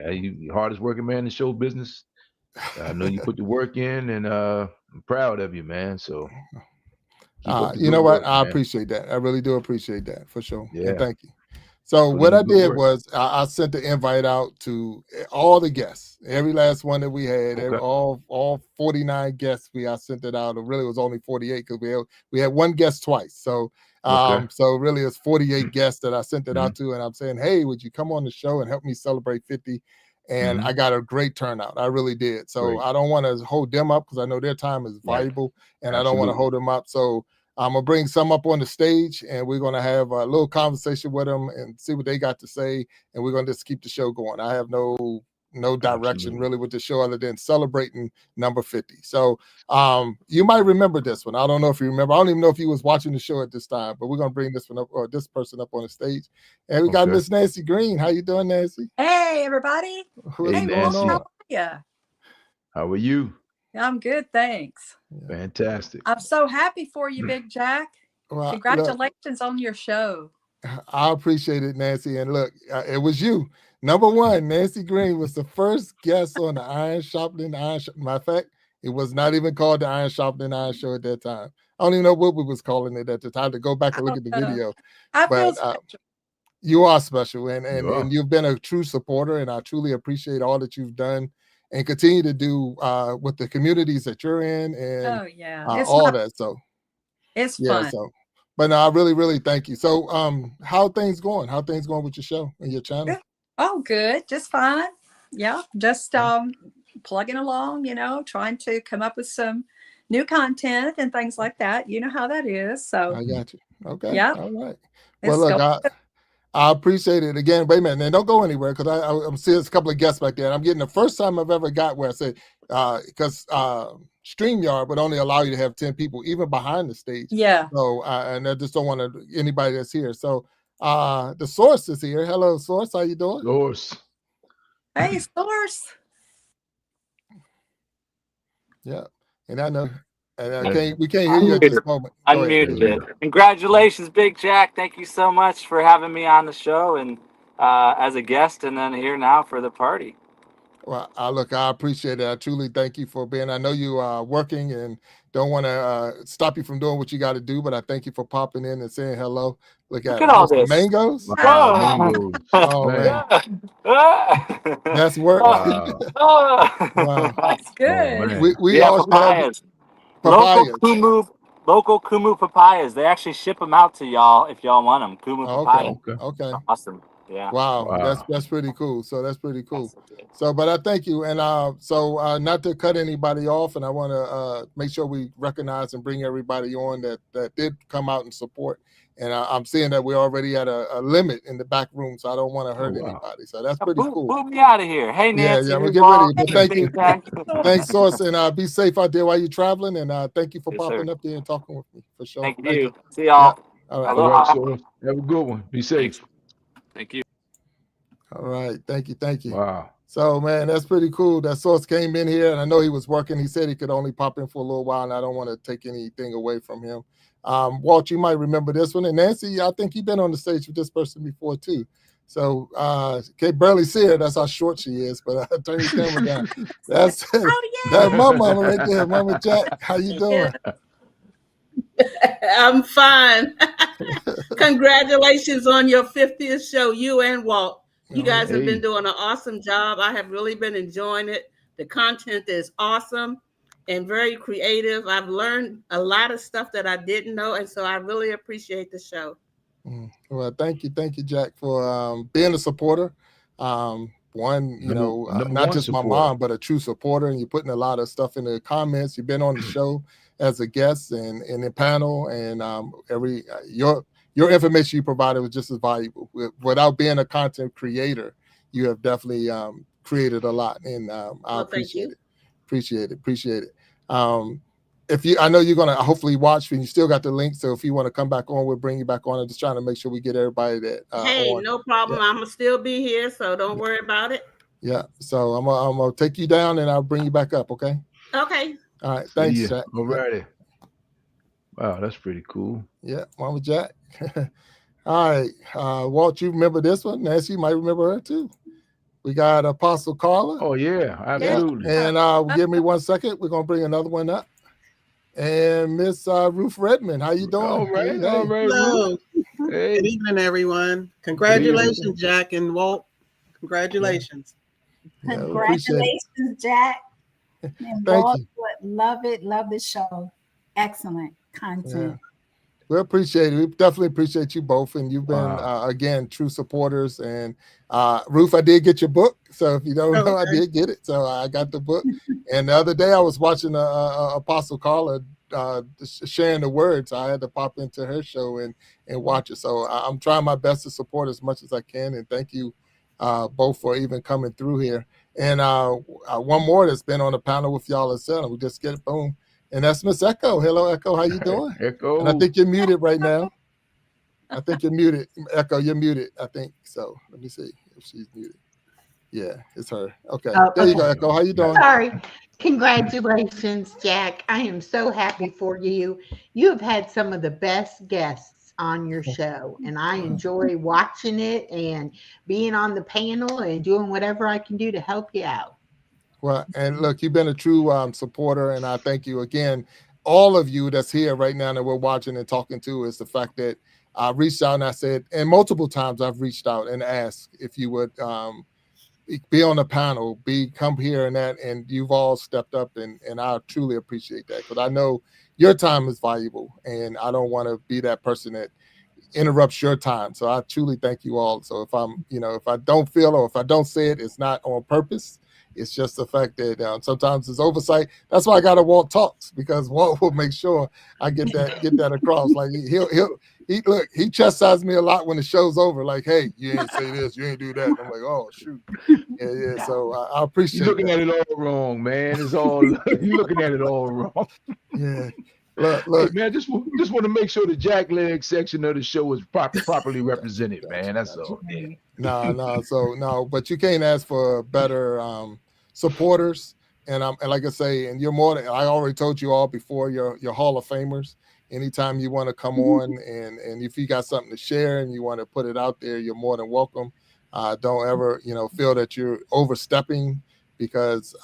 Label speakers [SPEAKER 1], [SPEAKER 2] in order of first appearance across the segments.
[SPEAKER 1] You hardest working man in show business. I know you put the work in, and I'm proud of you, man. So keep up the
[SPEAKER 2] You
[SPEAKER 1] good
[SPEAKER 2] know what?
[SPEAKER 1] work,
[SPEAKER 2] I
[SPEAKER 1] man.
[SPEAKER 2] appreciate that. I really do appreciate that for sure. And
[SPEAKER 1] Yeah,
[SPEAKER 2] thank you. So
[SPEAKER 1] put
[SPEAKER 2] what
[SPEAKER 1] in the
[SPEAKER 2] I
[SPEAKER 1] good
[SPEAKER 2] did
[SPEAKER 1] work.
[SPEAKER 2] was I sent the invite out to all the guests, every last one that we had,
[SPEAKER 1] Okay.
[SPEAKER 2] all 49 guests. I sent it out. It really was only 48 because we had one guest twice. So
[SPEAKER 1] Okay.
[SPEAKER 2] so really it's 48 guests that I sent it
[SPEAKER 1] Mm-hmm.
[SPEAKER 2] out to, and I'm saying, hey, would you come on the show and help me celebrate 50? And
[SPEAKER 1] Mm-hmm.
[SPEAKER 2] I got a great turnout. I really did. So
[SPEAKER 1] Great.
[SPEAKER 2] I don't want to hold them up because I know their time is
[SPEAKER 1] Right.
[SPEAKER 2] valuable, and I don't want to
[SPEAKER 1] Absolutely.
[SPEAKER 2] hold them up. So I'm gonna bring some up on the stage, and we're gonna have a little conversation with them and see what they got to say, and we're gonna just keep the show going. I have no direction
[SPEAKER 1] Absolutely.
[SPEAKER 2] really with the show other than celebrating number 50. So you might remember this one. I don't know if you remember. I don't even know if you was watching the show at this time, but we're gonna bring this one up or this person up on the stage, and we got
[SPEAKER 1] Okay.
[SPEAKER 2] Miss Nancy Green. How you doing, Nancy?
[SPEAKER 3] Hey, everybody.
[SPEAKER 1] Hey,
[SPEAKER 2] What's
[SPEAKER 3] Hey,
[SPEAKER 2] going
[SPEAKER 3] Walt, how
[SPEAKER 1] Nancy.
[SPEAKER 2] on?
[SPEAKER 3] are you?
[SPEAKER 1] How are you?
[SPEAKER 3] I'm good, thanks.
[SPEAKER 2] Yeah.
[SPEAKER 1] Fantastic.
[SPEAKER 3] I'm so happy for you, Big Jack.
[SPEAKER 2] Well, look,
[SPEAKER 3] Congratulations on your show.
[SPEAKER 2] I appreciate it, Nancy. And look, it was you. Number one, Nancy Green was the first guest on the Iron Sharpening Iron. Matter of fact, it was not even called the Iron Sharpening Iron Show at that time. I don't even know what we was calling it at the time. To go back
[SPEAKER 3] I
[SPEAKER 2] and look
[SPEAKER 3] don't
[SPEAKER 2] at the
[SPEAKER 3] know.
[SPEAKER 2] video,
[SPEAKER 3] I feel
[SPEAKER 2] but
[SPEAKER 3] special.
[SPEAKER 2] you are special, and
[SPEAKER 1] You
[SPEAKER 2] and
[SPEAKER 1] are.
[SPEAKER 2] and you've been a true supporter, and I truly appreciate all that you've done and continue to do with the communities that you're in and
[SPEAKER 3] Oh, yeah.
[SPEAKER 2] all that. So
[SPEAKER 3] It's
[SPEAKER 2] yeah,
[SPEAKER 3] fun.
[SPEAKER 2] so but no, I really, really thank you. So how things going? How things going with your show and your channel?
[SPEAKER 3] Good. Oh, good. Just fine. Yeah. Just
[SPEAKER 2] Yeah,
[SPEAKER 3] plugging along, trying to come up with some new content and things like that. You know how that is. So,
[SPEAKER 2] I got you. Okay,
[SPEAKER 3] yeah,
[SPEAKER 2] all right. Well,
[SPEAKER 3] it's
[SPEAKER 2] look,
[SPEAKER 3] going.
[SPEAKER 2] I appreciate it again. Wait a minute, and don't go anywhere because I'm seeing a couple of guests back there. And I'm getting the first time I've ever got where I say because StreamYard would only allow you to have 10 people even behind the stage.
[SPEAKER 3] Yeah.
[SPEAKER 2] So and I just don't want anybody that's here. So the source is here. Hello, source. How you doing?
[SPEAKER 1] Source.
[SPEAKER 3] Hey, Source.
[SPEAKER 2] Yeah, and I know, and I
[SPEAKER 4] I
[SPEAKER 2] can't. We can't hear you at
[SPEAKER 4] unmuted,
[SPEAKER 2] this moment. Go ahead.
[SPEAKER 4] unmuted it. Congratulations, Big Jack. Thank you so much for having me on the show and as a guest, and then here now for the party.
[SPEAKER 2] Well, look, I appreciate it. I truly thank you for being. I know you are working and don't want to stop you from doing what you got to do, but I thank you for popping in and saying hello. Look
[SPEAKER 4] Look
[SPEAKER 2] at
[SPEAKER 4] at
[SPEAKER 2] him.
[SPEAKER 4] all
[SPEAKER 2] What's the
[SPEAKER 4] this.
[SPEAKER 2] mangoes?
[SPEAKER 1] Wow,
[SPEAKER 4] Oh.
[SPEAKER 1] mangoes.
[SPEAKER 2] Oh
[SPEAKER 1] Man.
[SPEAKER 2] man, that's work.
[SPEAKER 1] Wow.
[SPEAKER 2] Wow.
[SPEAKER 3] That's
[SPEAKER 1] Oh
[SPEAKER 3] good.
[SPEAKER 1] man.
[SPEAKER 2] We
[SPEAKER 4] Yeah,
[SPEAKER 2] all should have
[SPEAKER 4] papayas. Local
[SPEAKER 2] papayas.
[SPEAKER 4] Kumu, local Kumu papayas. They actually ship them out to y'all if y'all want them. Kumu
[SPEAKER 2] Oh, okay.
[SPEAKER 4] papaya.
[SPEAKER 1] Okay.
[SPEAKER 2] Okay.
[SPEAKER 4] Awesome. Yeah.
[SPEAKER 2] Wow,
[SPEAKER 1] Wow.
[SPEAKER 2] that's pretty cool. So that's pretty cool.
[SPEAKER 4] Yes, it is.
[SPEAKER 2] So, but I thank you, and so not to cut anybody off, and I want to make sure we recognize and bring everybody on that did come out and support. And I'm seeing that we're already at a limit in the back room, so I don't want to
[SPEAKER 1] Oh
[SPEAKER 2] hurt
[SPEAKER 1] wow.
[SPEAKER 2] anybody. So that's
[SPEAKER 4] Now,
[SPEAKER 2] pretty cool.
[SPEAKER 4] boot me out of here. Hey,
[SPEAKER 2] Yeah,
[SPEAKER 4] Nancy,
[SPEAKER 2] yeah, we'll
[SPEAKER 4] hey,
[SPEAKER 2] get ready.
[SPEAKER 4] Walt,
[SPEAKER 2] But
[SPEAKER 4] hey,
[SPEAKER 2] thank you,
[SPEAKER 4] Big Jack.
[SPEAKER 2] thanks, Source, and be safe out there while you're traveling. And thank you for
[SPEAKER 4] Yes, sir.
[SPEAKER 2] popping up there and talking with me for sure.
[SPEAKER 4] Thank
[SPEAKER 2] Thank you.
[SPEAKER 4] you. See
[SPEAKER 2] Yeah.
[SPEAKER 4] y'all.
[SPEAKER 2] All right.
[SPEAKER 1] All right,
[SPEAKER 4] Aloha.
[SPEAKER 1] Source. Have a good one. Be
[SPEAKER 4] Thanks.
[SPEAKER 1] safe.
[SPEAKER 4] Thank you.
[SPEAKER 2] All right. Thank you. Thank you.
[SPEAKER 1] Wow.
[SPEAKER 2] So, man, that's pretty cool. That Source came in here, and I know he was working. He said he could only pop in for a little while, and I don't want to take anything away from him. Walt, you might remember this one. And Nancy, I think you've been on the stage with this person before, too. So, can't barely see her. That's how short she is, but turn your camera down. That's
[SPEAKER 3] Oh,
[SPEAKER 2] that's my mama right there, Mama Jack. How you
[SPEAKER 3] yeah.
[SPEAKER 2] doing?
[SPEAKER 5] I'm fine. Congratulations on your 50th show, you and Walt. You
[SPEAKER 2] Oh,
[SPEAKER 5] guys
[SPEAKER 2] yeah.
[SPEAKER 5] have been
[SPEAKER 1] Hey.
[SPEAKER 5] doing an awesome job. I have really been enjoying it. The content is awesome and very creative. I've learned a lot of stuff that I didn't know, and so I really appreciate the show.
[SPEAKER 2] Well, thank you, Jack, for being a supporter. One,
[SPEAKER 1] Number
[SPEAKER 2] not
[SPEAKER 1] one
[SPEAKER 2] just my
[SPEAKER 1] supporter.
[SPEAKER 2] mom, but a true supporter. And you're putting a lot of stuff in the comments. You've been on the show as a guest and in the panel, and every your information you provided was just as valuable. Without being a content creator, you have definitely created a lot, and I
[SPEAKER 5] Well, thank
[SPEAKER 2] appreciate
[SPEAKER 5] you.
[SPEAKER 2] it. Appreciate it. If you, I know you're gonna hopefully watch, and you still got the link. So if you want to come back on, we'll bring you back on. I'm just trying to make sure we get everybody that
[SPEAKER 5] Hey,
[SPEAKER 2] on.
[SPEAKER 5] no problem.
[SPEAKER 2] Yeah,
[SPEAKER 5] I'm going to still be here, so don't worry about it.
[SPEAKER 2] yeah. So I'm gonna take you down, and I'll bring you back up. Okay.
[SPEAKER 5] Okay.
[SPEAKER 2] All right.
[SPEAKER 1] See
[SPEAKER 2] Thanks,
[SPEAKER 1] ya.
[SPEAKER 2] Jack.
[SPEAKER 1] All
[SPEAKER 2] Yeah,
[SPEAKER 1] righty. Wow, that's pretty cool.
[SPEAKER 2] yeah. Mama Jack. All right. Walt, you remember this one? Nancy, you might remember her too. We got Apostle Carla.
[SPEAKER 1] Oh yeah, absolutely.
[SPEAKER 2] And give me 1 second. We're gonna bring another one up. And Miss Ruth Redmond, how you doing?
[SPEAKER 1] All right, all right, Ruth.
[SPEAKER 6] Hello.
[SPEAKER 1] Hey,
[SPEAKER 6] Good evening, everyone.
[SPEAKER 1] evening.
[SPEAKER 6] Congratulations, Jack and Walt. Congratulations.
[SPEAKER 2] Yeah, we appreciate it.
[SPEAKER 7] Congratulations, Jack. And
[SPEAKER 2] Thank
[SPEAKER 7] Walt
[SPEAKER 2] you.
[SPEAKER 7] would love it. Love the show. Excellent content.
[SPEAKER 2] We appreciate it. We definitely appreciate you both, and you've been
[SPEAKER 1] Wow.
[SPEAKER 2] again true supporters. And Ruth, I did get your book, so if you don't know, I
[SPEAKER 6] Okay.
[SPEAKER 2] did get it. So I got the book. And the other day I was watching Apostle Carla sharing the words. So I had to pop into her show and watch it. So I'm trying my best to support as much as I can. And thank you both for even coming through here. And one more that's been on the panel with y'all as well. We just get it, boom. And that's Miss Echo. Hello, Echo. How you doing?
[SPEAKER 1] Echo.
[SPEAKER 2] And I think you're muted right now. I think you're muted. Echo, you're muted, I think. So let me see if she's muted. Yeah, it's her. Okay.
[SPEAKER 8] Oh,
[SPEAKER 2] There you go,
[SPEAKER 8] okay.
[SPEAKER 2] Echo. How you doing?
[SPEAKER 8] Sorry. Congratulations, Jack. I am so happy for you. You have had some of the best guests on your show, and I enjoy watching it and being on the panel and doing whatever I can do to help you out.
[SPEAKER 2] Well, and look, you've been a true supporter, and I thank you again. All of you that's here right now that we're watching and talking to is the fact that I reached out and I said, and multiple times I've reached out and asked if you would be on the panel, come here and that, and you've all stepped up, and I truly appreciate that because I know your time is valuable, and I don't want to be that person that interrupts your time. So I truly thank you all. So if I'm, if I don't feel or if I don't say it, it's not on purpose. It's just the fact that sometimes it's oversight. That's why I got to Walt Talks, because Walt will make sure I get that across. Like he chastises me a lot when the show's over. Like, hey, you ain't say this, you ain't do that. And I'm like, oh shoot, yeah. So I appreciate.
[SPEAKER 1] You're looking at it all wrong, man. It's all you're looking at it all wrong.
[SPEAKER 2] Yeah. Look,
[SPEAKER 1] Hey, man, just want to make sure the Jack Leg section of the show is properly represented, man. That's all. Yeah.
[SPEAKER 2] No. But you can't ask for better supporters. And like I say, and you're more than, I already told you all before, you're Hall of Famers. Anytime you want to come on and if you got something to share and you want to put it out there, you're more than welcome. Don't ever, feel that you're overstepping, because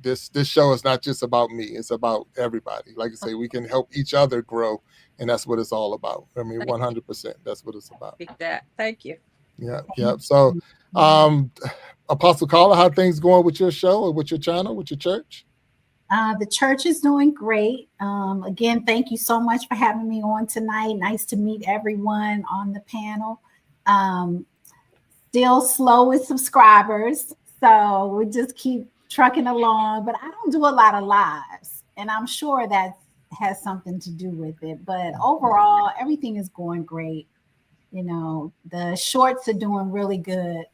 [SPEAKER 2] this show is not just about me. It's about everybody. Like I say, we can help each other grow, and that's what it's all about. I mean, 100%. That's what it's about.
[SPEAKER 3] Thank you.
[SPEAKER 2] Yeah. So, Apostle Carla, how things going with your show or with your channel, with your church?
[SPEAKER 7] The church is doing great. Again, thank you so much for having me on tonight. Nice to meet everyone on the panel. Still slow with subscribers, so we just keep trucking along. But I don't do a lot of lives, and I'm sure that has something to do with it. But overall, everything is going great. The shorts are doing really good.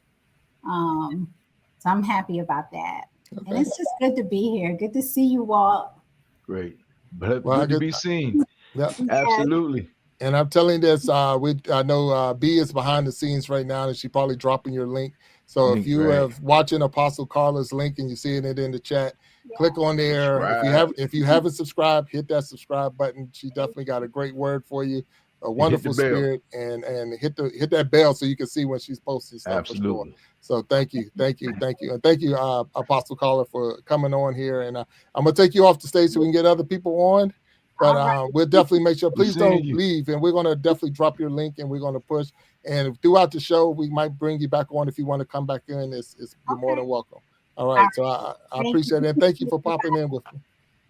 [SPEAKER 7] So I'm happy about that. Okay. And it's just good to be here. Good to see you all.
[SPEAKER 1] Great. But good to be seen.
[SPEAKER 2] Yeah,
[SPEAKER 1] absolutely.
[SPEAKER 2] And I'm telling this, I know B is behind the scenes right now, and she's probably dropping your link. So if you have watching Apostle Carla's link and you're seeing it in the chat, click on there. If you haven't subscribed, hit that subscribe button. She definitely got a great word for you. A wonderful spirit, and hit that bell so you can see when she's posting stuff.
[SPEAKER 1] Absolutely.
[SPEAKER 2] For sure. So thank you, and thank you, Apostle Carla, for coming on here. And I'm gonna take you off the stage so we can get other people on. But we'll definitely make sure. Please don't leave, and we're gonna definitely drop your link, and we're gonna push. And throughout the show, we might bring you back on if you want to come back in. You're more than welcome. All right. So I appreciate it, and thank you for popping in with me,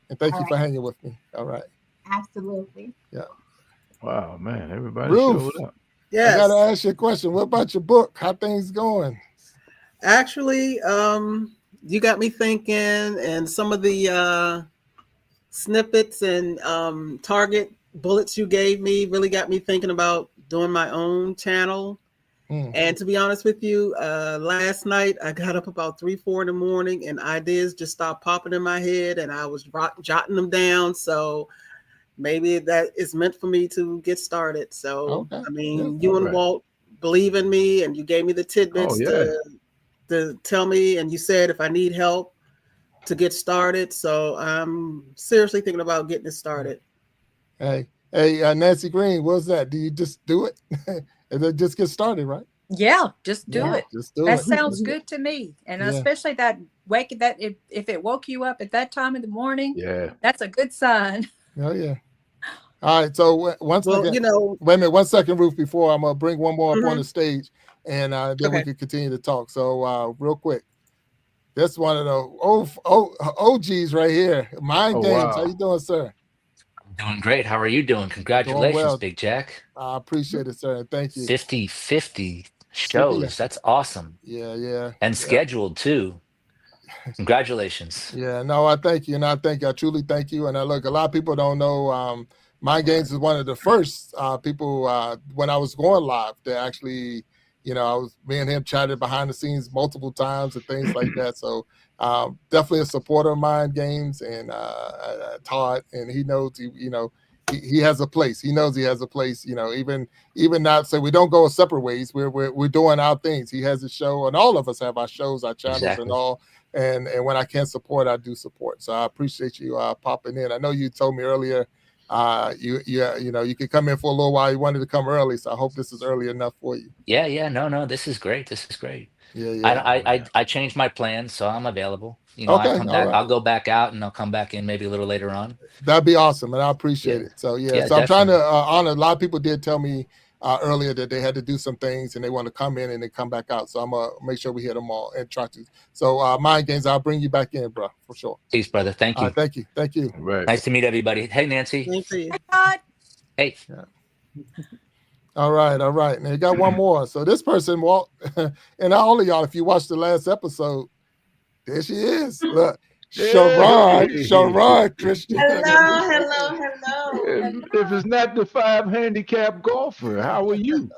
[SPEAKER 2] and thank you for hanging with me. All right.
[SPEAKER 7] Absolutely.
[SPEAKER 2] Yeah.
[SPEAKER 1] Wow, man, everybody
[SPEAKER 2] Ruth,
[SPEAKER 1] showed up.
[SPEAKER 6] Yes.
[SPEAKER 2] I gotta ask you a question. What about your book? How things going?
[SPEAKER 6] Actually, you got me thinking, and some of the snippets and target bullets you gave me really got me thinking about doing my own channel. And to be honest with you, last night I got up about 3-4 in the morning, and ideas just stopped popping in my head, and I was jotting them down. So maybe that is meant for me to get started. So, I mean, you and Walt believe in me, and you gave me the tidbits to tell me, and you said if I need help to get started. So I'm seriously thinking about getting it started.
[SPEAKER 2] Hey, Nancy Green, what's that? Do you just do it? And then just get started, right?
[SPEAKER 3] Yeah, just do
[SPEAKER 7] Yeah.
[SPEAKER 3] it.
[SPEAKER 2] Just do
[SPEAKER 3] That
[SPEAKER 2] it.
[SPEAKER 3] sounds good to me. And
[SPEAKER 2] Yeah.
[SPEAKER 3] especially that if it woke you up at that time in the morning,
[SPEAKER 1] Yeah.
[SPEAKER 3] that's a good sign.
[SPEAKER 2] Oh yeah. All right. So one
[SPEAKER 6] Well,
[SPEAKER 2] second. Wait a minute. 1 second, Ruth. Before I'm gonna bring one more up on the stage, and then we
[SPEAKER 6] Okay.
[SPEAKER 2] can continue to talk. So real quick, this one of the OGs right here. Mind
[SPEAKER 1] Oh
[SPEAKER 2] Games. How
[SPEAKER 1] wow.
[SPEAKER 2] you doing, sir?
[SPEAKER 9] Doing great. How are you doing?
[SPEAKER 2] Doing
[SPEAKER 9] Congratulations,
[SPEAKER 2] well.
[SPEAKER 9] Big Jack.
[SPEAKER 2] I appreciate it, sir. Thank you.
[SPEAKER 9] 50
[SPEAKER 2] 50.
[SPEAKER 9] shows. That's awesome.
[SPEAKER 2] Yeah.
[SPEAKER 9] And scheduled too. Congratulations.
[SPEAKER 2] Yeah, no, I thank you, and I thank you. I truly thank you. And I look, a lot of people don't know. Mind Games is one of the first people when I was going live to actually, me and him chatted behind the scenes multiple times and things like that. So definitely a supporter of Mind Games and Todd, and he knows he has a place. He knows he has a place. Even not so we don't go separate ways. We're doing our things. He has a show, and all of us have our shows, our channels, and
[SPEAKER 9] Exactly.
[SPEAKER 2] all. And when I can support, I do support. So I appreciate you popping in. I know you told me earlier, you could come in for a little while. You wanted to come early, so I hope this is early enough for you.
[SPEAKER 9] Yeah. No. This is great. This is great.
[SPEAKER 2] Yeah.
[SPEAKER 9] I changed my plans, so I'm available. I
[SPEAKER 2] Okay,
[SPEAKER 9] come
[SPEAKER 2] all
[SPEAKER 9] back.
[SPEAKER 2] right.
[SPEAKER 9] I'll go back out, and I'll come back in maybe a little later on.
[SPEAKER 2] That'd be awesome, and I appreciate
[SPEAKER 9] Yeah.
[SPEAKER 2] it. So
[SPEAKER 9] Yeah,
[SPEAKER 2] so I'm trying to
[SPEAKER 9] definitely.
[SPEAKER 2] honor. A lot of people did tell me earlier that they had to do some things and they want to come in and then come back out. So I'm gonna make sure we hit them all and try to. So Mind Games, I'll bring you back in, bro, for sure.
[SPEAKER 9] Peace, brother. Thank
[SPEAKER 2] All
[SPEAKER 9] you.
[SPEAKER 2] right, thank you.
[SPEAKER 1] Right.
[SPEAKER 9] Nice to meet everybody. Hey, Nancy.
[SPEAKER 6] Thank you.
[SPEAKER 3] Hey, Todd.
[SPEAKER 9] Hey.
[SPEAKER 2] All right. And they got one more. So this person walked, and all of y'all, if you watched the last episode, there she is. Look, Sharon Christian.
[SPEAKER 5] Hello.
[SPEAKER 1] If it's not the 5 handicap golfer, how are you?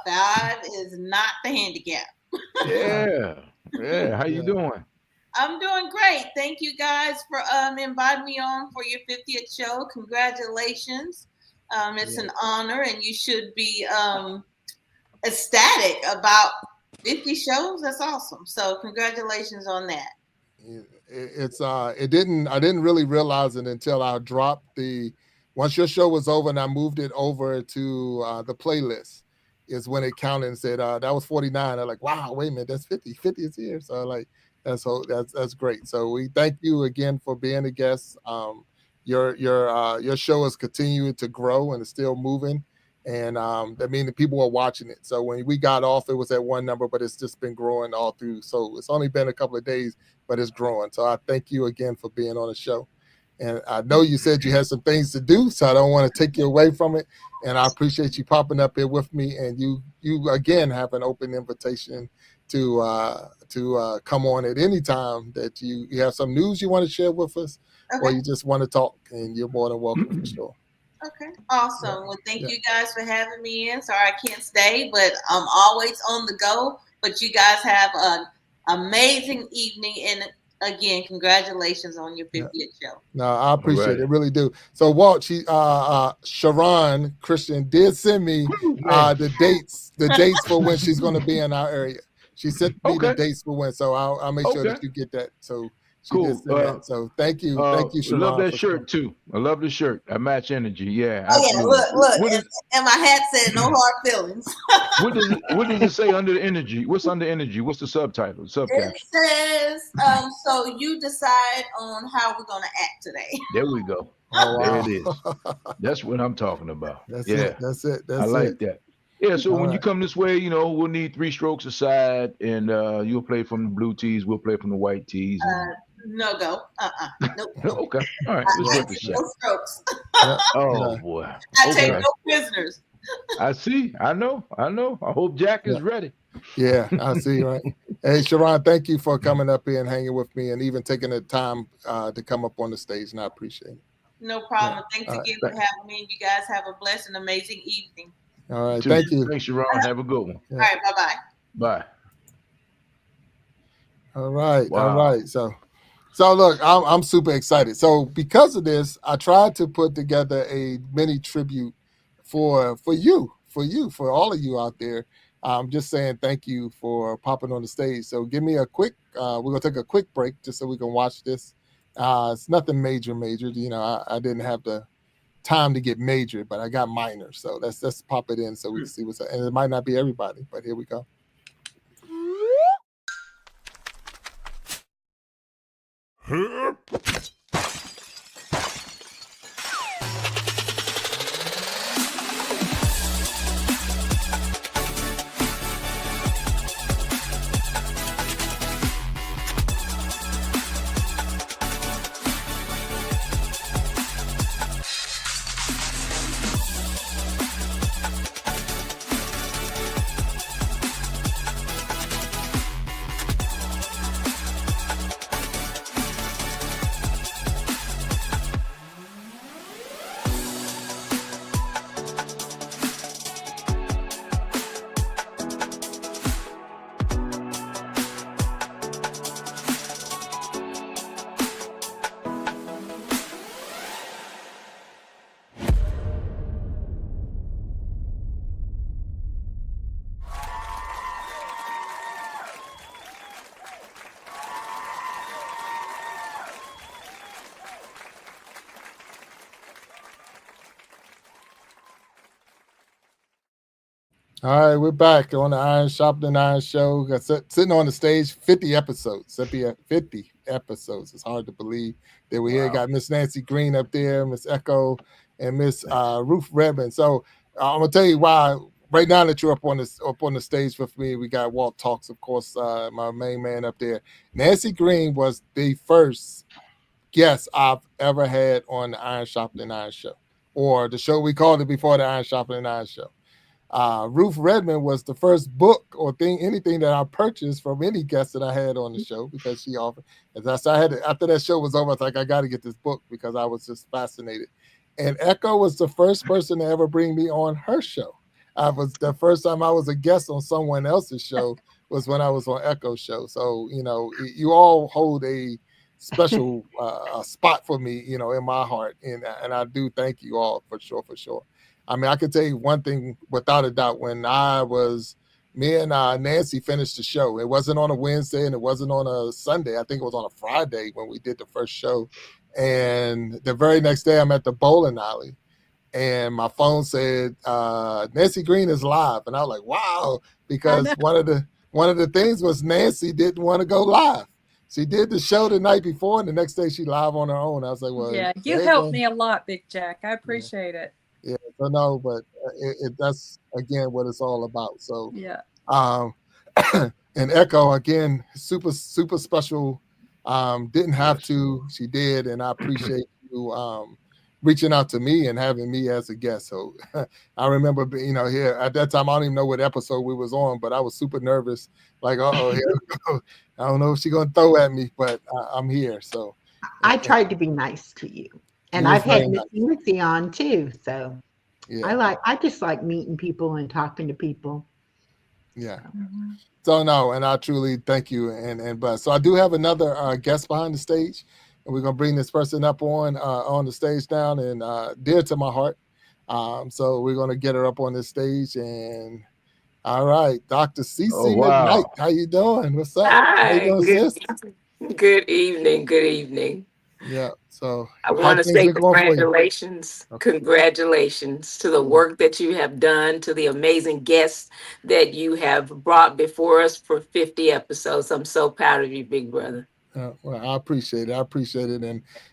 [SPEAKER 10] That is not the handicap.
[SPEAKER 1] Yeah. How you doing?
[SPEAKER 10] I'm doing great. Thank you guys for inviting me on for your 50th show. Congratulations. It's an honor, and you should be ecstatic about 50 shows. That's awesome. So congratulations on that.
[SPEAKER 2] I didn't really realize it until I dropped once your show was over and I moved it over to the playlist is when it counted and said that was 49. I'm like, wow, wait a minute, that's 50. 50 is here. So like that's great. So we thank you again for being a guest. Your show is continuing to grow and it's still moving. And that means the people are watching it. So when we got off, it was at one number, but it's just been growing all through. So it's only been a couple of days, but it's growing. So I thank you again for being on the show. And I know you said you had some things to do, so I don't want to take you away from it. And I appreciate you popping up here with me. And you again have an open invitation to come on at any time that you have some news you want to share with us, or you just want to talk. And you're more than welcome for sure.
[SPEAKER 10] Okay, awesome. Well, thank you guys for having me in. Sorry I can't stay, but I'm always on the go. But you guys have an amazing evening. And again, congratulations on your 50th show.
[SPEAKER 2] No, I appreciate it, really do. So Walt, Sharon Christian did send me the dates for when she's going to be in our area. She sent me the dates for when, so I'll make sure that you get that. So she did send that. So thank you, Sharon.
[SPEAKER 1] I love that shirt too. I love the shirt. I match energy. Yeah.
[SPEAKER 10] Oh yeah, look, and my hat said no hard feelings.
[SPEAKER 1] What does it say under the energy? What's under energy? What's the subtitle? Subcaption.
[SPEAKER 10] It says, so you decide on how we're gonna act today.
[SPEAKER 1] There we go.
[SPEAKER 2] Oh, wow.
[SPEAKER 1] There it is. That's what I'm talking about.
[SPEAKER 2] That's
[SPEAKER 1] it.
[SPEAKER 2] That's
[SPEAKER 1] I like that. Yeah, so when you come this way, we'll need 3 strokes aside, and you'll play from the blue tees, we'll play from the white tees.
[SPEAKER 10] No go. Nope.
[SPEAKER 1] Okay. All right. Let's work this out.
[SPEAKER 10] No strokes.
[SPEAKER 1] Oh boy.
[SPEAKER 10] I take no prisoners.
[SPEAKER 1] I see. I know. I hope Jack is ready.
[SPEAKER 2] Yeah, I see. Right. Hey, Sharon, thank you for coming up here and hanging with me, and even taking the time to come up on the stage, and I appreciate it.
[SPEAKER 10] No problem. Thanks again for having me. And you guys have a blessed and amazing evening.
[SPEAKER 2] All right. Thank you.
[SPEAKER 1] Thanks, Sharon. Have a good one.
[SPEAKER 10] All right. Bye-bye.
[SPEAKER 1] Bye.
[SPEAKER 2] All right.
[SPEAKER 1] Wow.
[SPEAKER 2] All right. So look, I'm super excited. So because of this, I tried to put together a mini tribute for you, for all of you out there. I'm just saying thank you for popping on the stage. So give me a quick, we're going to take a quick break just so we can watch this. It's nothing major. I didn't have the time to get major, but I got minor. So let's pop it in so we can see what's up. And it might not be everybody, but here we go. All right, we're back on the Iron Sharpening Iron show. Got sitting on the stage, 50 episodes. 50 episodes. It's hard to believe that we're here. Got Miss Nancy Green up there, Miss Echo, and Miss Ruth Redmond. So I'm gonna tell you why. Right now that you're up on the stage with me, we got Walt Talks, of course, my main man up there. Nancy Green was the first guest I've ever had on the Iron Sharpening Iron show, or the show we called it before, the Iron Sharpening Iron show. Ruth Redmond was the first book or anything that I purchased from any guest that I had on the show, because she offered. As I said, after that show was over, I was like, I got to get this book because I was just fascinated. And Echo was the first person to ever bring me on her show. I was the first time I was a guest on someone else's show was when I was on Echo's show. So you all hold a special spot for me, in my heart, and I do thank you all for sure, for sure. I mean, I can tell you one thing without a doubt. When me and Nancy finished the show, it wasn't on a Wednesday and it wasn't on a Sunday. I think it was on a Friday when we did the first show. And the very next day, I'm at the bowling alley, and my phone said, Nancy Green is live. And I was like, wow, because one of the things was Nancy didn't want to go live. She did the show the night before, and the next day she live on her own. I was like, well,
[SPEAKER 3] yeah, you helped me a lot, Big Jack. I appreciate it.
[SPEAKER 2] Yeah, so no, but that's again what it's all about. So
[SPEAKER 3] yeah,
[SPEAKER 2] and Echo again, super special. Didn't have to, she did, and I appreciate you reaching out to me and having me as a guest. So I remember, here at that time, I don't even know what episode we was on, but I was super nervous. Like, here we go. I don't know if she's gonna throw at me, but I'm here. So
[SPEAKER 8] I tried to be nice to you. And I've had Missy on too, so yeah. I just like meeting people and talking to people.
[SPEAKER 2] Yeah. So no, and I truly thank you, and but so I do have another guest behind the stage, and we're gonna bring this person up on the stage now, and dear to my heart. So we're gonna get her up on this stage, and all right, Dr. CC McKnight, how you doing? What's up?
[SPEAKER 11] Hi,
[SPEAKER 2] how you doing, sis?
[SPEAKER 11] Good evening. Good evening.
[SPEAKER 2] Yeah. So
[SPEAKER 11] I want to say congratulations. Congratulations to the work that you have done, to the amazing guests that you have brought before us for 50 episodes. I'm so proud of you, big brother.
[SPEAKER 2] Well, I appreciate it.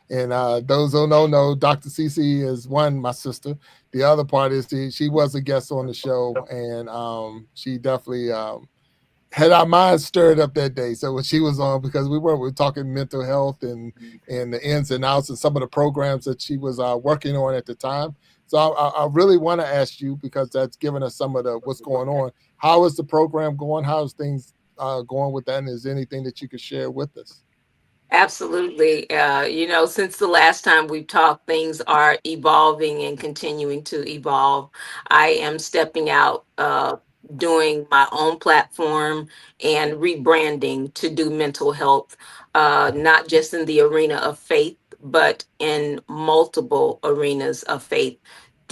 [SPEAKER 2] And those who don't know, Dr. CC is my sister. The other part is she was a guest on the show, and she definitely had our minds stirred up that day. So when she was on, because we were talking mental health and the ins and outs and some of the programs that she was working on at the time. So I really want to ask you, because that's given us some of what's going on. How is the program going? How's things going with that? And is there anything that you could share with us?
[SPEAKER 11] Absolutely. Since the last time we've talked, things are evolving and continuing to evolve. I am stepping out, doing my own platform and rebranding to do mental health, not just in the arena of faith, but in multiple arenas of faith,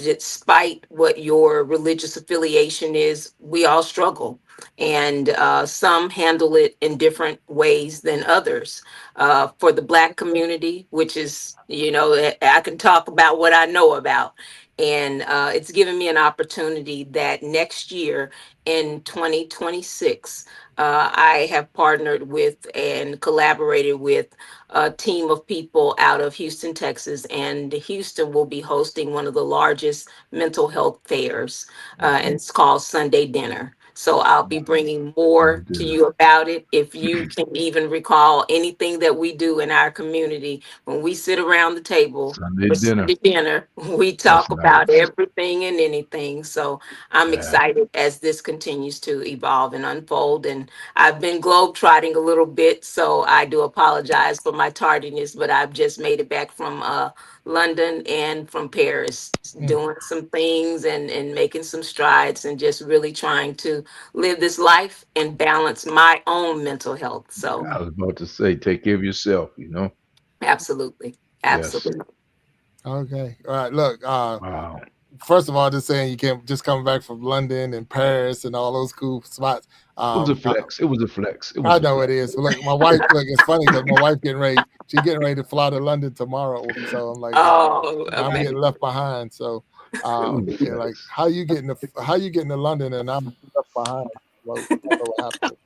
[SPEAKER 11] despite what your religious affiliation is, we all struggle. And some handle it in different ways than others. For the Black community, which is, I can talk about what I know about. And it's given me an opportunity that next year in 2026, I have partnered with and collaborated with a team of people out of Houston, Texas, and Houston will be hosting one of the largest mental health fairs, and it's called Sunday Dinner. So I'll be bringing more to you about it. If you can even recall anything that we do in our community, when we sit around the table
[SPEAKER 1] Sunday
[SPEAKER 11] for
[SPEAKER 1] dinner.
[SPEAKER 11] Sunday dinner, we
[SPEAKER 1] That's
[SPEAKER 11] talk about
[SPEAKER 1] nice.
[SPEAKER 11] everything and anything. So I'm
[SPEAKER 1] Yeah.
[SPEAKER 11] excited as this continues to evolve and unfold. And I've been globetrotting a little bit, so I do apologize for my tardiness, but I've just made it back from London and from Paris, doing some things and making some strides and just really trying to live this life and balance my own mental health. So
[SPEAKER 1] I was about to say, take care of yourself,
[SPEAKER 11] absolutely.
[SPEAKER 1] Yes.
[SPEAKER 11] Absolutely.
[SPEAKER 2] Okay. All right. Look,
[SPEAKER 1] Wow.
[SPEAKER 2] first of all, just saying you can't just come back from London and Paris and all those cool spots.
[SPEAKER 1] It was a flex. It was a flex. It was
[SPEAKER 2] I
[SPEAKER 1] a
[SPEAKER 2] know
[SPEAKER 1] flex.
[SPEAKER 2] it is. Look, my wife. Look, it's funny because my wife she's getting ready to fly to London tomorrow. So I'm like,
[SPEAKER 11] Oh,
[SPEAKER 2] I'm getting left behind. So,
[SPEAKER 1] was a
[SPEAKER 2] they're like,
[SPEAKER 1] flex.
[SPEAKER 2] how you getting to London and I'm left behind? Well, I don't know what happened.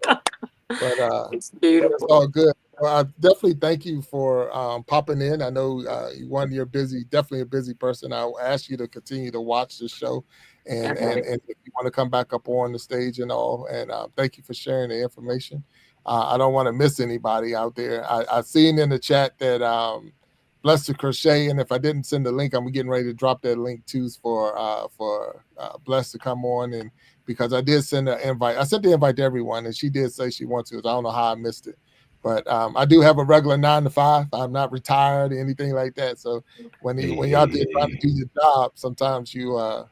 [SPEAKER 2] But
[SPEAKER 11] it's
[SPEAKER 2] it's
[SPEAKER 11] beautiful.
[SPEAKER 2] all good. Well, I definitely thank you for popping in. I know you're definitely a busy person. I'll ask you to continue to watch the show, and
[SPEAKER 11] Okay.
[SPEAKER 2] and if you want to come back up on the stage and all. And thank you for sharing the information. I don't want to miss anybody out there. I've seen in the chat that Bless the Crochet, and if I didn't send the link, I'm getting ready to drop that link too for Bless to come on, and because I did send an invite. I sent the invite to everyone, and she did say she wants to. I don't know how I missed it. But I do have a regular 9 to 5. I'm not retired or anything like that. So when you're out there trying to do your job, sometimes I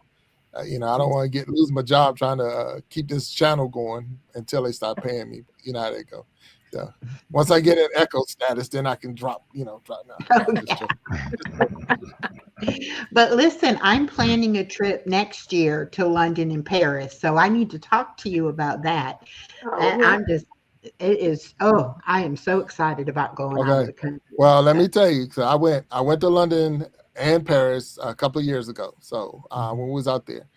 [SPEAKER 2] don't want to lose my job trying to keep this channel going until they start paying me. You know how they go. So once I get an echo status, then I can drop now.
[SPEAKER 8] But listen, I'm planning a trip next year to London and Paris, so I need to talk to you about that. I am so excited about going out of the country.
[SPEAKER 2] Well, let me tell you. So I went to London and Paris a couple of years ago. So when we was out there,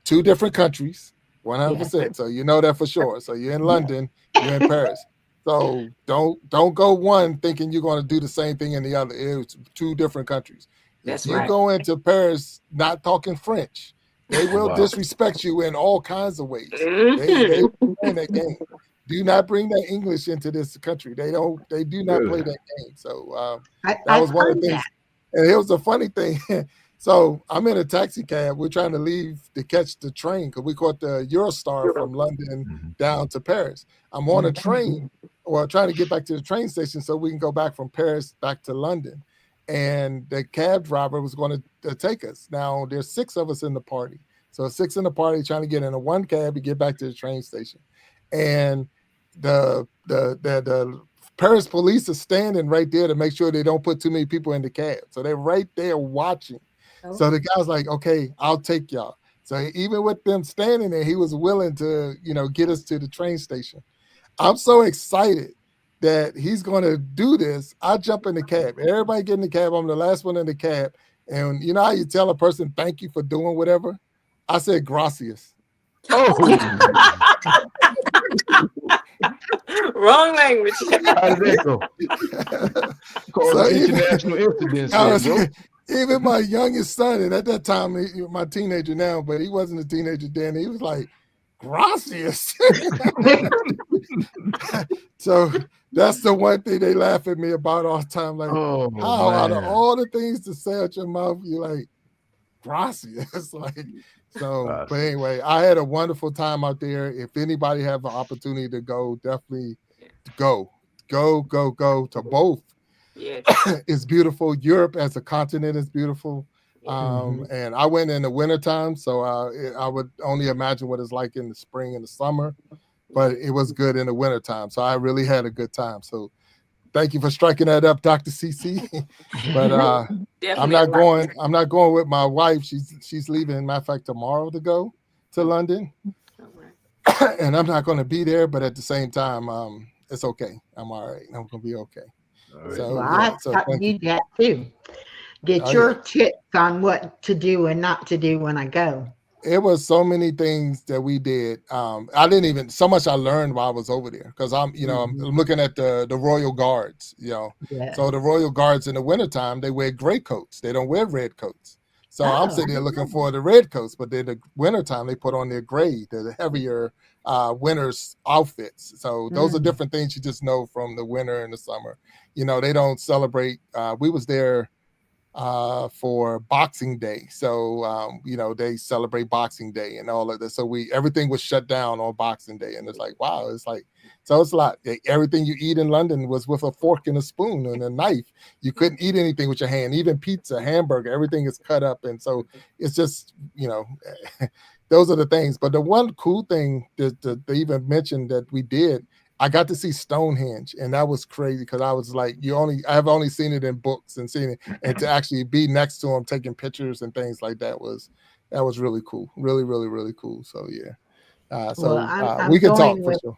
[SPEAKER 2] 2 different countries, 100%. So you know that for sure. So you're in London, you're in Paris. So don't go one thinking you're going to do the same thing in the other. It's 2 different countries.
[SPEAKER 11] That's
[SPEAKER 2] if you
[SPEAKER 11] right.
[SPEAKER 2] go into Paris not talking French, they will disrespect you in all kinds of ways. They play that game. Do not bring that English into this country. They do not play that game. So that was one of the things. And it was a funny thing. So I'm in a taxi cab. We're trying to leave to catch the train because we caught the Eurostar from London down to Paris. I'm on a train, trying to get back to the train station so we can go back from Paris back to London. And the cab driver was going to take us. Now there's 6 of us in the party. So 6 in the party trying to get in a one cab to get back to the train station. And the Paris police are standing right there to make sure they don't put too many people in the cab. So they're right there watching. Oh. So the guy's like, okay, I'll take y'all. So even with them standing there, he was willing to, get us to the train station. I'm so excited that he's going to do this. I jump in the cab. Everybody get in the cab. I'm the last one in the cab. And you know how you tell a person, thank you for doing whatever? I said, gracias.
[SPEAKER 11] Oh. Wrong language.
[SPEAKER 1] How did that go? Causing international incidents, bro.
[SPEAKER 2] Even my youngest son, and at that time, my teenager now, but he wasn't a teenager then. He was like, gracias. So that's the one thing they laugh at me about all the time. Like, how out of all the things to say out your mouth, you're like, gracias. But anyway, I had a wonderful time out there. If anybody have an opportunity to go, definitely go to both.
[SPEAKER 11] Yes.
[SPEAKER 2] It's beautiful. Europe as a continent is beautiful. And I went in the wintertime, so I would only imagine what it's like in the spring and the summer, but it was good in the wintertime. So I really had a good time. So Thank you for striking that up, Dr. CC. But I'm
[SPEAKER 11] Definitely a
[SPEAKER 2] not
[SPEAKER 11] lot.
[SPEAKER 2] going. I'm not going with my wife. She's leaving. Matter of fact, tomorrow to go to London,
[SPEAKER 11] All right.
[SPEAKER 2] and I'm not going to be there. But at the same time, it's okay. I'm all right. I'm going to be okay.
[SPEAKER 1] All right.
[SPEAKER 2] So
[SPEAKER 8] Well,
[SPEAKER 2] yeah.
[SPEAKER 8] I
[SPEAKER 2] So
[SPEAKER 8] taught
[SPEAKER 2] thank you.
[SPEAKER 8] you that too.
[SPEAKER 2] Oh
[SPEAKER 8] Get
[SPEAKER 2] yeah.
[SPEAKER 8] your tips on what to do and not to do when I go.
[SPEAKER 2] It was so many things that we did. I didn't even so much I learned while I was over there because I'm looking at the Royal Guards,
[SPEAKER 8] Yeah.
[SPEAKER 2] So the Royal Guards in the wintertime, they wear gray coats. They don't wear red coats. So I'm
[SPEAKER 8] Oh, I
[SPEAKER 2] sitting there
[SPEAKER 8] didn't
[SPEAKER 2] looking
[SPEAKER 8] know.
[SPEAKER 2] for the red coats, but in the wintertime, they put on their gray, the heavier winter's outfits. So those are
[SPEAKER 8] Mm.
[SPEAKER 2] different things you just know from the winter and the summer. They don't celebrate. We was there for Boxing Day. So they celebrate Boxing Day and all of this. So everything was shut down on Boxing Day, and it's like wow, it's a lot. Everything you eat in London was with a fork and a spoon and a knife. You couldn't eat anything with your hand, even pizza, hamburger. Everything is cut up, and so it's just those are the things. But the one cool thing that they even mentioned that we did. I got to see Stonehenge, and that was crazy because I was like, I've only seen it in books and seen it, and to actually be next to him taking pictures and things like that was really cool, really, really, really cool. So yeah,
[SPEAKER 8] Well,
[SPEAKER 2] we
[SPEAKER 8] I'm
[SPEAKER 2] can talk
[SPEAKER 8] going
[SPEAKER 2] for
[SPEAKER 8] with
[SPEAKER 2] sure.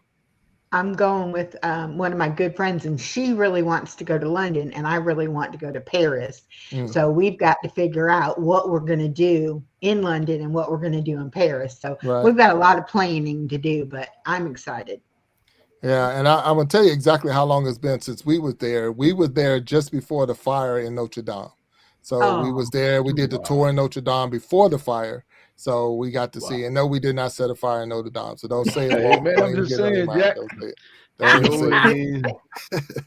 [SPEAKER 8] one of my good friends, and she really wants to go to London, and I really want to go to Paris. So we've got to figure out what we're going to do in London and what we're going to do in Paris. So
[SPEAKER 2] Right.
[SPEAKER 8] we've got a lot of planning to do, but I'm excited.
[SPEAKER 2] Yeah, and I'm gonna tell you exactly how long it's been since we was there. We was there just before the fire in Notre Dame. So we was there. We did the tour in Notre Dame before the fire. So we got to see. And no, we did not set a fire in Notre Dame. So don't say it,
[SPEAKER 1] Hey
[SPEAKER 2] Walt.
[SPEAKER 1] man,
[SPEAKER 2] Don't
[SPEAKER 1] I'm
[SPEAKER 2] even
[SPEAKER 1] just
[SPEAKER 2] get it on your
[SPEAKER 1] saying,
[SPEAKER 2] mind.
[SPEAKER 1] Jack.
[SPEAKER 2] Don't say it. Don't even say
[SPEAKER 1] I
[SPEAKER 2] it.
[SPEAKER 1] mean,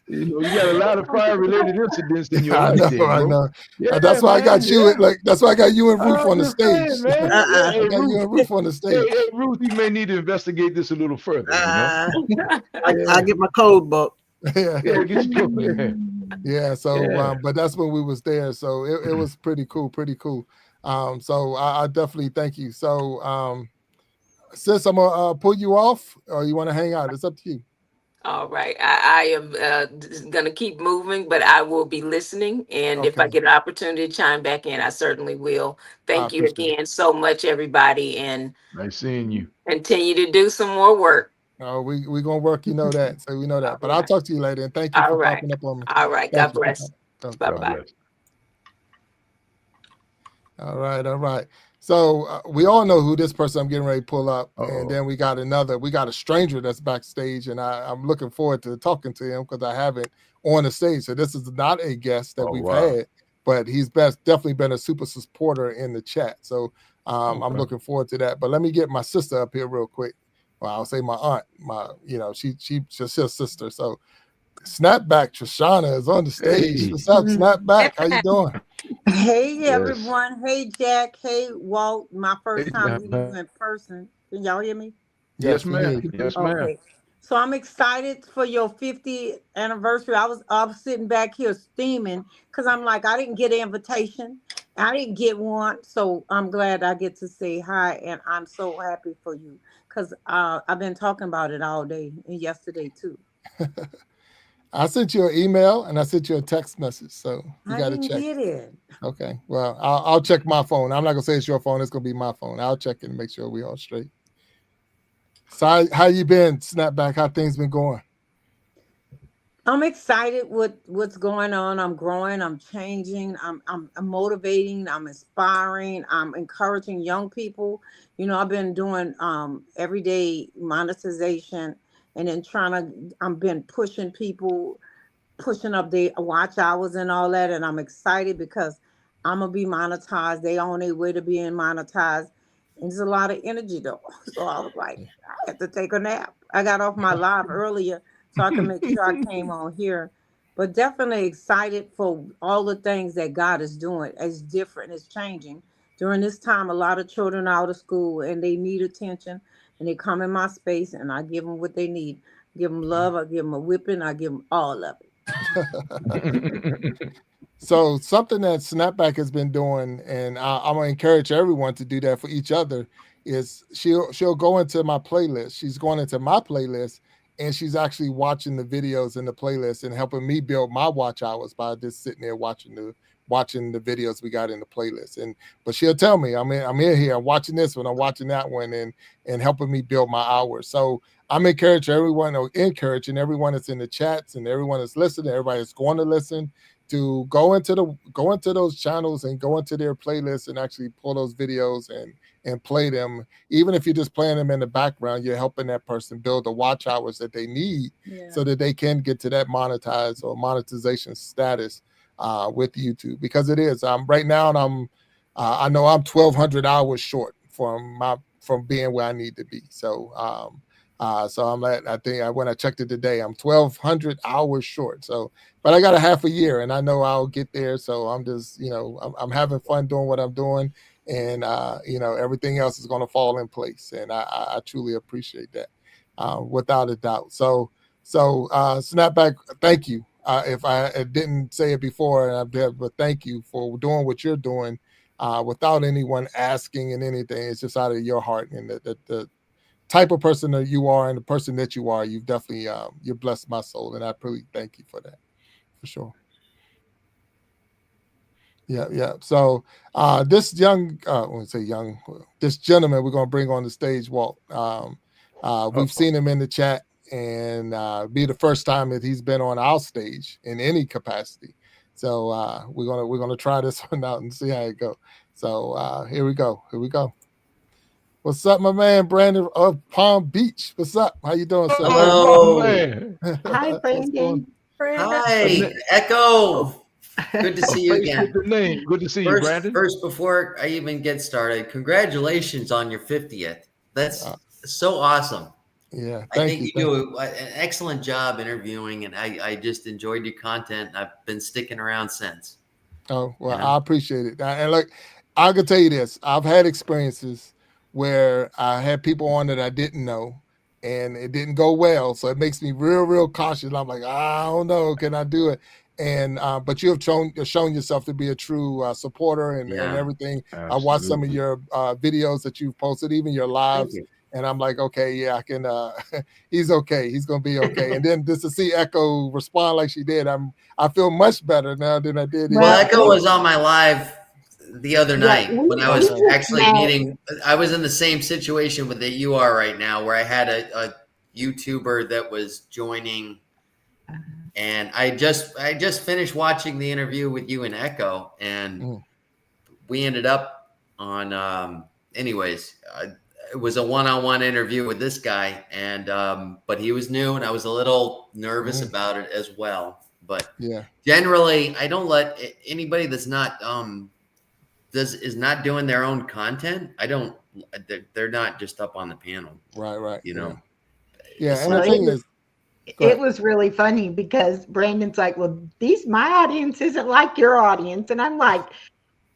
[SPEAKER 1] you got a lot of fire-related incidents in your
[SPEAKER 2] I
[SPEAKER 1] life,
[SPEAKER 2] know,
[SPEAKER 1] there,
[SPEAKER 2] I
[SPEAKER 1] bro.
[SPEAKER 2] know.
[SPEAKER 1] Yeah,
[SPEAKER 2] That's why I
[SPEAKER 1] man.
[SPEAKER 2] got you.
[SPEAKER 1] Yeah.
[SPEAKER 2] That's why I got you and Ruth
[SPEAKER 1] I'm
[SPEAKER 2] on the
[SPEAKER 1] just
[SPEAKER 2] stage.
[SPEAKER 1] saying, man. Yeah,
[SPEAKER 2] I got you and Ruth on the stage.
[SPEAKER 1] Hey, Ruth, you may need to investigate this a little further.
[SPEAKER 6] I'll get my code book.
[SPEAKER 2] Yeah,
[SPEAKER 1] Yeah, get your coat.
[SPEAKER 2] yeah. So,
[SPEAKER 1] Yeah.
[SPEAKER 2] but that's when we was there. So it was pretty cool, pretty cool. So I definitely thank you. So, sis, I'm gonna pull you off, or you want to hang out? It's up to you.
[SPEAKER 11] All right. I am going to keep moving, but I will be listening. And if I
[SPEAKER 2] Okay,
[SPEAKER 11] get an opportunity to chime back in, I certainly will.
[SPEAKER 2] I
[SPEAKER 11] Thank you
[SPEAKER 2] appreciate it.
[SPEAKER 11] again so much, everybody, and
[SPEAKER 1] Nice seeing you.
[SPEAKER 11] continue to do some more work.
[SPEAKER 2] We gonna work. You know that. So we know that.
[SPEAKER 11] All
[SPEAKER 2] But I'll
[SPEAKER 11] right.
[SPEAKER 2] talk to you later. And thank you
[SPEAKER 11] All
[SPEAKER 2] for
[SPEAKER 11] right.
[SPEAKER 2] popping up on me.
[SPEAKER 11] All right.
[SPEAKER 2] Thank
[SPEAKER 11] God
[SPEAKER 2] you.
[SPEAKER 11] bless.
[SPEAKER 2] Okay.
[SPEAKER 11] Bye
[SPEAKER 1] God
[SPEAKER 11] bye.
[SPEAKER 1] bless.
[SPEAKER 2] All right, all right. So we all know who this person I'm getting ready to pull up, and then we got a stranger that's backstage, and I'm looking forward to talking to him because I haven't on the stage. So this is not a guest that we've
[SPEAKER 1] wow.
[SPEAKER 2] had, but he's definitely been a super supporter in the chat. So I'm looking forward to that. But let me get my sister up here real quick. Well, I'll say my aunt, she's just his sister. So Snapback Trishana is on the stage.
[SPEAKER 1] Hey.
[SPEAKER 2] What's up, Snapback? How you doing?
[SPEAKER 12] Hey
[SPEAKER 1] Yes.
[SPEAKER 12] everyone. Hey Jack. Hey Walt. My first
[SPEAKER 1] Hey,
[SPEAKER 12] time
[SPEAKER 1] Jack,
[SPEAKER 12] meeting
[SPEAKER 1] man.
[SPEAKER 12] you in person. Can y'all hear me?
[SPEAKER 1] Yes,
[SPEAKER 2] we hear
[SPEAKER 1] ma'am.
[SPEAKER 2] you.
[SPEAKER 1] Yes, ma'am.
[SPEAKER 12] Okay. So I'm excited for your 50th anniversary. I was sitting back here steaming because I'm like, I didn't get an invitation. I didn't get one. So I'm glad I get to say hi, and I'm so happy for you because I've been talking about it all day and yesterday too.
[SPEAKER 2] I sent you an email and I sent you a text message, so you
[SPEAKER 12] I
[SPEAKER 2] got to
[SPEAKER 12] didn't
[SPEAKER 2] check.
[SPEAKER 12] get it.
[SPEAKER 2] Okay, well, I'll check my phone. I'm not gonna say it's your phone. It's gonna be my phone. I'll check it and make sure we all straight. So how you been, Snapback? How things been going?
[SPEAKER 12] I'm excited with what's going on. I'm growing. I'm changing. I'm motivating. I'm inspiring. I'm encouraging young people. I've been doing everyday monetization, and then I've been pushing people, pushing up their watch hours and all that. And I'm excited because I'm gonna be monetized. They on their way to being monetized. And there's a lot of energy though. So I was like, I have to take a nap. I got off my live earlier so I can make sure I came on here. But definitely excited for all the things that God is doing. It's different, it's changing. During this time, a lot of children are out of school and they need attention, and they come in my space and I give them what they need. Give them love, I give them a whipping, I give them all of it.
[SPEAKER 2] So something that Snapback has been doing, and I'm gonna encourage everyone to do that for each other, is she'll go into my playlist. She's going into my playlist and she's actually watching the videos and the playlist and helping me build my watch hours by just sitting there watching the videos we got in the playlist. But she'll tell me, I'm here, I'm watching this one, I'm watching that one, and helping me build my hours. So I'm encouraging everyone that's in the chats and everyone that's listening, everybody that's going to listen, to go into those channels and go into their playlists and actually pull those videos and play them. Even if you're just playing them in the background, you're helping that person build the watch hours that they need so that they can get to that monetization status with YouTube. Because it is right now, and I know I'm 1,200 hours short from being where I need to be. So so I'm I think when I checked it today, I'm 1,200 hours short. So, but I got a half a year, and I know I'll get there. So I'm just, I'm having fun doing what I'm doing, and everything else is going to fall in place. And I truly appreciate that, without a doubt. So Snapback, thank you. If I didn't say it before, but thank you for doing what you're doing, without anyone asking and anything. It's just out of your heart, and the type of person that you are and the person that you are, you've definitely you blessed my soul, and I really thank you for that, for sure. Yeah. So this this gentleman we're going to bring on the stage, Walt. We've seen him in the chat, and be the first time that he's been on our stage in any capacity. So we're gonna try this one out and see how it goes. So here we go. What's up, my man, Brandon of Palm Beach? What's up? How you doing, sir?
[SPEAKER 1] Hello, man.
[SPEAKER 8] Hi, Brandon.
[SPEAKER 13] Hi, Echo. Good to see you again.
[SPEAKER 1] Good name. Good to see you, Brandon.
[SPEAKER 13] First, before I even get started, congratulations on your 50th. That's so awesome.
[SPEAKER 2] Yeah,
[SPEAKER 13] I think you do an excellent job interviewing, and I just enjoyed your content. I've been sticking around since.
[SPEAKER 2] Oh, well, I appreciate it. And look, I can tell you this. I've had experiences where I had people on that I didn't know, and it didn't go well. So it makes me real, real cautious. I'm like, I don't know, can I do it? And but you have shown yourself to be a true supporter and everything.
[SPEAKER 1] Absolutely.
[SPEAKER 2] I watched some of your videos that you've posted, even your lives. And I'm like, okay, yeah, I can. He's okay. He's gonna be okay. And then just to see Echo respond like she did, I feel much better now than I did.
[SPEAKER 13] Well, Echo was on my live the other night when I was actually meeting. I was in the same situation that you are right now, where I had a YouTuber that was joining, and I just finished watching the interview with you and Echo, and we ended up on. Anyways. It was a one-on-one interview with this guy, and but he was new, and I was a little nervous about it as well. But generally, I don't let anybody that's not is not doing their own content. They're not just up on the panel,
[SPEAKER 2] right?
[SPEAKER 13] You know,
[SPEAKER 2] And the thing is,
[SPEAKER 8] it was really funny because Brandon's like, "Well, my audience isn't like your audience," and I'm like,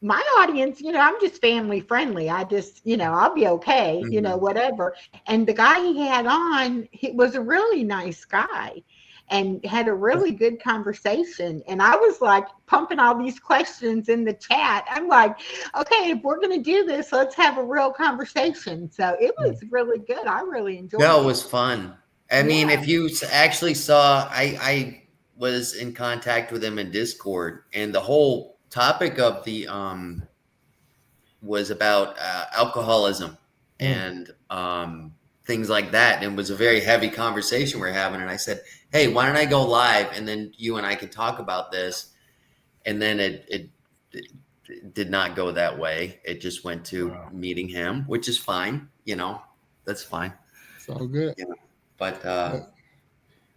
[SPEAKER 8] my audience, I'm just family friendly. I just, I'll be okay, whatever. And the guy he had on, he was a really nice guy and had a really good conversation. And I was like pumping all these questions in the chat. I'm like, okay, if we're going to do this, let's have a real conversation. So it was really good. I really enjoyed it.
[SPEAKER 13] No, it was fun. I mean, if you actually saw, I was in contact with him in Discord, and the whole topic of the was about alcoholism and things like that, and it was a very heavy conversation we're having. And I said, hey, why don't I go live, and then you and I can talk about this. And then it did not go that way. It just went to meeting him, which is fine. That's fine.
[SPEAKER 2] It's all good.
[SPEAKER 13] But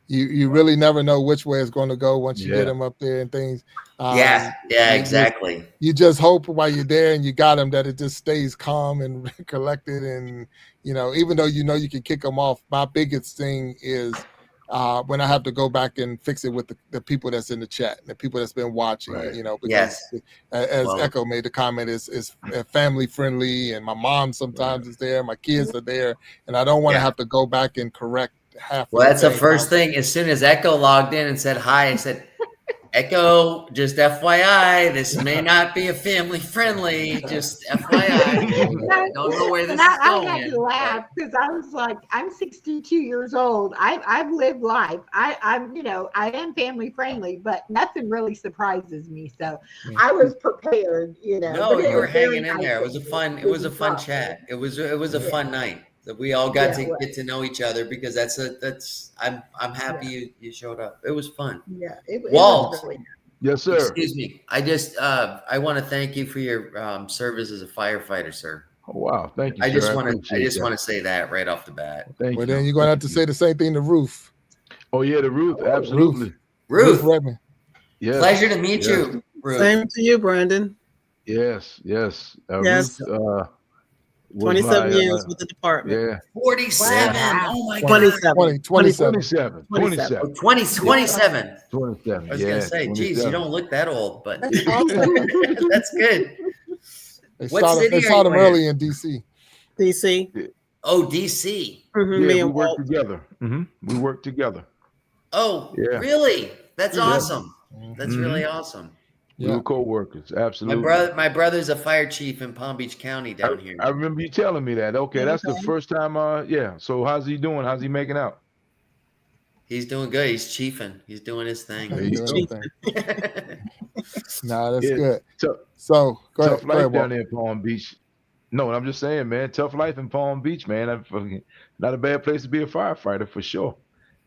[SPEAKER 2] you really never know which way it's going to go once you get them up there and things.
[SPEAKER 13] Exactly.
[SPEAKER 2] You just hope while you're there and you got them that it just stays calm and collected. And, even though you can kick them off, my biggest thing is when I have to go back and fix it with the people that's in the chat, the people that's been watching, because as Echo made the comment, is family friendly, and my mom sometimes is there, my kids are there, and I don't want to have to go back and correct half.
[SPEAKER 13] Well, that's the first thing. As soon as Echo logged in and said hi, I said, Echo, just FYI, this may not be a family friendly. Just FYI, I don't know where this is going.
[SPEAKER 8] I had to laugh because I was like, I'm 62 years old. I've lived life. I'm, I am family friendly, but nothing really surprises me. So I was prepared,
[SPEAKER 13] No,
[SPEAKER 8] but it
[SPEAKER 13] you were
[SPEAKER 8] was very
[SPEAKER 13] hanging in
[SPEAKER 8] nice
[SPEAKER 13] there. It
[SPEAKER 8] of
[SPEAKER 13] was a
[SPEAKER 8] you
[SPEAKER 13] fun. It
[SPEAKER 8] to
[SPEAKER 13] was a
[SPEAKER 8] be
[SPEAKER 13] fun
[SPEAKER 8] thoughtful.
[SPEAKER 13] chat. It was a fun night that we all got to get to know each other because I'm happy you showed up. It was fun.
[SPEAKER 8] Yeah, it
[SPEAKER 13] Walt,
[SPEAKER 8] was really.
[SPEAKER 1] Yes, sir.
[SPEAKER 13] excuse me. I want to thank you for your service as a firefighter, sir.
[SPEAKER 1] Oh, wow. Thank you,
[SPEAKER 13] I
[SPEAKER 1] sir.
[SPEAKER 13] just
[SPEAKER 1] I
[SPEAKER 13] want
[SPEAKER 1] appreciate
[SPEAKER 13] to
[SPEAKER 1] that.
[SPEAKER 13] say that right off the bat.
[SPEAKER 1] Thank
[SPEAKER 2] Well,
[SPEAKER 1] you.
[SPEAKER 2] then you're going to have to say the same thing to Ruth.
[SPEAKER 1] Oh, yeah, the Ruth. Absolutely.
[SPEAKER 13] Ruth,
[SPEAKER 2] Redmond.
[SPEAKER 1] Yes.
[SPEAKER 13] pleasure to meet
[SPEAKER 1] Yes.
[SPEAKER 13] you, Ruth.
[SPEAKER 6] Same to you, Brandon.
[SPEAKER 1] Yes.
[SPEAKER 6] Yes.
[SPEAKER 1] Ruth was
[SPEAKER 6] 27
[SPEAKER 1] my,
[SPEAKER 6] years with the department.
[SPEAKER 1] yeah.
[SPEAKER 13] 47.
[SPEAKER 8] Wow.
[SPEAKER 13] Oh my
[SPEAKER 6] 27.
[SPEAKER 13] God.
[SPEAKER 2] 27.
[SPEAKER 1] 27.
[SPEAKER 13] Oh, 27.
[SPEAKER 1] 27.
[SPEAKER 13] I was
[SPEAKER 1] Yeah,
[SPEAKER 13] gonna say, geez, you
[SPEAKER 1] 27.
[SPEAKER 13] don't look that old, but
[SPEAKER 3] That's awesome.
[SPEAKER 13] that's good.
[SPEAKER 2] They
[SPEAKER 13] What
[SPEAKER 2] shot him,
[SPEAKER 13] city
[SPEAKER 2] they
[SPEAKER 13] are
[SPEAKER 2] shot
[SPEAKER 13] you
[SPEAKER 2] him
[SPEAKER 13] in?
[SPEAKER 2] early in D.C.
[SPEAKER 6] DC.
[SPEAKER 13] Oh, DC.
[SPEAKER 1] Yeah,
[SPEAKER 6] Me
[SPEAKER 1] we
[SPEAKER 6] and
[SPEAKER 1] work
[SPEAKER 6] Walt.
[SPEAKER 1] together. We work together.
[SPEAKER 13] Oh,
[SPEAKER 1] Yeah.
[SPEAKER 13] really? That's
[SPEAKER 6] Mhm.
[SPEAKER 13] awesome. That's
[SPEAKER 1] Mhm.
[SPEAKER 13] really awesome.
[SPEAKER 1] We
[SPEAKER 2] Yeah.
[SPEAKER 1] were co-workers.
[SPEAKER 13] My
[SPEAKER 1] Absolutely.
[SPEAKER 13] brother's a fire chief in Palm Beach County down here.
[SPEAKER 1] I remember you telling me that. Okay, that's the
[SPEAKER 6] Okay.
[SPEAKER 1] first time. Yeah. So how's he doing? How's he making out?
[SPEAKER 13] He's doing good. He's chiefing. He's doing his
[SPEAKER 1] There
[SPEAKER 13] thing.
[SPEAKER 1] you
[SPEAKER 2] Doing
[SPEAKER 1] go.
[SPEAKER 2] his thing. Nah, that's
[SPEAKER 1] Yeah.
[SPEAKER 2] good.
[SPEAKER 1] Tough,
[SPEAKER 2] So go
[SPEAKER 1] tough
[SPEAKER 2] ahead,
[SPEAKER 1] life
[SPEAKER 2] Walt.
[SPEAKER 1] down there in Palm Beach. No, I'm just saying, man. Tough life in Palm Beach, man. Not a bad place to be a firefighter for sure.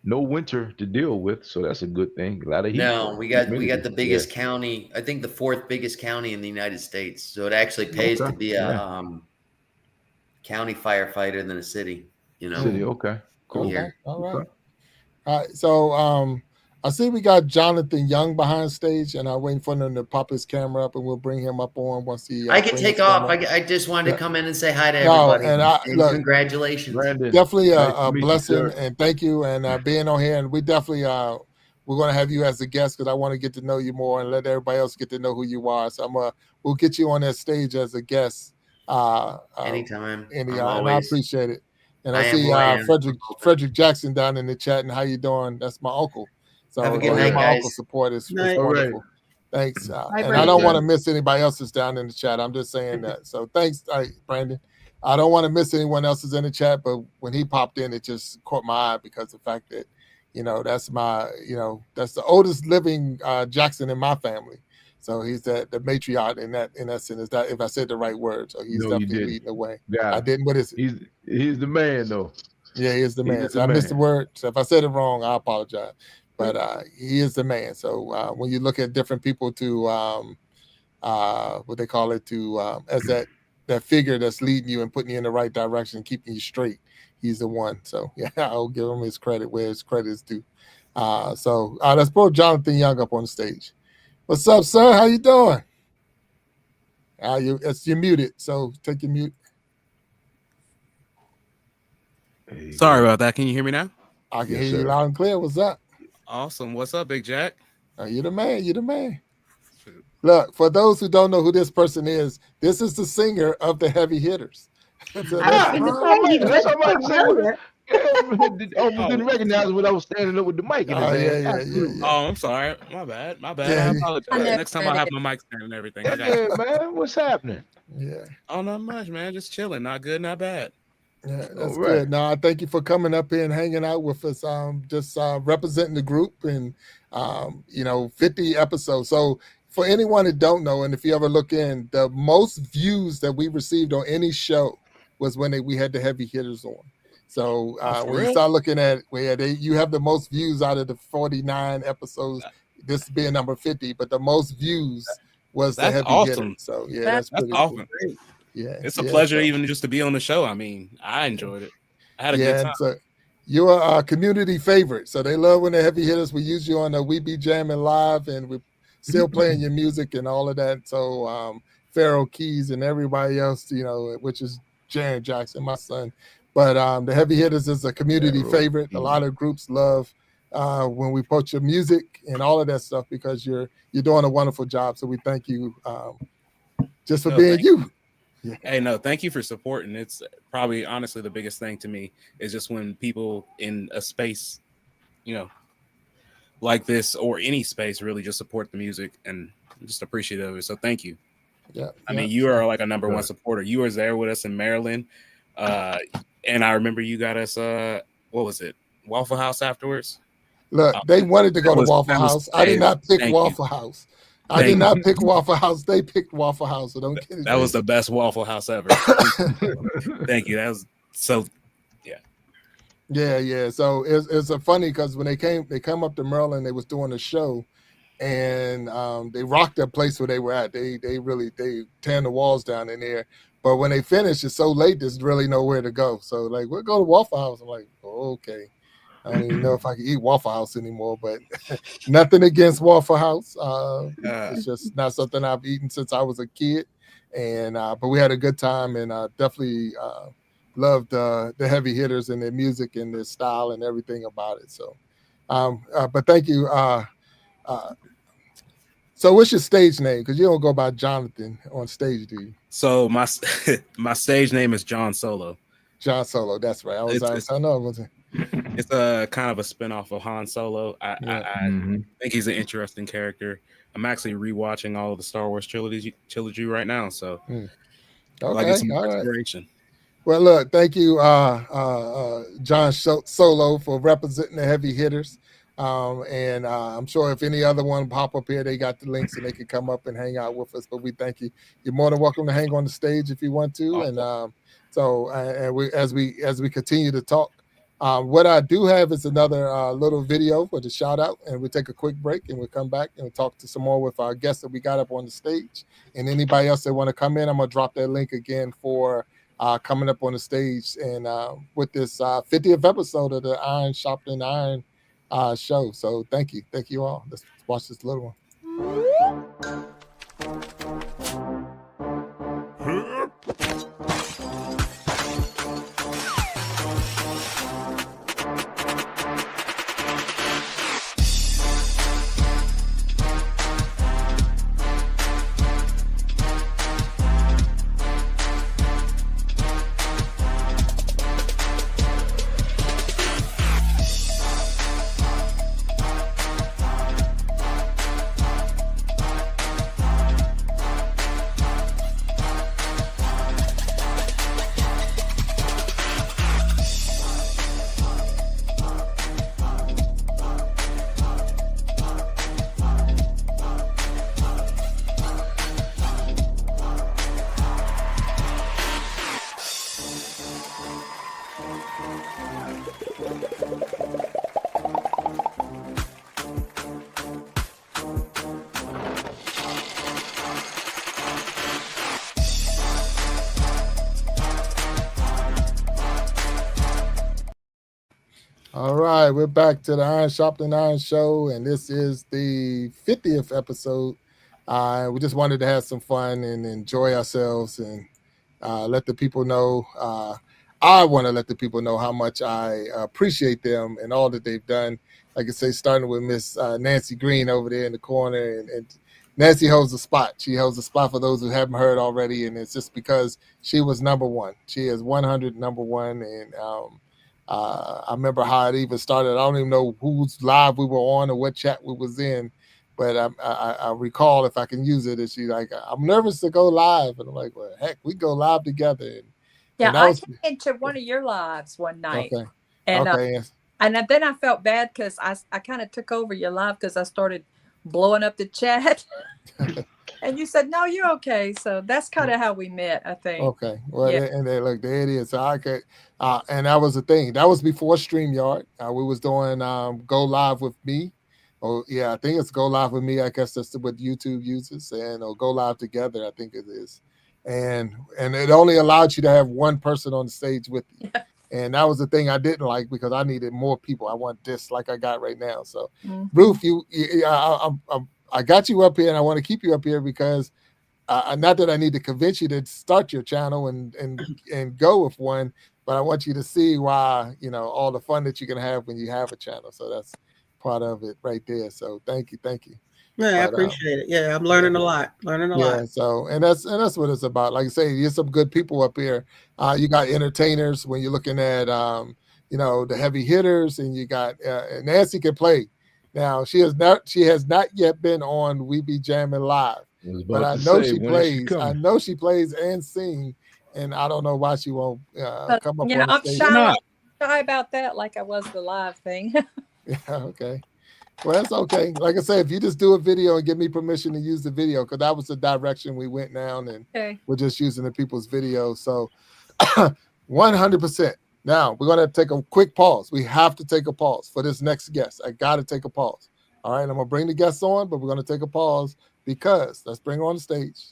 [SPEAKER 1] No winter to deal with, so that's a good thing. A lot of heat.
[SPEAKER 13] No, we got
[SPEAKER 1] humidity.
[SPEAKER 13] the
[SPEAKER 1] Yeah.
[SPEAKER 13] biggest county. I think the fourth biggest county in the United States. So it actually pays
[SPEAKER 1] Okay.
[SPEAKER 13] to be a
[SPEAKER 1] Yeah.
[SPEAKER 13] county firefighter than a city.
[SPEAKER 1] City. Okay. Cool.
[SPEAKER 2] Okay.
[SPEAKER 13] Here.
[SPEAKER 2] All right.
[SPEAKER 1] Okay.
[SPEAKER 2] All right. So I see we got Jonathan Young behind stage, and I'm waiting for him to pop his camera up, and we'll bring him up on once he.
[SPEAKER 13] I can
[SPEAKER 2] brings
[SPEAKER 13] take
[SPEAKER 2] his
[SPEAKER 13] off.
[SPEAKER 2] camera up.
[SPEAKER 13] I just wanted to come in and say hi to
[SPEAKER 2] No,
[SPEAKER 13] everybody.
[SPEAKER 2] and look,
[SPEAKER 13] congratulations.
[SPEAKER 1] Brandon,
[SPEAKER 2] definitely
[SPEAKER 1] nice to
[SPEAKER 2] a
[SPEAKER 1] meet you,
[SPEAKER 2] blessing,
[SPEAKER 1] sir.
[SPEAKER 2] and thank you, and being on here, and we definitely we're going to have you as a guest because I want to get to know you more and let everybody else get to know who you are. So we'll get you on that stage as a guest.
[SPEAKER 13] Anytime.
[SPEAKER 2] And
[SPEAKER 13] I'm
[SPEAKER 2] I
[SPEAKER 13] always.
[SPEAKER 2] appreciate it. And
[SPEAKER 13] I
[SPEAKER 2] I
[SPEAKER 13] am
[SPEAKER 2] see
[SPEAKER 13] who I am.
[SPEAKER 2] Frederick Jackson down in the chat, and how you doing? That's my uncle. So
[SPEAKER 13] Have a
[SPEAKER 2] to
[SPEAKER 13] good
[SPEAKER 2] hear
[SPEAKER 13] night,
[SPEAKER 2] my
[SPEAKER 13] guys.
[SPEAKER 2] uncle support is
[SPEAKER 6] Night.
[SPEAKER 1] All right.
[SPEAKER 2] wonderful. Thanks. And I
[SPEAKER 8] Brandon.
[SPEAKER 2] don't want to miss anybody else's down in the chat. I'm just saying that. So thanks, Brandon. I don't want to miss anyone else's in the chat, but when he popped in, it just caught my eye because the fact that, that's that's the oldest living Jackson in my family. So he's the matriarch in that sense. Is that if I said the right word? So he's
[SPEAKER 1] No, you
[SPEAKER 2] definitely
[SPEAKER 1] didn't.
[SPEAKER 2] leading the way.
[SPEAKER 1] Got
[SPEAKER 2] I
[SPEAKER 1] him.
[SPEAKER 2] didn't. What is it?
[SPEAKER 1] He's the man though.
[SPEAKER 2] Yeah, he is the
[SPEAKER 1] He
[SPEAKER 2] man.
[SPEAKER 1] is
[SPEAKER 2] So
[SPEAKER 1] the
[SPEAKER 2] I missed the
[SPEAKER 1] man.
[SPEAKER 2] word. So if I said it wrong, I apologize. But he is the man. So when you look at different people to what they call it to as that figure that's leading you and putting you in the right direction, keeping you straight, he's the one. So yeah, I'll give him his credit where his credit is due. So let's pull Jonathan Young up on the stage. What's up, sir? How you doing? You're muted, so take your mute.
[SPEAKER 14] Sorry about that. Can you hear me now?
[SPEAKER 2] I can hear you loud and clear. What's up?
[SPEAKER 14] Awesome. What's up, Big Jack?
[SPEAKER 2] You're the man. You're the man. Look, for those who don't know who this person is, this is the singer of the Heavy Hitters. So
[SPEAKER 8] I was going to say, he
[SPEAKER 1] That's
[SPEAKER 8] looks
[SPEAKER 1] all right.
[SPEAKER 8] familiar.
[SPEAKER 1] Almost didn't recognize when I was standing up with the mic in his hand.
[SPEAKER 2] Yeah.
[SPEAKER 14] Oh, I'm sorry. My bad.
[SPEAKER 2] Yeah.
[SPEAKER 14] I apologize. Next time I'll have my mic stand and everything. I got
[SPEAKER 1] Yeah,
[SPEAKER 14] you.
[SPEAKER 1] man. What's happening?
[SPEAKER 2] Yeah.
[SPEAKER 14] Oh, not much, man. Just chilling. Not good, not bad.
[SPEAKER 2] Yeah, that's
[SPEAKER 1] All right.
[SPEAKER 2] good. No, I thank you for coming up here and hanging out with us. Just representing the group and 50 episodes. So for anyone that don't know, and if you ever look in, the most views that we received on any show was when we had the Heavy Hitters on. So when you
[SPEAKER 14] real?
[SPEAKER 2] start looking at you have the most views out of the 49 episodes. This being number 50, but the most views was the
[SPEAKER 14] That's
[SPEAKER 2] Heavy
[SPEAKER 14] awesome.
[SPEAKER 2] Hitters. So yeah, that's pretty
[SPEAKER 14] awesome.
[SPEAKER 2] cool. Yeah,
[SPEAKER 14] It's a pleasure even just to be on the show. I mean, I enjoyed it. I had a good time.
[SPEAKER 2] So you're a community favorite. So they love when the Heavy Hitters. We use you on the We Be Jamming Live, and we're still playing your music and all of that. So Pharaoh Keys and everybody else, which is Jaron Jackson, my son. But the Heavy Hitters is a community favorite. A lot of groups love when we post your music and all of that stuff because you're doing a wonderful job. So we thank you just for being you.
[SPEAKER 14] Yeah. Hey, no, thank you for supporting. It's probably honestly the biggest thing to me is just when people in a space, like this or any space really just support the music, and I'm just appreciative of it. So thank you.
[SPEAKER 2] Yeah.
[SPEAKER 14] I mean, you are like a number one supporter. You were there with us in Maryland. And I remember you got us what was it? Waffle House afterwards.
[SPEAKER 2] Look, they wanted to go to Waffle
[SPEAKER 14] that was
[SPEAKER 2] House. I did not pick
[SPEAKER 14] thank
[SPEAKER 2] Waffle
[SPEAKER 14] you.
[SPEAKER 2] House. I did not pick Waffle House. They picked Waffle House. So don't get it.
[SPEAKER 14] That was the best Waffle House ever. Thank you. That was so.
[SPEAKER 2] Yeah. So it's a funny because when they come up to Maryland, they was doing a show, and they rocked that place where they were at. They tearing the walls down in there. But when they finished, it's so late, there's really nowhere to go. So like, we'll go to Waffle House. I'm like, oh, okay. I don't even know if I can eat Waffle House anymore, but nothing against Waffle House. It's just not something I've eaten since I was a kid. And but we had a good time, and definitely loved the heavy hitters and their music and their style and everything about it. So, but thank you. So what's your stage name? Because you don't go by Jonathan on stage, do you?
[SPEAKER 14] So my stage name is John Solo.
[SPEAKER 2] John Solo, that's right. I know it wasn't.
[SPEAKER 14] It's a kind of a spinoff of Han Solo. I think he's an interesting character. I'm actually rewatching all of the Star Wars trilogy right now, so I get some inspiration.
[SPEAKER 2] Right. Well, look, thank you, John Solo, for representing the heavy hitters. And I'm sure if any other one pop up here, they got the links and they can come up and hang out with us. But we thank you. You're more than welcome to hang on the stage if you want to. Awesome. And we as we continue to talk, what I do have is another little video for the shout out, and we'll take a quick break and we'll come back and we'll talk to some more with our guests that we got up on the stage. And anybody else that want to come in, I'm gonna drop that link again for coming up on the stage and with this 50th episode of the Iron Sharpening Iron show. So thank you all. Let's watch this little one. All right, we're back to the Iron Sharpening Iron show, and this is the 50th episode. We just wanted to have some fun and enjoy ourselves and let the people know. I want to let the people know how much I appreciate them and all that they've done. Like I say, starting with Miss Nancy Green over there in the corner, and Nancy holds the spot. She holds the spot for those who haven't heard already, and it's just because she was number one. She is 100 number one, and I remember how it even started. I don't even know whose live we were on or what chat we was in, but I recall, if I can use it, is she's like, I'm nervous to go live. And I'm like, well, heck, we go live together.
[SPEAKER 3] And I came into one of your lives one night.
[SPEAKER 2] Okay.
[SPEAKER 3] And then I felt bad because I kind of took over your live because I started blowing up the chat. And you said, no, you're okay. So that's kind of how we met, I think.
[SPEAKER 2] Okay. Well, yeah. And they look, there it is. So I could, and that was the thing. That was before StreamYard. We was doing Go Live with Me. Oh, yeah, I think it's Go Live with Me. I guess that's what YouTube uses. And Go Live Together, I think it is. And it only allowed you to have one person on the stage with you. Yeah. And that was the thing I didn't like because I needed more people. I want this like I got right now. So, Ruth, I got you up here, and I want to keep you up here because not that I need to convince you to start your channel and go with one, but I want you to see why, all the fun that you can have when you have a channel. So that's part of it right there. So thank you.
[SPEAKER 6] Yeah, I appreciate it. Yeah, I'm learning a lot.
[SPEAKER 2] Yeah, so and that's what it's about. Like I say, there's some good people up here. You got entertainers when you're looking at the heavy hitters, and you got Nancy can play. Now she has not yet been on We Be Jamming Live, but I know she plays. I know she plays and sing, and I don't know why she won't come up on the
[SPEAKER 3] I'm
[SPEAKER 2] stage.
[SPEAKER 3] shy about that, like I was the live thing.
[SPEAKER 2] Yeah, okay. Well, that's okay. Like I said, if you just do a video and give me permission to use the video, because that was the direction we went down, and we're just using the people's videos. So 100%. Now we're going to take a quick pause. We have to take a pause for this next guest. I got to take a pause. All right. I'm going to bring the guests on, but we're going to take a pause because let's bring her on the stage.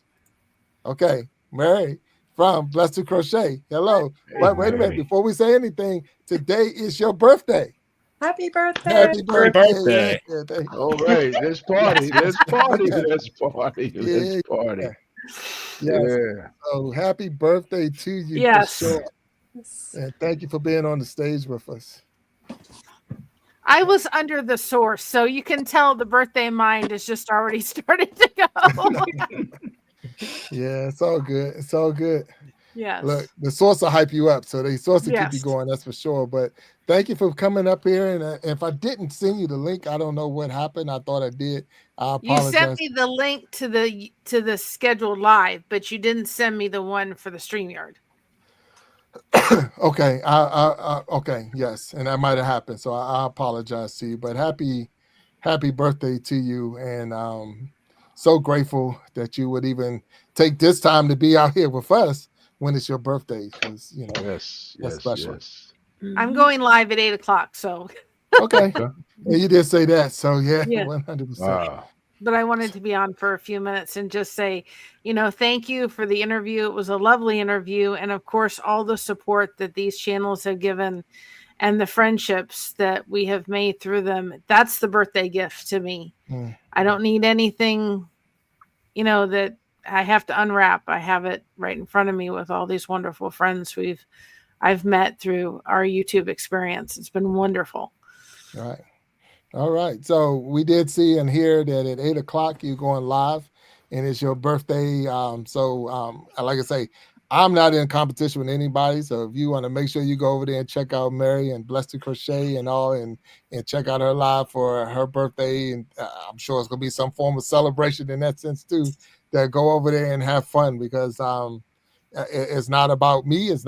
[SPEAKER 2] Okay. Mary from Blessed to Crochet. Hello. But wait a minute. Before we say anything, today is your birthday.
[SPEAKER 3] Happy birthday.
[SPEAKER 2] Happy birthday.
[SPEAKER 1] Yeah, all right. Let's party. Let's party. Let's party. Let's party.
[SPEAKER 2] Yeah. So happy birthday to you.
[SPEAKER 15] Yes.
[SPEAKER 2] For sure. And thank you for being on the stage with us.
[SPEAKER 15] I was under the source, so you can tell the birthday mind has just already started to go.
[SPEAKER 2] Yeah, it's all good. It's all good.
[SPEAKER 15] Yes.
[SPEAKER 2] Look, the source will hype you up, so the source will keep you going. That's for sure. But thank you for coming up here. And if I didn't send you the link, I don't know what happened. I thought I did. I apologize.
[SPEAKER 15] You sent me the link to the scheduled live, but you didn't send me the one for the StreamYard.
[SPEAKER 2] Okay. Okay. Yes, and that might have happened. So I apologize to you. But happy birthday to you, and so grateful that you would even take this time to be out here with us when it's your birthday, because that's special.
[SPEAKER 1] Yes.
[SPEAKER 15] I'm going live at 8:00. So
[SPEAKER 2] okay. Yeah, you did say that. So yeah. 100%.
[SPEAKER 1] Wow.
[SPEAKER 15] But I wanted to be on for a few minutes and just say, thank you for the interview. It was a lovely interview. And of course, all the support that these channels have given and the friendships that we have made through them. That's the birthday gift to me. I don't need anything, that I have to unwrap. I have it right in front of me with all these wonderful friends I've met through our YouTube experience. It's been wonderful.
[SPEAKER 2] All right. So we did see and hear that at 8:00 you're going live, and it's your birthday. Like I say, I'm not in competition with anybody. So if you want to make sure you go over there and check out Mary and Blessed to Crochet and all, and check out her live for her birthday, and I'm sure it's gonna be some form of celebration in that sense too. That go over there and have fun, because it's not about me. It's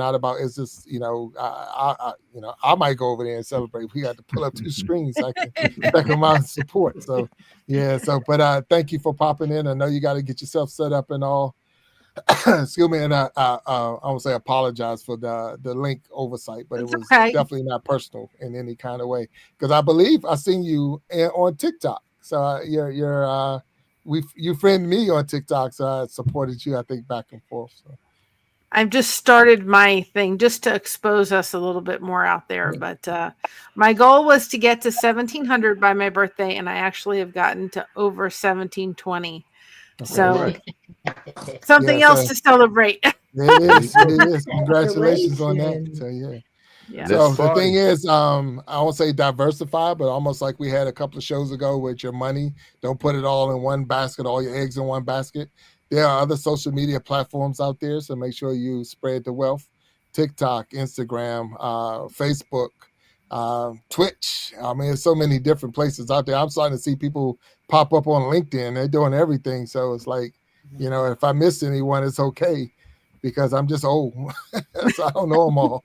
[SPEAKER 2] just I might go over there and celebrate. We got to pull up 2 screens so I can check them out and support. So but thank you for popping in. I know you got to get yourself set up and all. Excuse me, and I won't say apologize for the link oversight, but it was definitely not personal in any kind of way, because I believe I seen you on TikTok. So you friend me on TikTok, so I supported you, I think, back and forth. So.
[SPEAKER 15] I've just started my thing just to expose us a little bit more out there. But my goal was to get to 1,700 by my birthday, and I actually have gotten to over 1,720. So something else to celebrate.
[SPEAKER 2] It is. Congratulations on that. So
[SPEAKER 15] yeah.
[SPEAKER 2] So the thing is, I won't say diversify, but almost like we had a couple of shows ago with your money. Don't put it all in one basket, all your eggs in one basket. There are other social media platforms out there, so make sure you spread the wealth. TikTok, Instagram, Facebook, Twitch. I mean, there's so many different places out there. I'm starting to see people pop up on LinkedIn. They're doing everything. So it's like, if I miss anyone, it's okay, because I'm just old. So I don't know them all.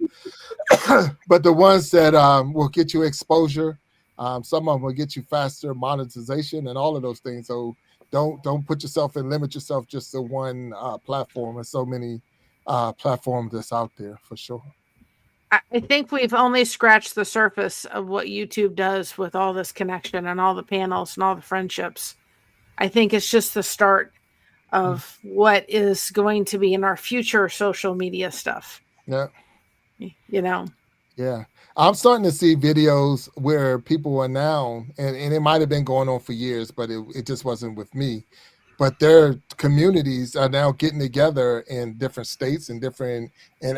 [SPEAKER 2] But the ones that will get you exposure, some of them will get you faster monetization and all of those things. So don't put yourself and limit yourself just to one platform. There's so many platforms that's out there for sure.
[SPEAKER 15] I think we've only scratched the surface of what YouTube does with all this connection and all the panels and all the friendships. I think it's just the start of what is going to be in our future social media stuff.
[SPEAKER 2] Yeah.
[SPEAKER 15] Yeah.
[SPEAKER 2] I'm starting to see videos where people are now, and it might have been going on for years, but it just wasn't with me. But their communities are now getting together in different states and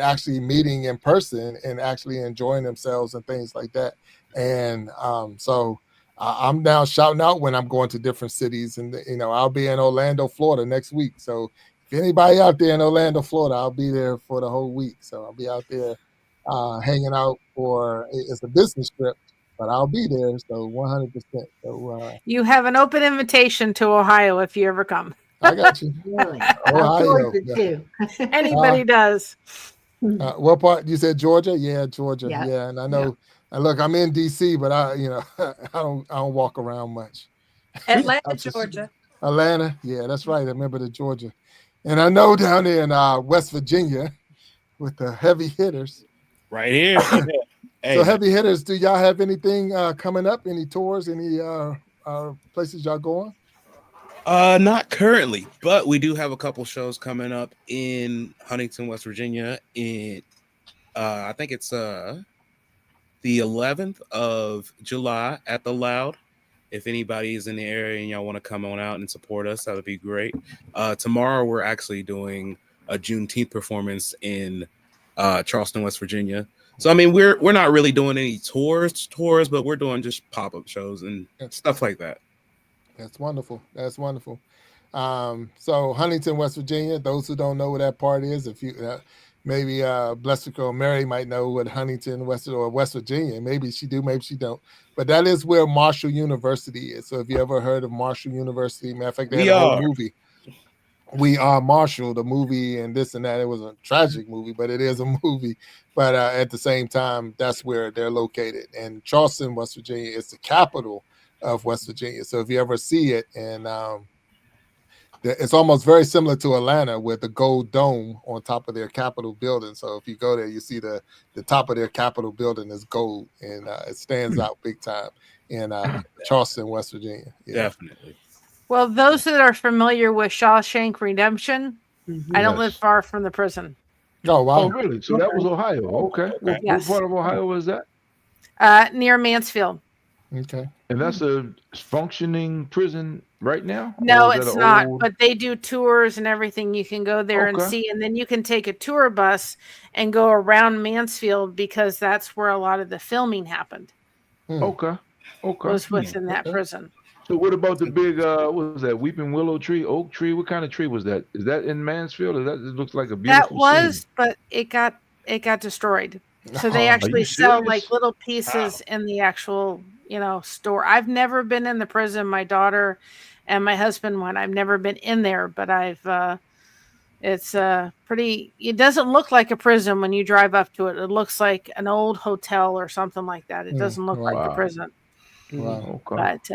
[SPEAKER 2] actually meeting in person and actually enjoying themselves and things like that. And so I'm now shouting out when I'm going to different cities, and I'll be in Orlando, Florida next week. So if anybody out there in Orlando, Florida, I'll be there for the whole week. So I'll be out there hanging out it's a business trip. but I'll be there. So 100%. So
[SPEAKER 15] you have an open invitation to Ohio if you ever come.
[SPEAKER 2] I got you.
[SPEAKER 8] Really?
[SPEAKER 2] Ohio.
[SPEAKER 8] Georgia too.
[SPEAKER 15] Anybody does.
[SPEAKER 2] What part? You said Georgia? Yeah, Georgia.
[SPEAKER 8] Yeah.
[SPEAKER 2] Yeah, and I know. And look, I'm in DC, but I don't walk around much.
[SPEAKER 3] Atlanta, Georgia.
[SPEAKER 2] Atlanta. Yeah, that's right. I remember the Georgia. And I know down there in West Virginia with the heavy hitters.
[SPEAKER 14] Right here.
[SPEAKER 2] So heavy hitters, do y'all have anything coming up? Any tours? Any places y'all going?
[SPEAKER 14] Not currently, but we do have a couple shows coming up in Huntington, West Virginia. In I think it's the 11th of July at the Loud. If anybody is in the area and y'all want to come on out and support us, that would be great. Tomorrow we're actually doing a Juneteenth performance in Charleston, West Virginia. So I mean, we're not really doing any tours, but we're doing just pop-up shows and stuff like that.
[SPEAKER 2] That's wonderful. That's wonderful. So Huntington, West Virginia. Those who don't know where that part is, if you maybe Blessed Girl Mary might know what Huntington, West Virginia. Maybe she do, maybe she don't. But that is where Marshall University is. So if you ever heard of Marshall University, matter of fact, they had a whole movie. We Are Marshall, the movie, and this and that. It was a tragic movie, but it is a movie. But at the same time, that's where they're located. And Charleston, West Virginia, is the capital of West Virginia. So if you ever see it, and it's almost very similar to Atlanta with the gold dome on top of their Capitol building. So if you go there, you see the top of their Capitol building is gold, and it stands out big time in Charleston, West Virginia. Yeah.
[SPEAKER 14] Definitely.
[SPEAKER 15] Well, those that are familiar with Shawshank Redemption, I don't live far from the prison.
[SPEAKER 2] Oh, wow.
[SPEAKER 1] Oh, really? So that was Ohio. Okay. What part of Ohio was that?
[SPEAKER 15] Near Mansfield.
[SPEAKER 2] Okay.
[SPEAKER 1] And that's a functioning prison right now?
[SPEAKER 15] No, it's not. But they do tours and everything. You can go there and see, and then you can take a tour bus and go around Mansfield because that's where a lot of the filming happened.
[SPEAKER 1] Okay.
[SPEAKER 15] Was within that prison.
[SPEAKER 1] So what about the big what was that, weeping willow tree, oak tree? What kind of tree was that? Is that in Mansfield? Or that it looks like a beautiful
[SPEAKER 15] That was,
[SPEAKER 1] scene?
[SPEAKER 15] but it got destroyed. So they actually sell like little pieces in the actual, store. I've never been in the prison. My daughter and my husband went. I've never been in there, but it's pretty, it doesn't look like a prison when you drive up to it. It looks like an old hotel or something like that. It doesn't look like a prison.
[SPEAKER 2] Wow.
[SPEAKER 15] But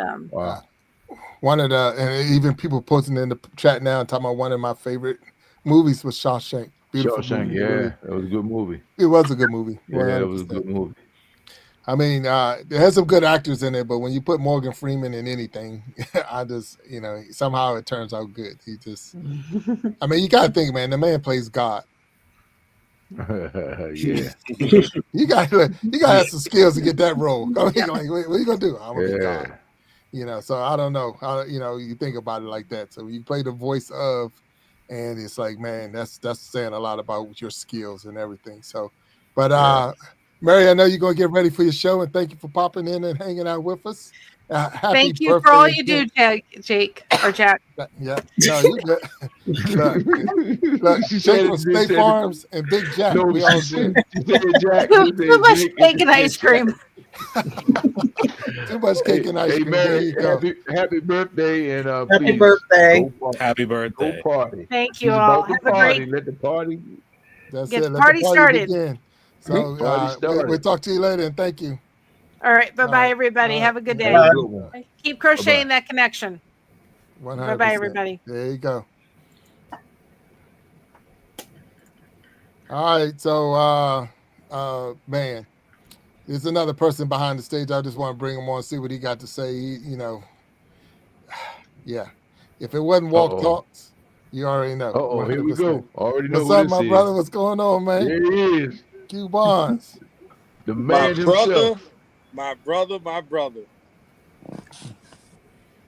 [SPEAKER 2] one of the, and even people posting in the chat now and talking about one of my favorite movies was Shawshank. Beautiful movie.
[SPEAKER 1] Yeah, it was a good movie.
[SPEAKER 2] It was a good movie.
[SPEAKER 1] Yeah, it was a good movie.
[SPEAKER 2] I mean, there has some good actors in it, but when you put Morgan Freeman in anything, I just, somehow it turns out good. He just, I mean, you got to think, man, the man plays God.
[SPEAKER 1] Yeah.
[SPEAKER 2] You got to have some skills to get that role. I mean, like, what are you going to do? I'm going to be God. So I don't know how, you think about it like that. So you play the voice of, and it's like, man, that's saying a lot about your skills and everything. So, but Mary, I know you're going to get ready for your show, and thank you for popping in and hanging out with us.
[SPEAKER 15] Thank you for all you do, Jake or Jack.
[SPEAKER 2] Yeah, no, you good. Look, Jake from State Farms and Big Jack.
[SPEAKER 1] No,
[SPEAKER 2] we all good.
[SPEAKER 1] Jack.
[SPEAKER 15] Too much cake and ice cream.
[SPEAKER 2] Too much cake and ice cream.
[SPEAKER 1] Mary,
[SPEAKER 2] there you go.
[SPEAKER 1] Happy birthday, and
[SPEAKER 6] happy birthday.
[SPEAKER 14] Happy birthday.
[SPEAKER 1] Go party.
[SPEAKER 15] Thank you all.
[SPEAKER 1] Have a great. Let the party.
[SPEAKER 2] That's
[SPEAKER 15] get
[SPEAKER 2] it.
[SPEAKER 15] the party started.
[SPEAKER 2] Begin. So we'll talk to you later, and thank you.
[SPEAKER 15] All right. Bye-bye, everybody. Have a good day. Keep crocheting that connection.
[SPEAKER 2] 100%.
[SPEAKER 15] Bye-bye, everybody.
[SPEAKER 2] There you go. All right. So, man, there's another person behind the stage. I just want to bring him on and see what he got to say. Yeah. If it wasn't Walk Talks, you already know.
[SPEAKER 1] Oh, here we go. Already know
[SPEAKER 2] what's up, my brother? What's going on, man?
[SPEAKER 1] There he is.
[SPEAKER 2] Q Bonds.
[SPEAKER 1] The man himself.
[SPEAKER 16] My brother.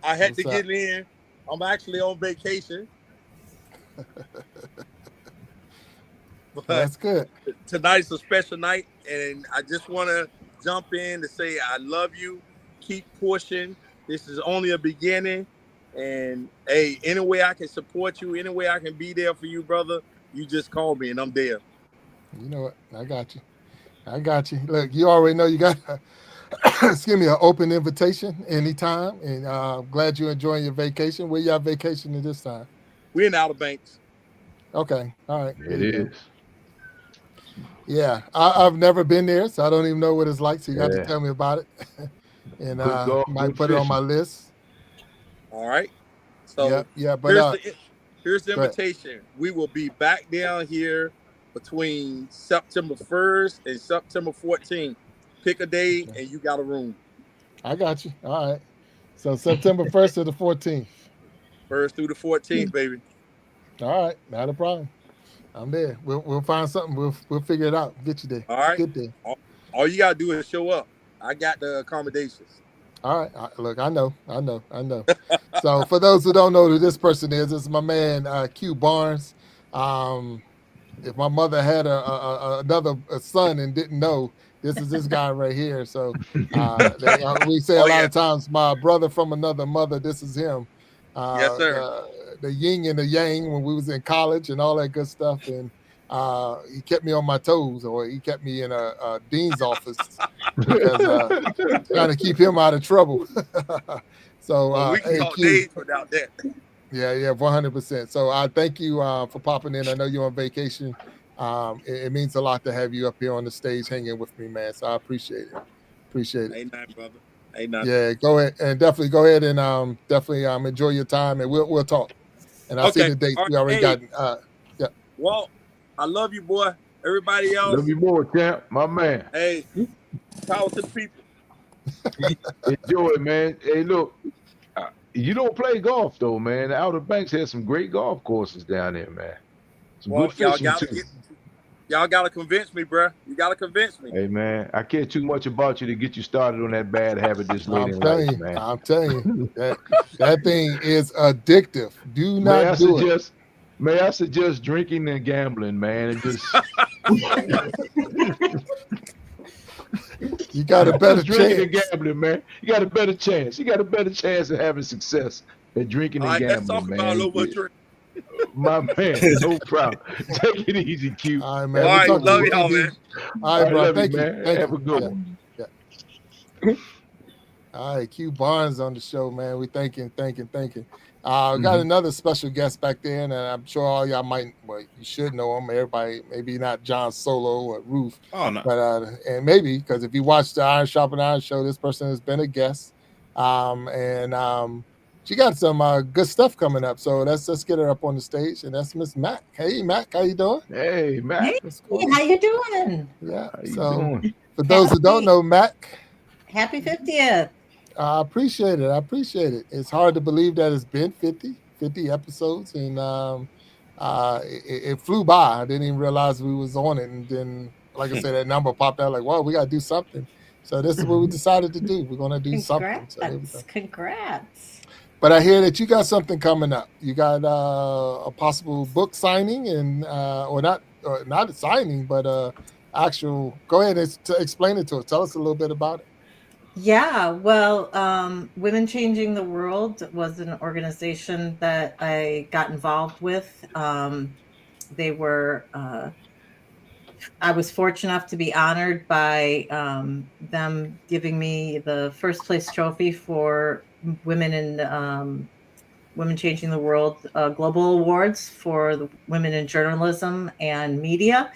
[SPEAKER 16] I had to get in. I'm actually on vacation.
[SPEAKER 2] But that's good.
[SPEAKER 16] Tonight's a special night, and I just want to jump in to say I love you. Keep pushing. This is only a beginning. And, hey, any way I can support you, any way I can be there for you, brother, you just call me, and I'm there.
[SPEAKER 2] You know what? I got you. Look, you already know you got excuse me, an open invitation anytime. And I'm glad you're enjoying your vacation. Where y'all vacationing this time?
[SPEAKER 16] We're in Outer Banks.
[SPEAKER 2] Okay. All right. There
[SPEAKER 1] It
[SPEAKER 2] you go.
[SPEAKER 1] is.
[SPEAKER 2] Yeah. I've never been there, so I don't even know what it's like. So you got to
[SPEAKER 1] Yeah.
[SPEAKER 2] tell me about it. And
[SPEAKER 1] Good golf,
[SPEAKER 2] might
[SPEAKER 1] good
[SPEAKER 2] put it on my
[SPEAKER 1] fishing.
[SPEAKER 2] list.
[SPEAKER 16] All right. So
[SPEAKER 2] Yep. Yeah. But
[SPEAKER 16] here's the
[SPEAKER 2] go ahead.
[SPEAKER 16] invitation. We will be back down here between September 1st and September 14th. Pick a day
[SPEAKER 2] Okay.
[SPEAKER 16] and you got a room.
[SPEAKER 2] I got you. All right. So September 1st to the 14th.
[SPEAKER 16] 1st through the 14th, baby.
[SPEAKER 2] All right. Not a problem. I'm there. We'll find something. We'll figure it out. Get you there.
[SPEAKER 16] All right.
[SPEAKER 2] Get there.
[SPEAKER 16] All you gotta do is show up. I got the accommodations.
[SPEAKER 2] All right. Look, I know. So for those who don't know who this person is, it's my man Q Barnes. Um, if my mother had another son and didn't know, this is this guy right here. So we say a
[SPEAKER 16] Oh
[SPEAKER 2] lot
[SPEAKER 16] yeah.
[SPEAKER 2] of times, my brother from another mother. This is him.
[SPEAKER 16] Yes, sir.
[SPEAKER 2] The yin and the yang when we was in college and all that good stuff. And he kept me on my toes, or he kept me in a dean's office because trying to keep him out of trouble. So
[SPEAKER 16] Well, we can
[SPEAKER 2] hey
[SPEAKER 16] talk
[SPEAKER 2] Q.
[SPEAKER 16] days without that.
[SPEAKER 2] Yeah, 100%. So I thank you for popping in. I know you're on vacation. It means a lot to have you up here on the stage hanging with me, man. So I appreciate it. Appreciate it.
[SPEAKER 16] Ain't nothing, brother. Ain't nothing.
[SPEAKER 2] Yeah, go ahead and definitely go ahead and definitely enjoy your time, and we'll talk. And I see
[SPEAKER 16] Okay.
[SPEAKER 2] the dates
[SPEAKER 16] All right.
[SPEAKER 2] we already
[SPEAKER 16] Hey,
[SPEAKER 2] got. Yeah.
[SPEAKER 16] Walt, I love you, boy. Everybody
[SPEAKER 1] Love
[SPEAKER 16] else,
[SPEAKER 1] you more, champ. My man.
[SPEAKER 16] hey, power to the people.
[SPEAKER 1] Enjoy it, man. Hey, look, you don't play golf though, man. The Outer Banks has some great golf courses down there, man. Some good
[SPEAKER 16] Well, y'all
[SPEAKER 1] fishing
[SPEAKER 16] gotta
[SPEAKER 1] too.
[SPEAKER 16] y'all gotta convince me, bruh. You gotta convince me.
[SPEAKER 1] Hey, man, I care too much about you to get you started on that bad habit this late in life, man.
[SPEAKER 2] I'm telling you that thing is addictive. Do
[SPEAKER 1] May I
[SPEAKER 2] not do it.
[SPEAKER 1] suggest? May I suggest drinking and gambling, man, and just
[SPEAKER 2] You got a better
[SPEAKER 1] just drinking and
[SPEAKER 2] chance.
[SPEAKER 1] gambling, man. You got a better chance. You got a better chance of having success at drinking
[SPEAKER 16] All
[SPEAKER 1] and
[SPEAKER 16] right, let's
[SPEAKER 1] gambling,
[SPEAKER 16] talk about a
[SPEAKER 1] man.
[SPEAKER 16] little bit. Drink.
[SPEAKER 1] My man, no problem. Take it easy, Q.
[SPEAKER 2] All right,
[SPEAKER 16] All
[SPEAKER 2] man. We'll
[SPEAKER 16] right,
[SPEAKER 2] talk to
[SPEAKER 16] love
[SPEAKER 2] you.
[SPEAKER 16] y'all, man.
[SPEAKER 2] All right,
[SPEAKER 1] I
[SPEAKER 2] bro.
[SPEAKER 1] love you,
[SPEAKER 2] Thank you.
[SPEAKER 1] man.
[SPEAKER 2] Thank
[SPEAKER 1] Have
[SPEAKER 2] you.
[SPEAKER 1] a good
[SPEAKER 2] Yeah.
[SPEAKER 1] one.
[SPEAKER 2] Yeah. All right, Q Barnes on the show, man. We thanking. Got another special guest back there, and I'm sure all y'all you should know him. Everybody, maybe not John Solo or Ruth,
[SPEAKER 14] no.
[SPEAKER 2] But and maybe because if you watch the Iron Sharpening Iron show, this person has been a guest, and she got some good stuff coming up. So let's get her up on the stage, and that's Miss Mac. Hey, Mac, how you doing?
[SPEAKER 1] Hey, Mac.
[SPEAKER 17] Hey, how you doing?
[SPEAKER 2] Yeah.
[SPEAKER 1] How you
[SPEAKER 2] So
[SPEAKER 1] doing?
[SPEAKER 2] for those who don't know, Mac.
[SPEAKER 17] Happy 50th.
[SPEAKER 2] I appreciate it. It's hard to believe that it's been 50 episodes, and it flew by. I didn't even realize we was on it, and then, like I said, that number popped out. Like, well, we got to do something. So this is what we decided to do. We're gonna do something. So here we go.
[SPEAKER 17] Congrats.
[SPEAKER 2] But I hear that you got something coming up. You got a possible book signing, and or not a signing, but actual. Go ahead and explain it to us. Tell us a little bit about it.
[SPEAKER 17] Yeah, well, Women Changing the World was an organization that I got involved with. They were, I was fortunate enough to be honored by them giving me the first place trophy for Women in Women Changing the World Global Awards for the Women in Journalism and Media.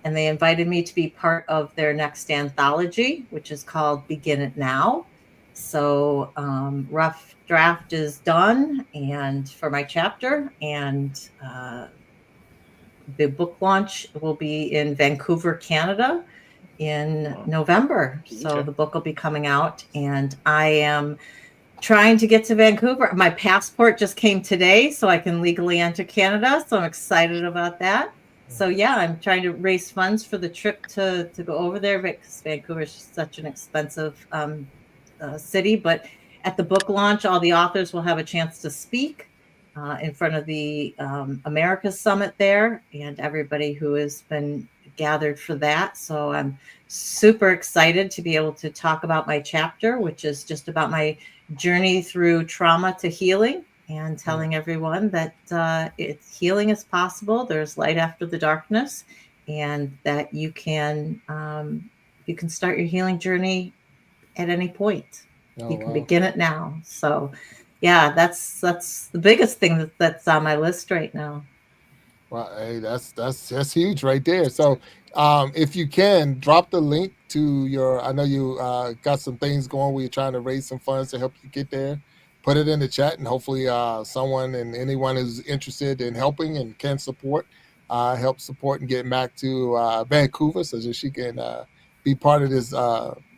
[SPEAKER 17] And they invited me to be part of their next anthology, which is called Begin It Now. So rough draft is done and for my chapter, and the book launch will be in Vancouver, Canada in November. So the book will be coming out, and I am trying to get to Vancouver. My passport just came today, so I can legally enter Canada. So I'm excited about that. So yeah, I'm trying to raise funds for the trip to go over there, because Vancouver is such an expensive city. But at the book launch, all the authors will have a chance to speak in front of the Americas Summit there, and everybody who has been gathered for that. So I'm super excited to be able to talk about my chapter, which is just about my journey through trauma to healing, and telling everyone that healing is possible. There's light after the darkness, and that you can start your healing journey at any point.
[SPEAKER 2] Oh,
[SPEAKER 17] You can
[SPEAKER 2] wow.
[SPEAKER 17] begin it now. So yeah, that's the biggest thing that's on my list right now.
[SPEAKER 2] Well, hey, that's huge right there. So, if you can drop the link to your, I know you got some things going where you're trying to raise some funds to help you get there. Put it in the chat, and hopefully, someone and anyone who's interested in helping and can support, help support and get Mac to Vancouver so that she can be part of this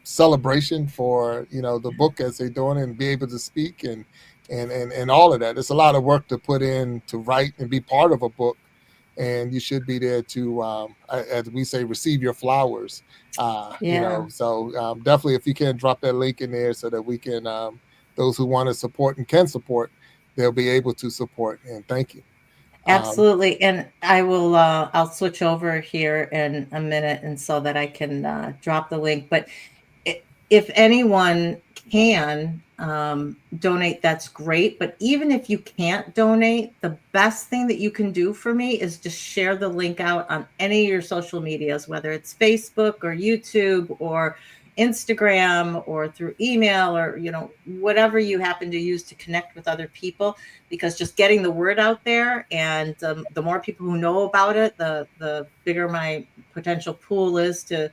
[SPEAKER 2] celebration for the book as they're doing and be able to speak and all of that. It's a lot of work to put in to write and be part of a book, and you should be there to, as we say, receive your flowers. So definitely, if you can drop that link in there so that we can, those who want to support and can support, they'll be able to support. And thank you.
[SPEAKER 17] Absolutely. And I will, I'll switch over here in a minute and so that I can drop the link. But if anyone can donate, that's great. But even if you can't donate, the best thing that you can do for me is just share the link out on any of your social medias, whether it's Facebook or YouTube or Instagram or through email or, whatever you happen to use to connect with other people, because just getting the word out there and the more people who know about it, the bigger my potential pool is to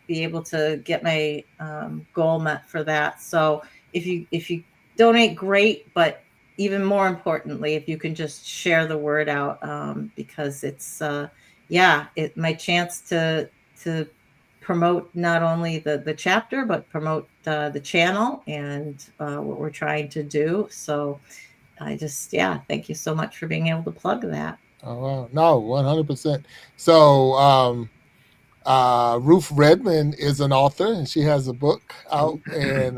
[SPEAKER 17] be able to get my goal met for that. So if you donate, great, but even more importantly, if you can just share the word out, because it's my chance to promote not only the chapter but promote the channel and what we're trying to do. So I just thank you so much for being able to plug that.
[SPEAKER 2] Oh wow, no, 100%. So Ruth Redmond is an author and she has a book out, and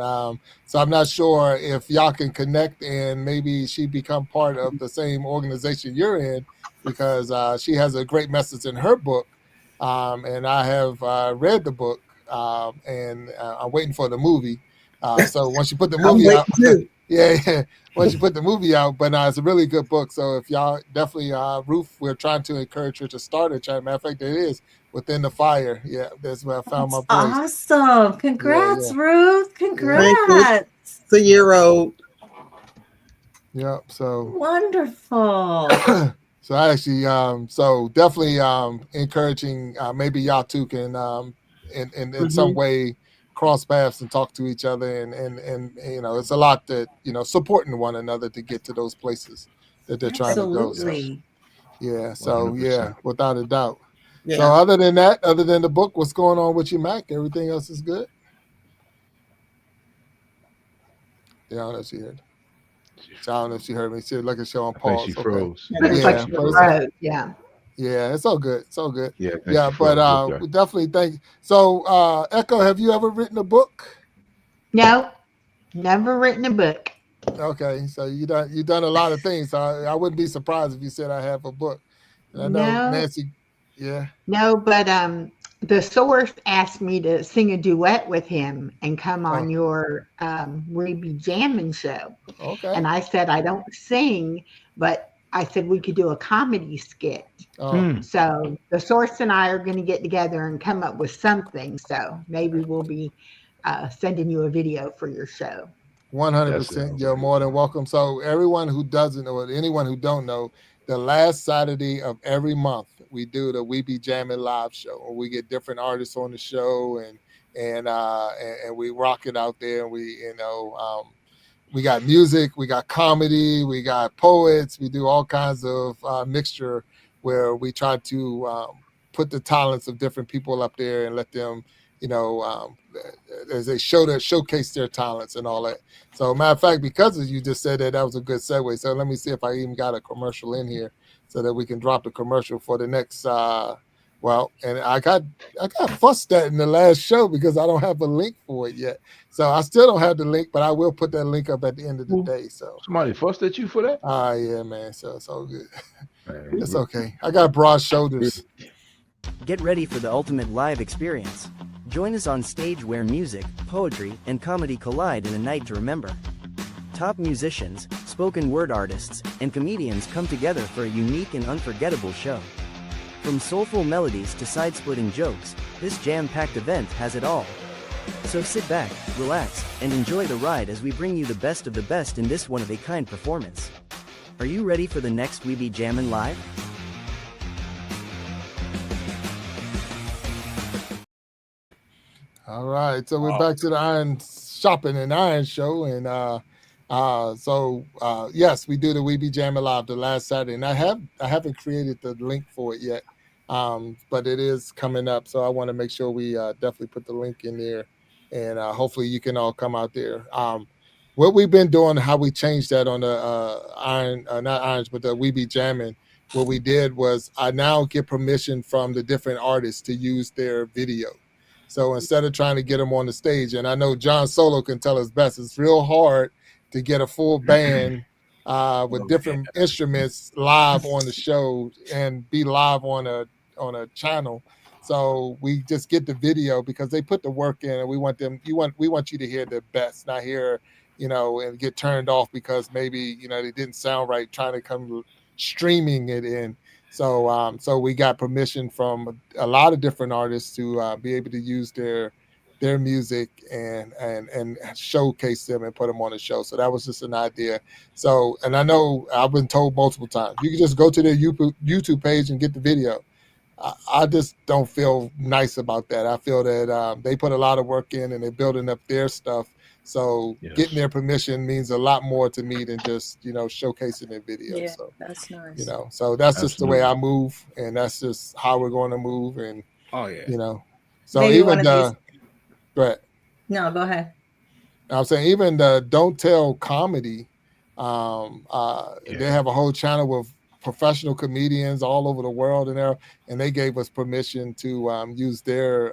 [SPEAKER 2] so I'm not sure if y'all can connect and maybe she become part of the same organization you're in, because she has a great message in her book, and I have read the book, and I'm waiting for the movie. So once you put the movie out, once you put the movie out, but it's a really good book. So if y'all definitely, Ruth, we're trying to encourage her to start a channel. Matter of fact, it is Within the Fire. Yeah, that's where I found my voice.
[SPEAKER 17] Awesome. Congrats, Ruth. Congrats.
[SPEAKER 6] It's a year old.
[SPEAKER 2] Yep. So
[SPEAKER 17] wonderful.
[SPEAKER 2] So I actually, so definitely encouraging, maybe y'all two can in some way cross paths and talk to each other, and it's a lot that supporting one another to get to those places that they're trying to go. So, yeah. So 100%. Yeah, without a doubt. Yeah. So other than that, other than the book, what's going on with you, Mac? Everything else is good? Yeah, I don't know if she heard. I don't know if she heard me. She like a show on pause.
[SPEAKER 1] She froze.
[SPEAKER 2] Okay.
[SPEAKER 8] Yeah.
[SPEAKER 2] Yeah, it's all good. It's all good.
[SPEAKER 1] Yeah,
[SPEAKER 2] but we definitely thank. So, Echo, have you ever written a book?
[SPEAKER 8] No, never written a book.
[SPEAKER 2] Okay, so you done a lot of things. So I wouldn't be surprised if you said I have a book. And I know Nancy. Yeah.
[SPEAKER 8] No, but the source asked me to sing a duet with him and come on your We Be Jamming show.
[SPEAKER 2] Okay.
[SPEAKER 8] And I said I don't sing, but I said we could do a comedy skit. So the source and I are going to get together and come up with something. So maybe we'll be sending you a video for your show.
[SPEAKER 2] 100%. You're more than welcome. So everyone who doesn't know, or anyone who don't know, the last Saturday of every month, we do the We Be Jamming live show, where we get different artists on the show, and we rock it out there. And we got music, we got comedy, we got poets. We do all kinds of mixture where we try to put the talents of different people up there and let them, as they showcase their talents and all that. So, matter of fact, because you just said that was a good segue. So let me see if I even got a commercial in here so that we can drop the commercial for the next. And I got fussed at in the last show because I don't have a link for it yet. So I still don't have the link, but I will put that link up at the end of the day. So
[SPEAKER 1] somebody fussed at you for that?
[SPEAKER 2] Yeah, man. So it's all good. It's okay. I got broad shoulders.
[SPEAKER 18] Get ready for the ultimate live experience. Join us on stage where music, poetry, and comedy collide in a night to remember. Top musicians, spoken word artists, and comedians come together for a unique and unforgettable show. From soulful melodies to side-splitting jokes, this jam-packed event has it all. So sit back, relax, and enjoy the ride as we bring you the best of the best in this one-of-a-kind performance. Are you ready for the next We Be Jammin' Live?
[SPEAKER 2] All right, so we're back to the Iron Shopping and Iron Show, and yes, we do the We Be Jammin' Live the last Saturday, and I haven't created the link for it yet, but it is coming up, so I want to make sure we definitely put the link in there, and hopefully you can all come out there. What we've been doing, how we changed that on the not Irons, but the We Be Jammin'. What we did was I now get permission from the different artists to use their video. So instead of trying to get them on the stage, and I know John Solo can tell us best, it's real hard to get a full band with different instruments live on the show and be live on a channel. So we just get the video because they put the work in, and we want you to hear the best, not hear, and get turned off because maybe they didn't sound right trying to come streaming it in. So we got permission from a lot of different artists to be able to use their music and showcase them and put them on the show. So that was just an idea. So, and I know I've been told multiple times, you can just go to their YouTube page and get the video. I just don't feel nice about that. I feel that they put a lot of work in and they're building up their stuff. So getting their permission means a lot more to me than just, showcasing their video.
[SPEAKER 3] Yeah,
[SPEAKER 2] so
[SPEAKER 3] that's nice.
[SPEAKER 2] So that's just the way I move, and that's just how we're going to move. And, so
[SPEAKER 17] Maybe
[SPEAKER 2] even
[SPEAKER 17] go
[SPEAKER 2] ahead.
[SPEAKER 17] No, go ahead.
[SPEAKER 2] I'm saying even the Don't Tell Comedy, they have a whole channel with professional comedians all over the world and they gave us permission to use their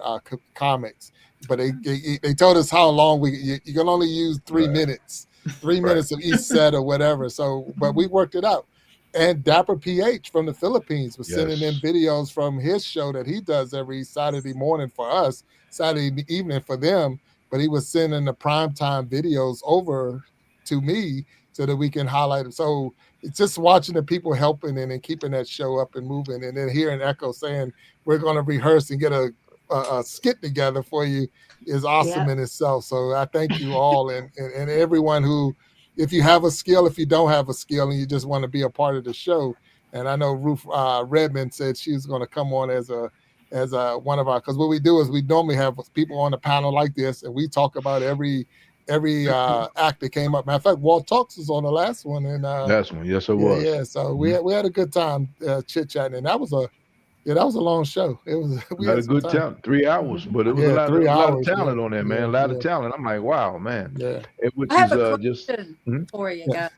[SPEAKER 2] comics. But they told us how long you can only use 3 minutes, 3 minutes of each set or whatever. So, but we worked it out. And Dapper PH from the Philippines was sending in videos from his show that he does every Saturday morning for us, Saturday evening for them. But he was sending the primetime videos over to me so that we can highlight them. So it's just watching the people helping and keeping that show up and moving, and then hearing Echo saying we're going to rehearse and get a skit together for you is awesome in itself. So I thank you all and everyone who, if you have a skill, if you don't have a skill and you just want to be a part of the show. And I know Ruth Redmond said she was going to come on as one of our, because what we do is we normally have people on a panel like this and we talk about every act that came up. Matter of fact, Walt Talks was on the last one. And
[SPEAKER 1] last one, yes, it was.
[SPEAKER 2] Yeah, so we had a good time chit-chatting, and that was a long show. It was. We
[SPEAKER 1] had
[SPEAKER 2] had
[SPEAKER 1] a good time. 3 hours, but it was a lot of talent on there, man. A lot of talent. I'm like, wow, man.
[SPEAKER 2] Yeah.
[SPEAKER 1] Which
[SPEAKER 3] I have
[SPEAKER 1] is
[SPEAKER 3] a
[SPEAKER 1] just
[SPEAKER 3] question for you guys.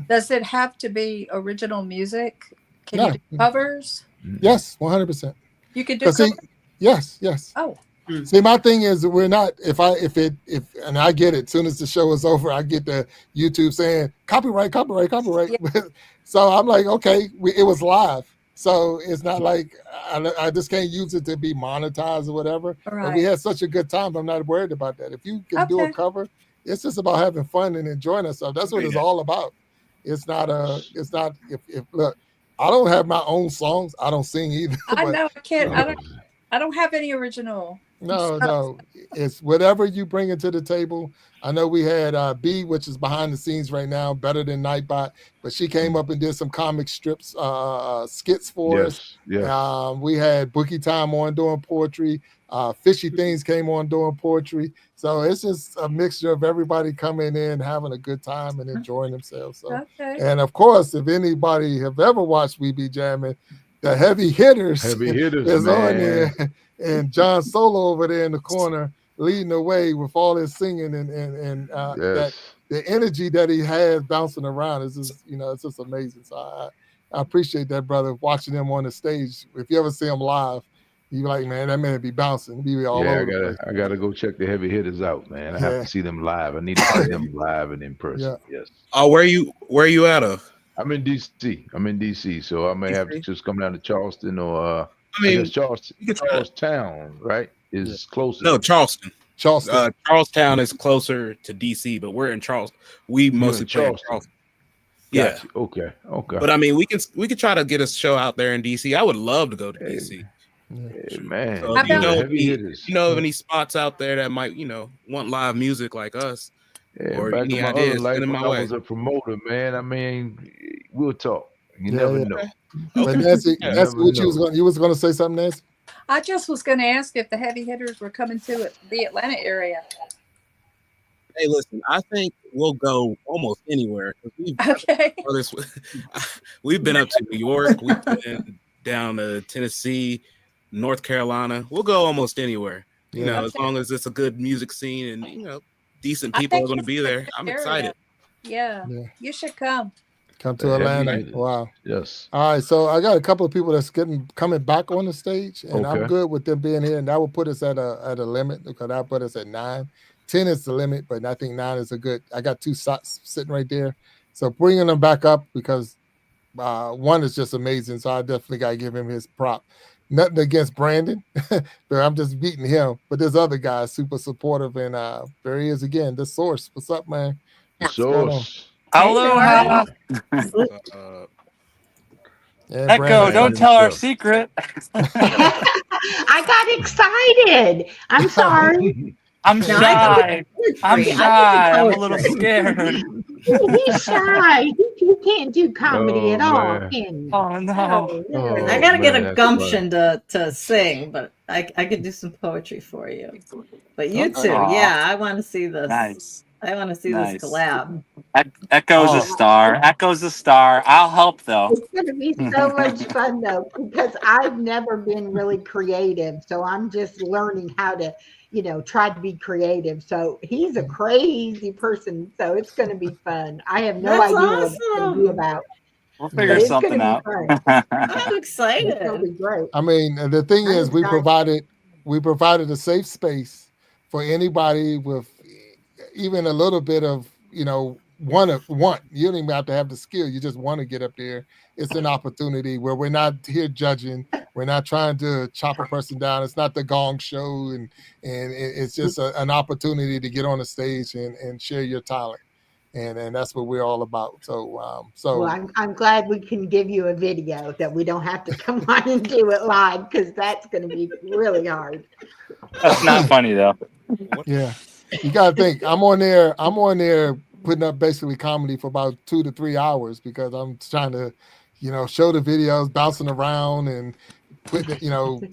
[SPEAKER 3] Does it have to be original music? Can you do covers?
[SPEAKER 2] Yes, 100%.
[SPEAKER 3] You could do covers?
[SPEAKER 2] Yes.
[SPEAKER 3] Oh.
[SPEAKER 2] See, my thing is we're not. If and I get it. As soon as the show is over, I get the YouTube saying copyright. Yeah. So I'm like, okay, it was live, so it's not like I just can't use it to be monetized or whatever.
[SPEAKER 3] Right.
[SPEAKER 2] But we had such a good time. I'm not worried about that. If you can do a cover, it's just about having fun and enjoying ourselves. That's what it's all about. It's not. If look, I don't have my own songs. I don't sing either.
[SPEAKER 3] I know I can't. I don't have any original.
[SPEAKER 2] No. It's whatever you bring into the table. I know we had B, which is behind the scenes right now, Better Than Nightbot, but she came up and did some comic strips, skits for us.
[SPEAKER 1] Yes.
[SPEAKER 2] We had Bookie Time on doing poetry. Fishy Things came on doing poetry. So it's just a mixture of everybody coming in, having a good time and enjoying themselves. So, and of course, if anybody have ever watched We Be Jamming, the heavy hitters is
[SPEAKER 1] man.
[SPEAKER 2] on there, and John Solo over there in the corner leading the way with all his singing and that the energy that he has bouncing around is just it's just amazing. So I appreciate that, brother. Watching him on the stage, if you ever see him live, you like, man, that man be bouncing, be all over the place.
[SPEAKER 1] I gotta go check the heavy hitters out, man. I have to see them live. I need to see them live and in person. Yes.
[SPEAKER 14] Oh, where you at?
[SPEAKER 1] I'm in DC. So I may have to just come down to Charleston or I guess Charlestown, right? Is closer.
[SPEAKER 14] No, Charleston. Charlestown is closer to DC, but we're in Charleston. We mostly play in Charleston. Yeah.
[SPEAKER 1] Okay.
[SPEAKER 14] But I mean, we could try to get a show out there in DC. I would love to go to DC.
[SPEAKER 1] Yeah, man.
[SPEAKER 14] So if you know of any spots out there that might, want live music like us,
[SPEAKER 1] Yeah,
[SPEAKER 14] or
[SPEAKER 1] back
[SPEAKER 14] any
[SPEAKER 1] in my other
[SPEAKER 14] ideas,
[SPEAKER 1] life
[SPEAKER 14] send them
[SPEAKER 1] when
[SPEAKER 14] my
[SPEAKER 1] I
[SPEAKER 14] way.
[SPEAKER 1] was a promoter, man. I mean, we'll talk. You
[SPEAKER 2] Yeah,
[SPEAKER 1] never
[SPEAKER 2] yeah.
[SPEAKER 1] know.
[SPEAKER 2] But Nancy,
[SPEAKER 1] You
[SPEAKER 2] Nancy,
[SPEAKER 1] never
[SPEAKER 2] what
[SPEAKER 1] know.
[SPEAKER 2] you was gonna say something, Nancy?
[SPEAKER 3] I just was going to ask if the heavy hitters were coming to the Atlanta area.
[SPEAKER 14] Hey, listen, I think we'll go almost anywhere because
[SPEAKER 3] Okay.
[SPEAKER 14] we've been up to New York, we've been down to Tennessee, North Carolina. We'll go almost anywhere.
[SPEAKER 2] Yeah.
[SPEAKER 14] As long as it's a good music scene and decent
[SPEAKER 3] I
[SPEAKER 14] people
[SPEAKER 3] think
[SPEAKER 14] are going to
[SPEAKER 3] it's
[SPEAKER 14] be
[SPEAKER 3] a
[SPEAKER 14] there.
[SPEAKER 3] good
[SPEAKER 14] I'm
[SPEAKER 3] area.
[SPEAKER 14] excited.
[SPEAKER 3] Yeah. You should come.
[SPEAKER 2] Come
[SPEAKER 1] The
[SPEAKER 2] to
[SPEAKER 1] heavy
[SPEAKER 2] Atlanta.
[SPEAKER 1] hitters.
[SPEAKER 2] Wow.
[SPEAKER 1] Yes.
[SPEAKER 2] All right, so I got a couple of people that's coming back on the stage, and I'm
[SPEAKER 1] Okay.
[SPEAKER 2] good with them being here. And that will put us at a limit because that put us at 9. 10 is the limit, but I think 9 is a good. I got 2 slots sitting right there, so bringing them back up because one is just amazing. So I definitely got to give him his prop. Nothing against Brandon, but I'm just beating him. But this other guy is super supportive, and there he is again. The source. What's up, man? What's going on?
[SPEAKER 1] Source.
[SPEAKER 9] Aloha.
[SPEAKER 2] Yeah,
[SPEAKER 9] Echo,
[SPEAKER 2] Brandon.
[SPEAKER 9] don't tell our secret.
[SPEAKER 8] I got excited. I'm sorry.
[SPEAKER 9] I'm
[SPEAKER 8] No, I know
[SPEAKER 9] shy.
[SPEAKER 8] it's
[SPEAKER 9] I'm
[SPEAKER 8] poetry. I love
[SPEAKER 9] shy. I'm a little
[SPEAKER 8] poetry.
[SPEAKER 9] scared.
[SPEAKER 8] He's shy. You can't do comedy
[SPEAKER 1] Oh
[SPEAKER 8] at all,
[SPEAKER 1] man.
[SPEAKER 8] can you?
[SPEAKER 9] Oh no.
[SPEAKER 17] I
[SPEAKER 1] Oh
[SPEAKER 17] gotta get
[SPEAKER 1] man,
[SPEAKER 17] a
[SPEAKER 1] that's
[SPEAKER 17] gumption
[SPEAKER 1] funny.
[SPEAKER 17] to sing, but I could do some poetry for you. But you
[SPEAKER 2] Okay.
[SPEAKER 17] two,
[SPEAKER 9] Aw,
[SPEAKER 17] yeah, I want to see this.
[SPEAKER 9] nice.
[SPEAKER 17] I want to see this
[SPEAKER 9] Nice.
[SPEAKER 17] collab.
[SPEAKER 9] Echo's a
[SPEAKER 2] Oh,
[SPEAKER 9] star. Echo's a star. I'll help though.
[SPEAKER 8] It's going to be so much fun though, because I've never been really creative. So I'm just learning how to, try to be creative. So he's a crazy person. So it's going to be fun. I have no
[SPEAKER 17] That's
[SPEAKER 8] idea what it's going to be
[SPEAKER 17] awesome.
[SPEAKER 8] about,
[SPEAKER 9] We'll
[SPEAKER 8] but
[SPEAKER 9] figure
[SPEAKER 8] it's going to
[SPEAKER 9] something
[SPEAKER 8] be
[SPEAKER 9] out.
[SPEAKER 8] fun.
[SPEAKER 17] I'm
[SPEAKER 8] It's going
[SPEAKER 17] excited.
[SPEAKER 8] to be great.
[SPEAKER 2] I mean, the thing
[SPEAKER 8] I'm
[SPEAKER 2] is, we
[SPEAKER 8] excited.
[SPEAKER 2] provided a safe space for anybody with even a little bit of, want. You don't even have to have the skill. You just want to get up there. It's an opportunity where we're not here judging. We're not trying to chop a person down. It's not the gong show, and it's just an opportunity to get on the stage and share your talent. And that's what we're all about. So
[SPEAKER 8] Well, I'm glad we can give you a video that we don't have to come on and do it live, because that's going to be really hard.
[SPEAKER 9] That's not funny though.
[SPEAKER 2] yeah, you got to think. I'm on there putting up basically comedy for about 2 to 3 hours because I'm trying to, show the videos, bouncing around and putting it,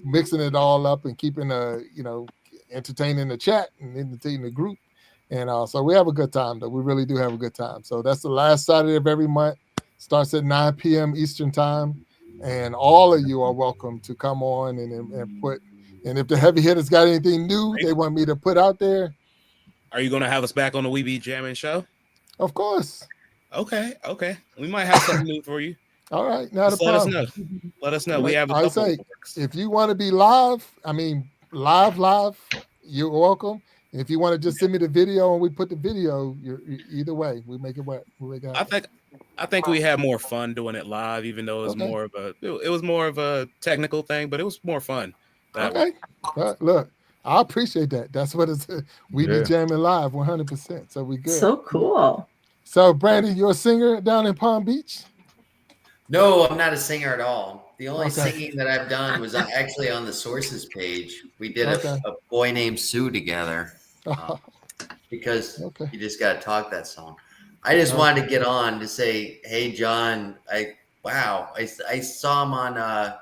[SPEAKER 2] mixing it all up and keeping entertaining the chat and entertaining the group. And so we have a good time, though. We really do have a good time. So that's the last Saturday of every month. Starts at 9 p.m. Eastern time. And all of you are welcome to come on and put. And if the heavy hitters got anything new they want me to put out there.
[SPEAKER 14] Are you going to have us back on the We Be Jamming show?
[SPEAKER 2] Of course.
[SPEAKER 14] Okay. We might have something new for you.
[SPEAKER 2] All right. Not
[SPEAKER 14] Just
[SPEAKER 2] a
[SPEAKER 14] let us
[SPEAKER 2] problem.
[SPEAKER 14] know. Let us know. We have a
[SPEAKER 2] I
[SPEAKER 14] couple.
[SPEAKER 2] say, if you want to be live, live, you're welcome. If you want to just send me the video and we put the video, either way, we make it work.
[SPEAKER 14] I think we had more fun doing it live, even though it was more of a technical thing, but it was more fun.
[SPEAKER 2] Okay. Look, I appreciate that. That's what it's. We be jamming live 100%. So we good.
[SPEAKER 17] So cool.
[SPEAKER 2] So Brandon, you're a singer down in Palm Beach?
[SPEAKER 13] No, I'm not a singer at all. The only singing that I've done was actually on the Sources page. We did a Boy Named Sue together because you just got to talk that song. I just wanted to get on to say, hey, John, I saw him on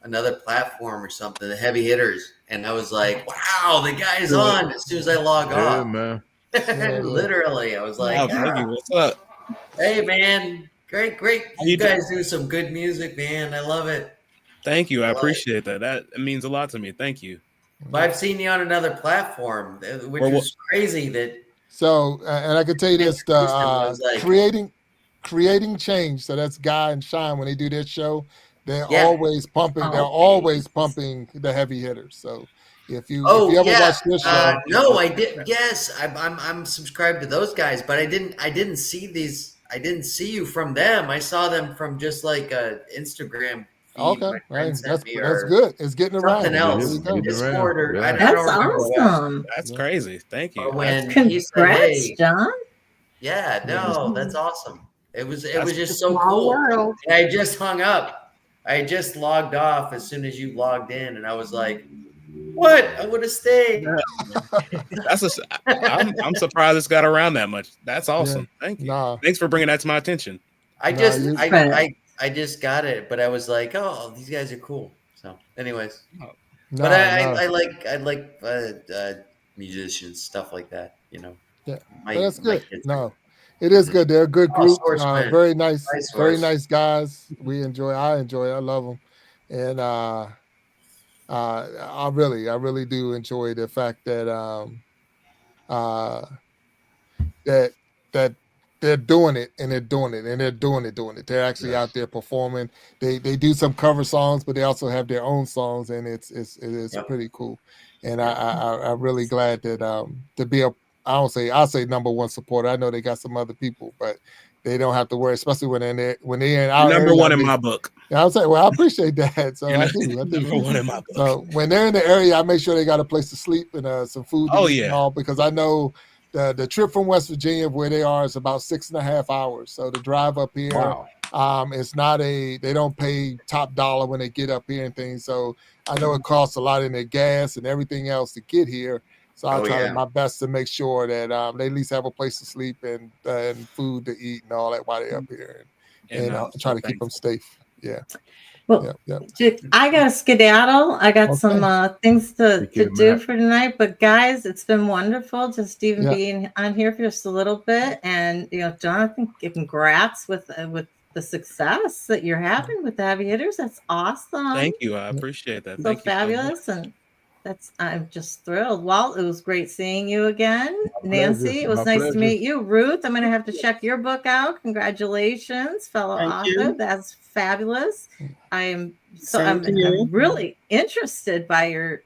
[SPEAKER 13] another platform or something, the Heavy Hitters, and I was like, wow, the guy's on as soon as I log off.
[SPEAKER 1] Man.
[SPEAKER 13] Literally, I was like,
[SPEAKER 14] thank you. What's up?
[SPEAKER 13] Hey, man. Great. You guys do some good music, man. I love it.
[SPEAKER 14] Thank you. I appreciate that. That means a lot to me. Thank you.
[SPEAKER 13] But I've seen you on another platform, which was crazy.
[SPEAKER 2] So, and I can tell you this: creating change. So that's Guy and Shine when they do their show. They're always pumping. They're always pumping the heavy hitters. So if you ever watch this show,
[SPEAKER 13] no, I did. Yes, I'm subscribed to those guys, but I didn't see these. I didn't see you from them. I saw them from just like a Instagram feed.
[SPEAKER 2] Okay,
[SPEAKER 13] that's
[SPEAKER 2] good. It's getting around.
[SPEAKER 13] Something else. Discord or I
[SPEAKER 17] That's
[SPEAKER 13] don't remember
[SPEAKER 17] awesome.
[SPEAKER 14] That's crazy. Thank you.
[SPEAKER 13] When
[SPEAKER 17] Congrats, John.
[SPEAKER 13] Yeah, no, that's awesome. It was just so
[SPEAKER 8] small
[SPEAKER 13] cool.
[SPEAKER 8] world.
[SPEAKER 13] And I just hung up. I just logged off as soon as you logged in, and I was like, "What? I would have stayed."
[SPEAKER 14] I'm surprised it's got around that much. That's awesome. Thank you. Thanks for bringing that to my attention.
[SPEAKER 13] I just got it, but I was like, "Oh, these guys are cool." So, anyways, but I like musicians, stuff like that. You know,
[SPEAKER 2] yeah,
[SPEAKER 13] my
[SPEAKER 2] that's good.
[SPEAKER 13] kids.
[SPEAKER 2] No, it is good. They're a good
[SPEAKER 13] Oh,
[SPEAKER 2] group.
[SPEAKER 13] Source, man.
[SPEAKER 2] Very nice,
[SPEAKER 13] Nice
[SPEAKER 2] very
[SPEAKER 13] Source.
[SPEAKER 2] nice guys. I enjoy it. I love them, and I really do enjoy the fact that that that they're doing it and they're doing it and they're doing it. They're actually out there performing. They do some cover songs, but they also have their own songs, and it is pretty cool. And I'm really glad that to be I'll say number one supporter. I know they got some other people, but they don't have to worry, especially when they're in our
[SPEAKER 14] number
[SPEAKER 2] area.
[SPEAKER 14] one in my book.
[SPEAKER 2] Yeah, I'll say, well, I appreciate that. So I do.
[SPEAKER 14] Number one in my book.
[SPEAKER 2] So when they're in the area, I make sure they got a place to sleep and some food to eat and all, because I know the trip from West Virginia where they are is about 6.5 hours. So the drive up here, it's not they don't pay top dollar when they get up here and things. So I know it costs a lot in their gas and everything else to get here. So I try my best to make sure that they at least have a place to sleep and food to eat and all that while they're up here, and try to keep them safe. Yeah.
[SPEAKER 17] Well, I got to skedaddle. I got some things to do for tonight. But guys, it's been wonderful just even being on here for just a little bit. And Jonathan, congrats with the success that you're having with the heavy hitters. That's awesome.
[SPEAKER 14] Thank you. I appreciate that.
[SPEAKER 17] So
[SPEAKER 14] Thank
[SPEAKER 17] fabulous, and I'm just thrilled. Walt, it was great seeing you again. Nancy, it was nice to meet you. Ruth, I'm going to have to check your book out. Congratulations, fellow author. That's fabulous. I'm really interested by your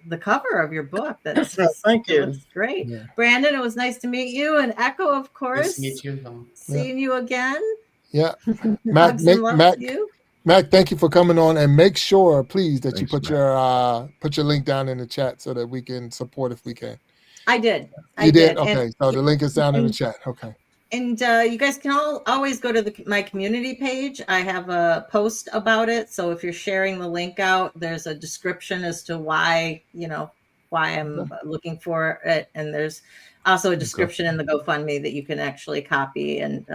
[SPEAKER 17] the cover of your book. That's
[SPEAKER 6] thank you.
[SPEAKER 17] Looks great. Yeah. Brandon, it was nice to meet you, and Echo, of course.
[SPEAKER 13] Nice to meet you.
[SPEAKER 17] Seeing you again.
[SPEAKER 2] Yeah,
[SPEAKER 17] Mac, you.
[SPEAKER 2] Mac, thank you for coming on, and make sure, please, that you put your link down in the chat so that we can support if we can.
[SPEAKER 17] I did.
[SPEAKER 2] You did? Okay, so the link is down in the chat. Okay.
[SPEAKER 17] And you guys can always go to my community page. I have a post about it. So if you're sharing the link out, there's a description as to why I'm looking for it. And there's also a description in the GoFundMe that you can actually copy and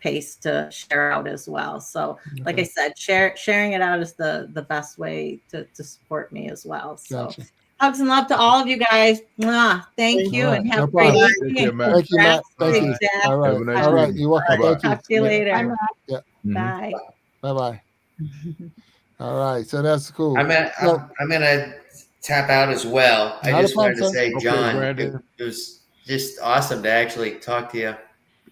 [SPEAKER 17] paste to share out as well. So like I said, sharing it out is the best way to support me as well. So
[SPEAKER 2] gotcha.
[SPEAKER 17] Hugs and love to all of you guys. Mwah. Thank you, and have a great evening.
[SPEAKER 2] Thank you, Matt. Thank you. All right. All right. You're welcome. Thank you.
[SPEAKER 17] Talk to you later.
[SPEAKER 2] Yeah.
[SPEAKER 17] Bye.
[SPEAKER 2] Bye-bye. All right. So that's cool.
[SPEAKER 13] I'm gonna tap out as well. I just wanted to say, John, it was just awesome to actually talk to you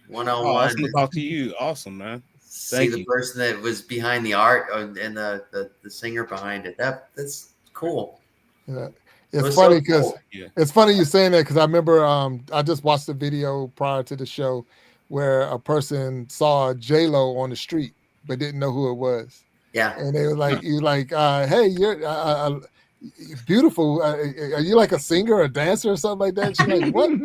[SPEAKER 13] one-on-one.
[SPEAKER 14] Awesome to talk to you. Awesome, man.
[SPEAKER 13] See the person that was behind the art and the singer behind it. That's cool.
[SPEAKER 2] Yeah. It's funny because it's funny you saying that, because I remember I just watched a video prior to the show where a person saw J-Lo on the street but didn't know who it was.
[SPEAKER 13] Yeah,
[SPEAKER 2] and they were like, "You like, hey, you're beautiful. Are you like a singer or a dancer or something like that?" She's like, "What?" and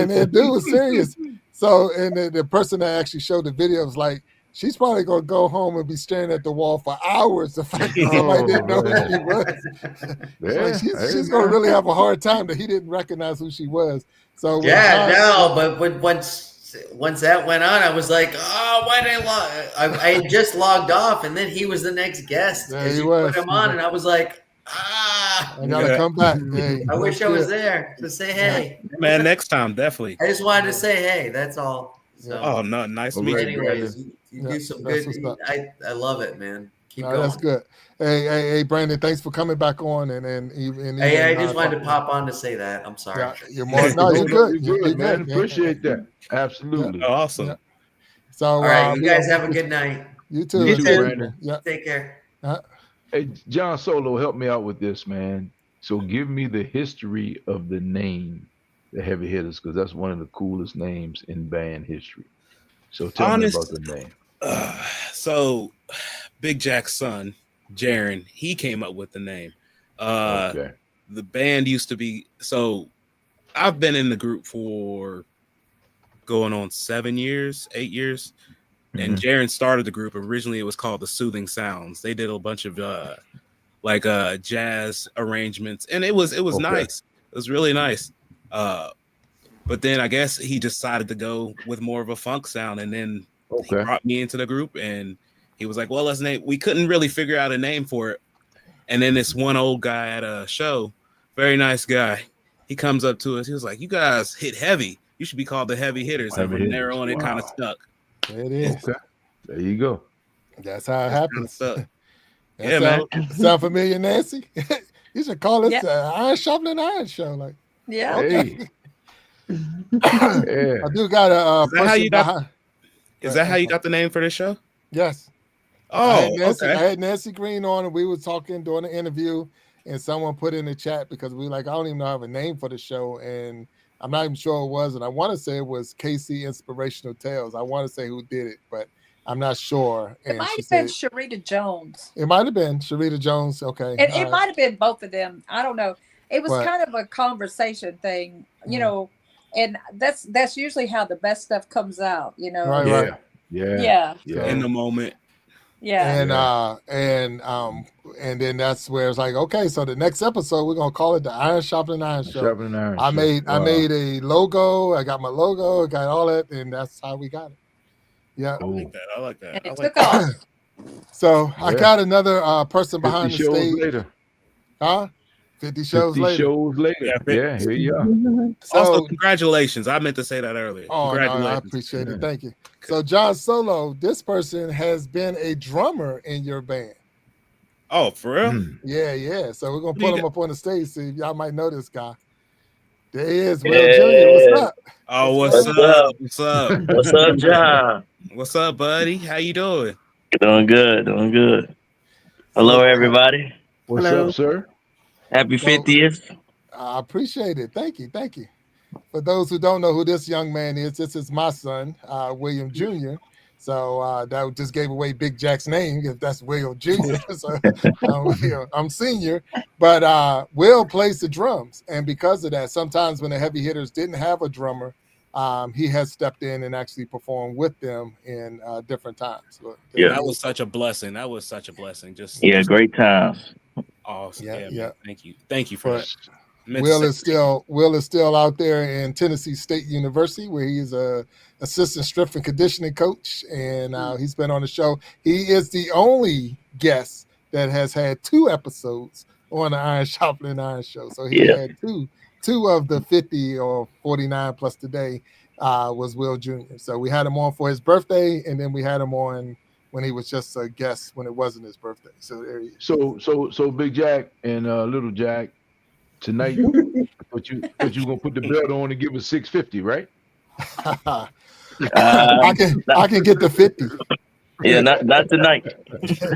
[SPEAKER 2] the dude was serious. So, and the person that actually showed the video was like, she's probably gonna go home and be staring at the wall for hours. The fact that somebody didn't know who she was. She's gonna really have a hard time that he didn't recognize who she was. So
[SPEAKER 13] but once that went on, I was like, oh, why did I had just logged off, and then he was the next guest because you put him on, and I was like,
[SPEAKER 2] I gotta come back. Hey,
[SPEAKER 13] I wish I was there to say hey.
[SPEAKER 14] Man, next time, definitely.
[SPEAKER 13] I just wanted to say hey, that's all. So,
[SPEAKER 14] oh no, nice to meet you.
[SPEAKER 13] Anyways, you do some good. I love it, man. Keep going.
[SPEAKER 2] That's good. Hey, Brandon, thanks for coming back on. And
[SPEAKER 13] hey, I just wanted to pop on to say that. I'm sorry.
[SPEAKER 2] Yeah, you're good. You're good,
[SPEAKER 1] man. Appreciate that. Absolutely.
[SPEAKER 14] Yeah. Awesome.
[SPEAKER 2] Yeah. So,
[SPEAKER 13] all right, you guys have a good night.
[SPEAKER 2] You too.
[SPEAKER 1] You too, Brandon.
[SPEAKER 2] Yeah.
[SPEAKER 13] Take care.
[SPEAKER 1] Hey, John Solo, help me out with this, man. So give me the history of the name, the Heavy Hitters, because that's one of the coolest names in band history. So tell me about the name.
[SPEAKER 14] So Big Jack's son, Jaron, he came up with the name. The band used to be, so I've been in the group for going on 8 years. and Jaron started the group. Originally, it was called the Soothing Sounds. They did a bunch of jazz arrangements, and it was nice. It was really nice. But then I guess he decided to go with more of a funk sound, and then he brought me into the group, and he was like, "Well, let's name." We couldn't really figure out a name for it, and then this one old guy at a show, very nice guy, he comes up to us. He was like, "You guys hit heavy. You should be called the Heavy Hitters." And from there on, it kind of stuck.
[SPEAKER 2] There it is.
[SPEAKER 1] Okay. There you go.
[SPEAKER 2] That's how it happens.
[SPEAKER 14] Yeah, man.
[SPEAKER 2] Sound familiar, Nancy? You should call this Iron Sharpening Iron Show. Like,
[SPEAKER 3] yeah.
[SPEAKER 2] Okay. I do got a person behind.
[SPEAKER 14] Is that how you got the name for this show?
[SPEAKER 2] Yes.
[SPEAKER 14] Oh,
[SPEAKER 2] I had Nancy Green on, and we were talking during the interview, and someone put in the chat because we were like, I don't even know I have a name for the show, and I'm not even sure it was, and I want to say it was KC Inspirational Tales. I want to say who did it, but I'm not sure.
[SPEAKER 3] It might have been Sharita Jones.
[SPEAKER 2] It might have been Sharita Jones. Okay.
[SPEAKER 3] It might have been both of them. I don't know. It was kind of a conversation thing, you know, and that's usually how the best stuff comes out, you know.
[SPEAKER 2] Right.
[SPEAKER 3] Yeah.
[SPEAKER 14] In the moment.
[SPEAKER 3] Yeah.
[SPEAKER 2] And then that's where it's like, okay, so the next episode we're gonna call it the Iron Sharpening Iron Show. I made a logo. I got my logo. I got all that, and that's how we got it. Yeah,
[SPEAKER 14] I like that.
[SPEAKER 3] And it took off.
[SPEAKER 2] So I got another person behind the
[SPEAKER 1] 50 shows
[SPEAKER 2] stage.
[SPEAKER 1] later.
[SPEAKER 2] Huh? 50 shows
[SPEAKER 1] 50
[SPEAKER 2] later.
[SPEAKER 1] shows later. Yeah, here you are.
[SPEAKER 2] So,
[SPEAKER 14] also, congratulations. I meant to say that earlier.
[SPEAKER 2] Oh,
[SPEAKER 14] Congratulations.
[SPEAKER 2] no, I appreciate it. Thank you. So, John Solo, this person has been a drummer in your band.
[SPEAKER 14] Oh, for real?
[SPEAKER 2] Yeah. So we're gonna put him up on the stage. See if y'all might know this guy. There he is, Will Jr. What's up?
[SPEAKER 14] Oh, what's up? What's up?
[SPEAKER 19] What's up, John?
[SPEAKER 14] What's up, buddy? How you doing?
[SPEAKER 19] Doing good. Hello, everybody.
[SPEAKER 1] What's up, sir?
[SPEAKER 19] Happy 50th.
[SPEAKER 2] I appreciate it. Thank you. For those who don't know who this young man is, this is my son, William Jr. So that just gave away Big Jack's name if that's Will Jr. So I'm senior, but Will plays the drums, and because of that, sometimes when the Heavy Hitters didn't have a drummer, he has stepped in and actually performed with them in different times. So,
[SPEAKER 14] that was such a blessing. Just
[SPEAKER 19] great times.
[SPEAKER 14] Awesome.
[SPEAKER 2] Yeah.
[SPEAKER 14] Thank you for that.
[SPEAKER 2] Will is still out there in Tennessee State University, where he's a assistant strength and conditioning coach, and he's been on the show. He is the only guest that has had 2 episodes on the Iron Sharpening Iron Show. So he had two of the 50 or 49 plus today was Will Jr. So we had him on for his birthday, and then we had him on when he was just a guest when it wasn't his birthday. So there he is.
[SPEAKER 1] So Big Jack and Little Jack, tonight, but you gonna put the belt on and give us 650, right?
[SPEAKER 2] I can get the 50.
[SPEAKER 19] Yeah, not tonight.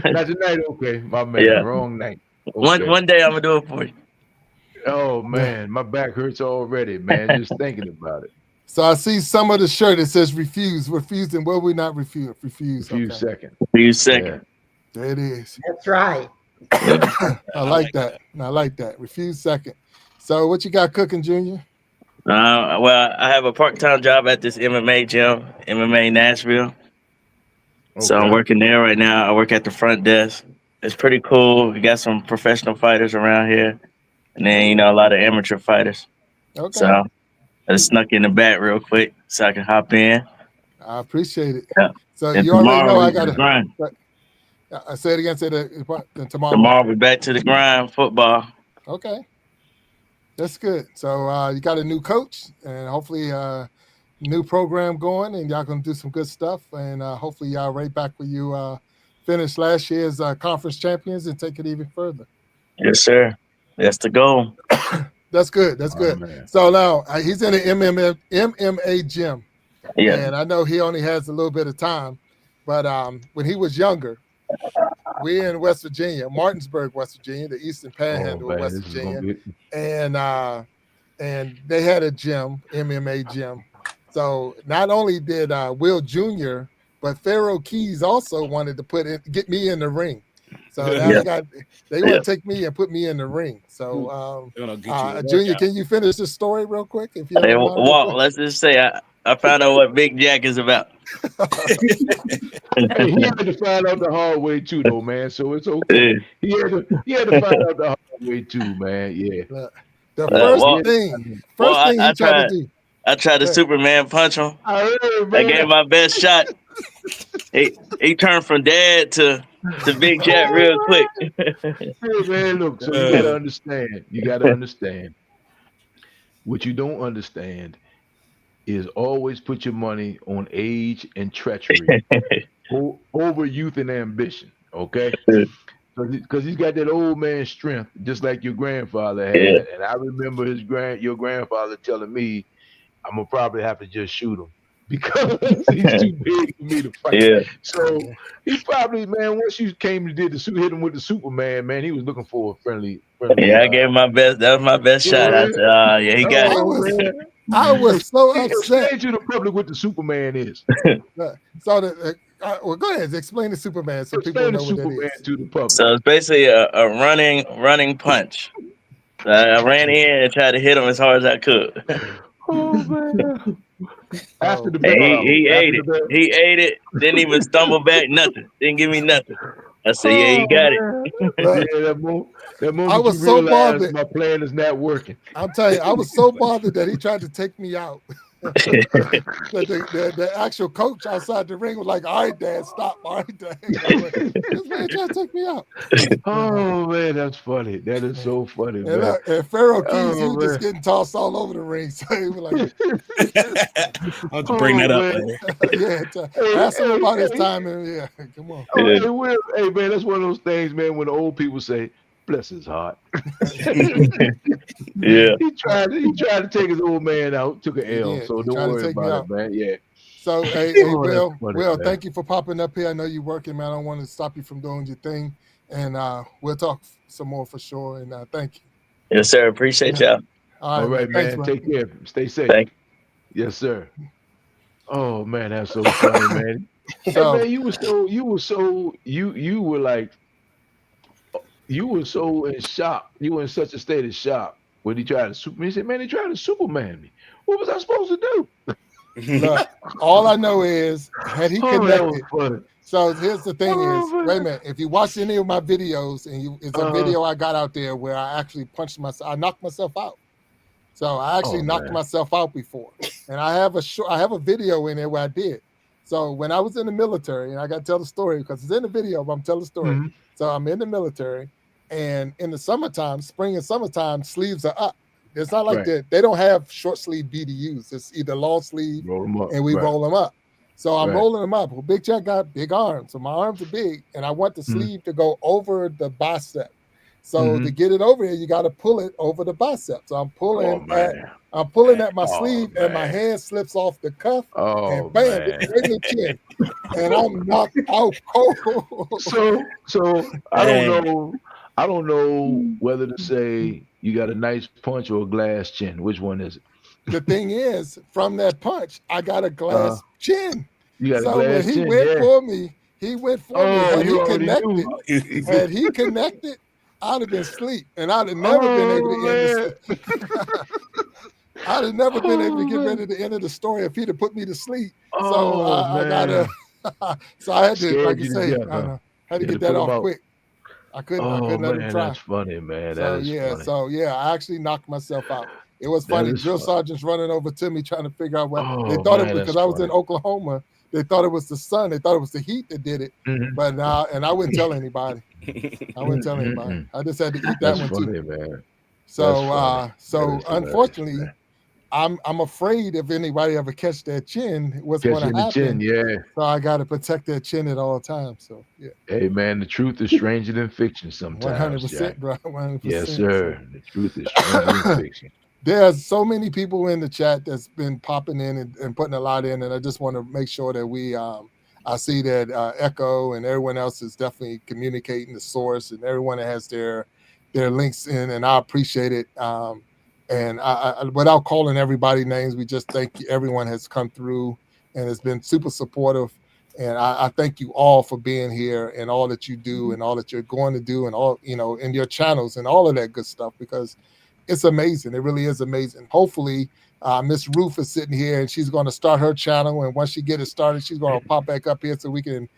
[SPEAKER 1] Not tonight, okay. My man, wrong night. Okay.
[SPEAKER 19] One day I'm gonna do it for you.
[SPEAKER 1] Oh man, my back hurts already, man, just thinking about it.
[SPEAKER 2] So I see some of the shirt that says refuse. Refusing, will we not refuse? Refuse.
[SPEAKER 1] Second.
[SPEAKER 19] Refuse second.
[SPEAKER 2] There it is.
[SPEAKER 8] That's right.
[SPEAKER 2] I like that. Refuse second. So what you got cooking, Junior?
[SPEAKER 19] Well, I have a part-time job at this MMA gym, MMA Nashville. Okay. So I'm working there right now. I work at the front desk. It's pretty cool. We got some professional fighters around here, and then a lot of amateur fighters.
[SPEAKER 2] Okay.
[SPEAKER 19] So I just snuck in the back real quick so I can hop in.
[SPEAKER 2] I appreciate it.
[SPEAKER 19] Yeah.
[SPEAKER 2] So
[SPEAKER 19] and
[SPEAKER 2] you already know I got
[SPEAKER 19] to grind.
[SPEAKER 2] I say it again. Say that tomorrow.
[SPEAKER 19] Tomorrow we're back to the grind, football.
[SPEAKER 2] Okay, that's good. So you got a new coach, and hopefully new program going, and y'all gonna do some good stuff, and hopefully y'all right back where you finished last year's conference champions and take it even further.
[SPEAKER 19] Yes, sir. That's the goal.
[SPEAKER 2] That's good. That's good.
[SPEAKER 1] Man.
[SPEAKER 2] So now he's in the MMA gym.
[SPEAKER 19] Yeah.
[SPEAKER 2] And I know he only has a little bit of time, but when he was younger, we're in West Virginia, Martinsburg, West Virginia, the Eastern Panhandle of West Virginia, and they had a gym, MMA gym. So not only did Will Jr., but Pharaoh Keys also wanted to get me in the ring. So they want to take me and put me in the ring. So, Junior, can you finish this story real quick? If you
[SPEAKER 19] Walt, let's just say I found out what Big Jack is about.
[SPEAKER 1] Hey, he had to find out the hard way too, though, man. So it's okay. He had to find out the hard way too, man. Yeah.
[SPEAKER 2] The
[SPEAKER 19] Well,
[SPEAKER 2] first thing he tried to do.
[SPEAKER 19] I tried to Superman punch him. I gave my best shot. He turned from dad to Big Jack real quick.
[SPEAKER 1] Hey man, look. So you gotta understand. You gotta understand. What you don't understand is always put your money on age and treachery over youth and ambition. Okay. Because he's got that old man strength, just like your grandfather had.
[SPEAKER 19] Yeah.
[SPEAKER 1] And I remember your grandfather telling me, I'm gonna probably have to just shoot him because he's too big for me to fight.
[SPEAKER 19] Yeah.
[SPEAKER 1] So he probably, man, once you came and hit him with the Superman, man, he was looking for a friendly.
[SPEAKER 19] Yeah, I gave my best. That was my best shot. I said, yeah, he got it.
[SPEAKER 2] I was so upset.
[SPEAKER 1] Explain to the public what the Superman is.
[SPEAKER 2] So well, go ahead, explain the Superman so people know what that is.
[SPEAKER 1] To the public.
[SPEAKER 19] So it's basically a running punch. So I ran in and tried to hit him as hard as I could.
[SPEAKER 1] Oh man! After the
[SPEAKER 19] he ate it. He ate it. Didn't even stumble back. Nothing. Didn't give me nothing. I said, yeah, you got it.
[SPEAKER 1] Yeah, that moment
[SPEAKER 2] I was
[SPEAKER 1] you
[SPEAKER 2] so
[SPEAKER 1] realize
[SPEAKER 2] bothered.
[SPEAKER 1] my plan is not working.
[SPEAKER 2] I'm telling you, I was so bothered that he tried to take me out. The actual coach outside the ring was like, all right, Dad, stop. All right, Dad. Like, this man trying to take me out.
[SPEAKER 1] Oh, man, that's funny. That is so funny,
[SPEAKER 2] And,
[SPEAKER 1] man.
[SPEAKER 2] and Pharaoh Keys, he was
[SPEAKER 1] man.
[SPEAKER 2] just getting tossed all over the ring. So he was like,
[SPEAKER 14] I'll have to bring that up later.
[SPEAKER 2] yeah, ask him about his time. And yeah, come on.
[SPEAKER 1] Oh, hey, Will, hey, man, that's one of those things, man, when the old people say, bless his heart.
[SPEAKER 19] Yeah.
[SPEAKER 1] He tried to take his old man out, took an L.
[SPEAKER 2] did.
[SPEAKER 1] So
[SPEAKER 2] He
[SPEAKER 1] don't
[SPEAKER 2] tried to
[SPEAKER 1] worry
[SPEAKER 2] take me
[SPEAKER 1] about
[SPEAKER 2] out.
[SPEAKER 1] it, man. Yeah.
[SPEAKER 2] So, hey,
[SPEAKER 1] Oh, that's
[SPEAKER 2] Will,
[SPEAKER 1] funny,
[SPEAKER 2] Will,
[SPEAKER 1] man.
[SPEAKER 2] thank you for popping up here. I know you're working, man. I don't want to stop you from doing your thing. And we'll talk some more for sure. And thank you.
[SPEAKER 19] Yes, sir. Appreciate y'all.
[SPEAKER 1] All right, man.
[SPEAKER 2] Thanks, bro.
[SPEAKER 1] Take care. Stay safe.
[SPEAKER 19] Thank you.
[SPEAKER 1] Yes, sir. Oh man, that's so funny, man.
[SPEAKER 2] So-
[SPEAKER 1] Hey, man, you were so in shock. You were in such a state of shock when he tried to Superman. He said, "Man, he tried to Superman me. What was I supposed to do?"
[SPEAKER 2] Look, all I know is, had he
[SPEAKER 1] Oh, that was
[SPEAKER 2] connected.
[SPEAKER 1] funny.
[SPEAKER 2] So here's the thing is,
[SPEAKER 1] man.
[SPEAKER 2] wait a minute. If you watch any of my videos, and it's a video I got out there where I actually punched myself, I knocked myself out. So I actually knocked myself out before, and I have a video in there where I did. So when I was in the military, and I got to tell the story because it's in the video, but I'm telling the story.
[SPEAKER 1] Mhm.
[SPEAKER 2] So I'm in the military, and in the summertime, spring and summertime, sleeves are up. It's not like
[SPEAKER 1] Right.
[SPEAKER 2] they don't have short sleeve BDUs. It's either long sleeve,
[SPEAKER 1] Roll 'em up.
[SPEAKER 2] and we
[SPEAKER 1] Right.
[SPEAKER 2] roll them up. So I'm
[SPEAKER 1] Right.
[SPEAKER 2] rolling them up. Well, Big Jack got big arms, so my arms are big, and I want the sleeve to go over the bicep. So to get it over here, you got to pull it over the bicep. So I'm pulling at my sleeve, and my hand slips off the cuff, and bam, it's right in the chin, and I'm knocked out cold.
[SPEAKER 1] So I don't know whether to say you got a nice punch or a glass chin. Which one is it?
[SPEAKER 2] The thing is, from that punch, I got a glass chin.
[SPEAKER 1] You got a
[SPEAKER 2] So
[SPEAKER 1] glass
[SPEAKER 2] when he
[SPEAKER 1] chin,
[SPEAKER 2] went
[SPEAKER 1] yeah.
[SPEAKER 2] for me, Had
[SPEAKER 1] you
[SPEAKER 2] he
[SPEAKER 1] already
[SPEAKER 2] connected,
[SPEAKER 1] knew.
[SPEAKER 2] had he connected, I'd have been asleep, and I'd have never been able to end this. I'd have never been able to get ready to end of the story if he'd have put me to sleep. So I gotta. So I had to,
[SPEAKER 1] Scared
[SPEAKER 2] like you
[SPEAKER 1] you to
[SPEAKER 2] say,
[SPEAKER 1] death,
[SPEAKER 2] I don't
[SPEAKER 1] huh?
[SPEAKER 2] know, had to
[SPEAKER 1] You had
[SPEAKER 2] get
[SPEAKER 1] to
[SPEAKER 2] that
[SPEAKER 1] put 'em
[SPEAKER 2] off
[SPEAKER 1] out.
[SPEAKER 2] quick. I couldn't
[SPEAKER 1] Oh
[SPEAKER 2] let him
[SPEAKER 1] man,
[SPEAKER 2] try.
[SPEAKER 1] that's funny, man.
[SPEAKER 2] So
[SPEAKER 1] That is
[SPEAKER 2] yeah,
[SPEAKER 1] funny.
[SPEAKER 2] I actually knocked myself out. It was
[SPEAKER 1] That
[SPEAKER 2] funny.
[SPEAKER 1] is
[SPEAKER 2] Drill
[SPEAKER 1] funny.
[SPEAKER 2] sergeants running over to me trying to figure out what they
[SPEAKER 1] Oh
[SPEAKER 2] thought it
[SPEAKER 1] man,
[SPEAKER 2] was
[SPEAKER 1] that's
[SPEAKER 2] because I was in
[SPEAKER 1] funny.
[SPEAKER 2] Oklahoma. They thought it was the sun. They thought it was the heat that did it.
[SPEAKER 1] Mhm.
[SPEAKER 2] But now, and I wouldn't tell anybody. I wouldn't tell anybody. I just had to eat that
[SPEAKER 1] That's
[SPEAKER 2] one
[SPEAKER 1] funny,
[SPEAKER 2] too.
[SPEAKER 1] man.
[SPEAKER 2] So,
[SPEAKER 1] That's funny.
[SPEAKER 2] so
[SPEAKER 1] That is hilarious,
[SPEAKER 2] unfortunately,
[SPEAKER 1] man.
[SPEAKER 2] I'm afraid if anybody ever catch their chin, what's
[SPEAKER 1] Catch
[SPEAKER 2] going
[SPEAKER 1] you in
[SPEAKER 2] to
[SPEAKER 1] the chin,
[SPEAKER 2] happen?
[SPEAKER 1] yeah.
[SPEAKER 2] So I got to protect their chin at all times. So yeah,
[SPEAKER 1] Hey man, the truth is stranger than fiction sometimes,
[SPEAKER 2] 100%,
[SPEAKER 1] Jack.
[SPEAKER 2] bro. 100%.
[SPEAKER 1] Yes,
[SPEAKER 2] So
[SPEAKER 1] sir. The truth is stranger than fiction.
[SPEAKER 2] there's so many people in the chat that's been popping in and putting a lot in, and I just want to make sure that we I see that Echo and everyone else is definitely communicating the source, and everyone that has their links in, and I appreciate it. And I without calling everybody names, we just thank you. Everyone has come through and has been super supportive. And I thank you all for being here and all that you do and all that you're going to do and all, in your channels and all of that good stuff, because it's amazing. It really is amazing. Hopefully Miss Ruth is sitting here, and she's going to start her channel. And once she get it started, she's going to pop back up here so we can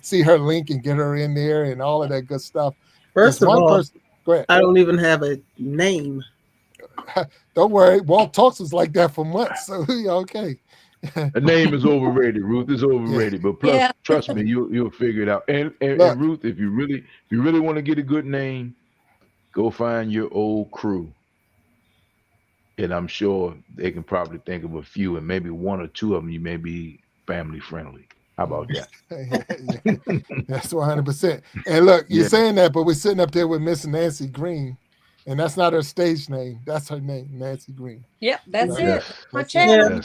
[SPEAKER 2] see her link and get her in there and all of that good stuff.
[SPEAKER 6] First of all,
[SPEAKER 2] person. Go ahead.
[SPEAKER 6] I don't even have a name.
[SPEAKER 2] Don't worry, Walt Talks was like that for months, so okay.
[SPEAKER 1] A name is overrated, Ruth. It's overrated, but plus, trust me, you'll figure it out. And Ruth, if you really want to get a good name, go find your old crew, and I'm sure they can probably think of a few, and maybe one or two of them you may be family friendly. How about that?
[SPEAKER 2] That's 100%. And look, you're saying that, but we're sitting up there with Miss Nancy Green, and that's not her stage name. That's her name, Nancy Green.
[SPEAKER 3] Yep, that's
[SPEAKER 2] it.
[SPEAKER 3] it. My channel.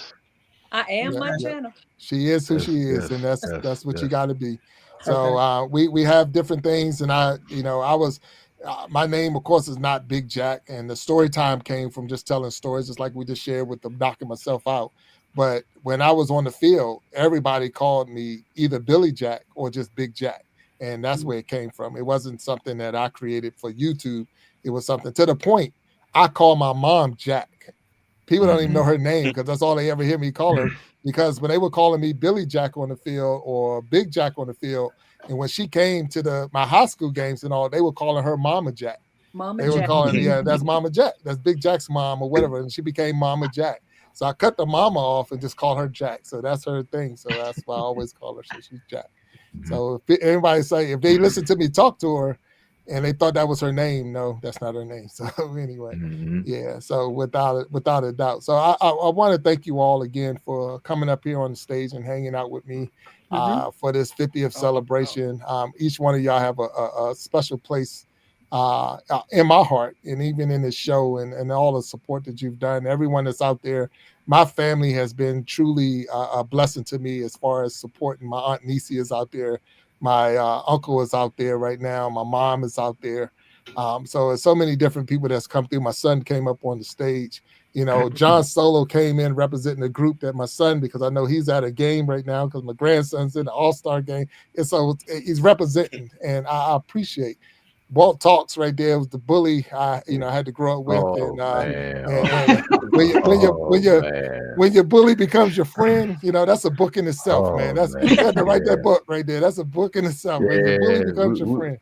[SPEAKER 3] I am my channel.
[SPEAKER 2] She is who she is, and that's what you got to be. So we have different things, and I was my name, of course, is not Big Jack, and the story time came from just telling stories, just like we just shared with the knocking myself out. But when I was on the field, everybody called me either Billy Jack or just Big Jack, and that's where it came from. It wasn't something that I created for YouTube. It was something to the point I call my mom Jack. People don't even know her name because that's all they ever hear me call her. Because when they were calling me Billy Jack on the field or Big Jack on the field, and when she came to my high school games and all, they were calling her Mama Jack. They were calling, that's Mama Jack. That's Big Jack's mom or whatever. And she became Mama Jack. So I cut the mama off and just call her Jack. So that's her thing. So that's why I always call her. So she's Jack. So if anybody say, if they listen to me talk to her and they thought that was her name, no, that's not her name. So anyway, yeah. So without a doubt. So I want to thank you all again for coming up here on the stage and hanging out with me for this 50th celebration. Each one of y'all have a special place in my heart, and even in this show and all the support that you've done. Everyone that's out there, my family has been truly a blessing to me as far as supporting. My Aunt Nisi is out there. My uncle is out there right now. My mom is out there. So there's so many different people that's come through. My son came up on the stage. John Solo came in representing the group that my son, because I know he's at a game right now because my grandson's in the All-Star game. And so he's representing, and I appreciate. Walt Talks right there was the bully I had to grow up with. When your bully becomes your friend, that's a book in itself, man. You had to write that book right there. That's a book in itself. When your bully becomes your friend.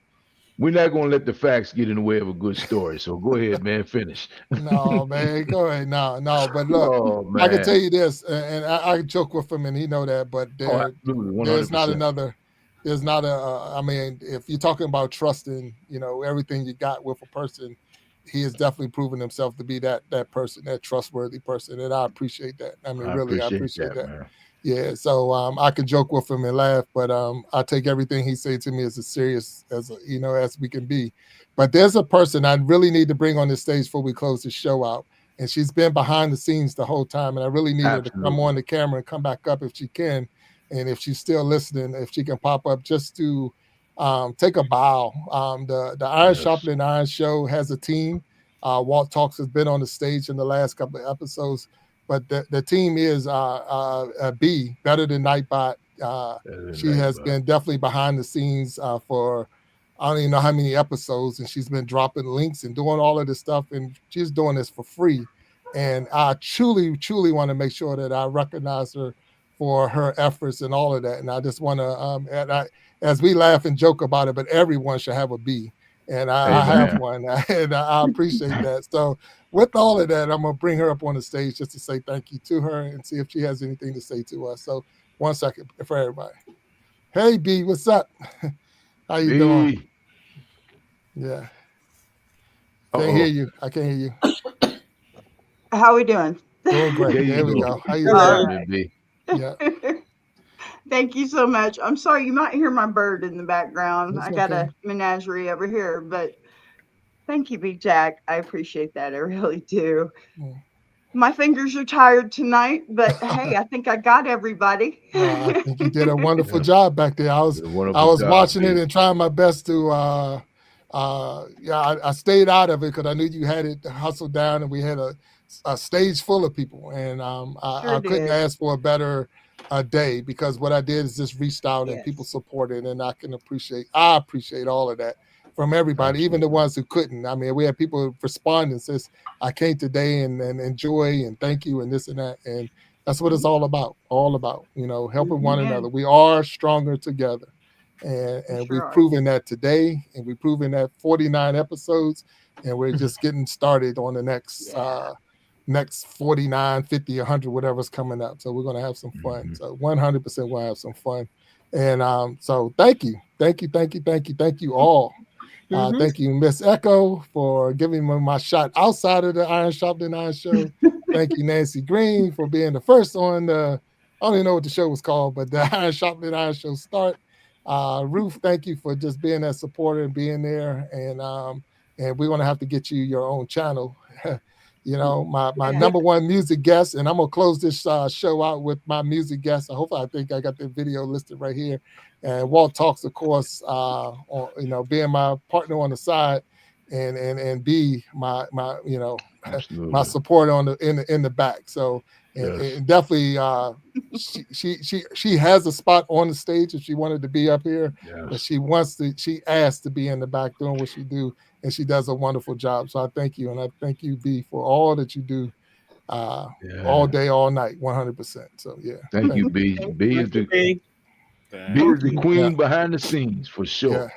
[SPEAKER 1] We're not going to let the facts get in the way of a good story. So go ahead, man. Finish.
[SPEAKER 2] No, man. Go ahead. No. But look, I can tell you this, and I joke with him, and he know that. But there's not another. There's not I mean, if you're talking about trusting, everything you got with a person, he has definitely proven himself to be that person, that trustworthy person, and I appreciate that. I mean, really, I appreciate that. Man. Yeah, so I can joke with him and laugh, but I take everything he said to me as serious as we can be. But there's a person I really need to bring on this stage before we close the show out, and she's been behind the scenes the whole time, and I really need her to come on the camera and come back up if she can, and if she's still listening, if she can pop up just to take a bow. The Iron Sharpening Iron show has a team. Walt Talks has been on the stage in the last couple of episodes. But the team is B, Better Than Nightbot. She has been definitely behind the scenes for I don't even know how many episodes, and she's been dropping links and doing all of this stuff, and she's doing this for free. And I truly, truly want to make sure that I recognize her for her efforts and all of that. And I just want to, as we laugh and joke about it, but everyone should have a B. And I have one, and I appreciate that. So with all of that, I'm going to bring her up on the stage just to say thank you to her and see if she has anything to say to us. So 1 second for everybody. Hey, B, what's up? How you doing? Yeah. Can't hear you. I can't hear you.
[SPEAKER 20] How we doing?
[SPEAKER 2] Doing great. There we go. How you doing,
[SPEAKER 1] B?
[SPEAKER 2] Yeah.
[SPEAKER 20] Thank you so much. I'm sorry, you might hear my bird in the background.
[SPEAKER 2] That's
[SPEAKER 20] I got
[SPEAKER 2] okay.
[SPEAKER 20] a menagerie over here, but thank you, Big Jack. I appreciate that. I really do.
[SPEAKER 2] Yeah.
[SPEAKER 20] My fingers are tired tonight, but hey, I think I got everybody.
[SPEAKER 2] I think you did a wonderful job back there. I was watching it and trying my best to I stayed out of it because I knew you had it hustled down, and we had a stage full of people, and I couldn't ask for a better day, because what I did is just reached out and people supported, and I appreciate all of that from everybody, even the ones who couldn't. I mean, we had people respond and says, I came today and enjoy and thank you and this and that. And that's what it's all about, helping one another. We are stronger together. And we've proven that today, and we've proven that 49 episodes, and we're just getting started on the next 49, 50, 100, whatever's coming up. So we're going to have some fun. So 100% we'll have some fun. And so thank you all. Thank you, Miss Echo, for giving me my shot outside of the Iron Sharpening Iron show. Thank you, Nancy Green, for being the first on the, I don't even know what the show was called, but the Iron Sharpening Iron show start. Ruth, thank you for just being that supporter and being there. And we're going to have to get you your own channel. My number one music guest, and I'm going to close this show out with my music guest. I think I got the video listed right here. And Walt Talks, of course, being my partner on the side and be my my support in the back. So and definitely she has a spot on the stage if she wanted to be up here, but she asked to be in the back doing what she do, and she does a wonderful job. So I thank you, and I thank you, B, for all that you do all day, all night, 100%. So
[SPEAKER 1] thank you, B. B is the queen behind the scenes for sure.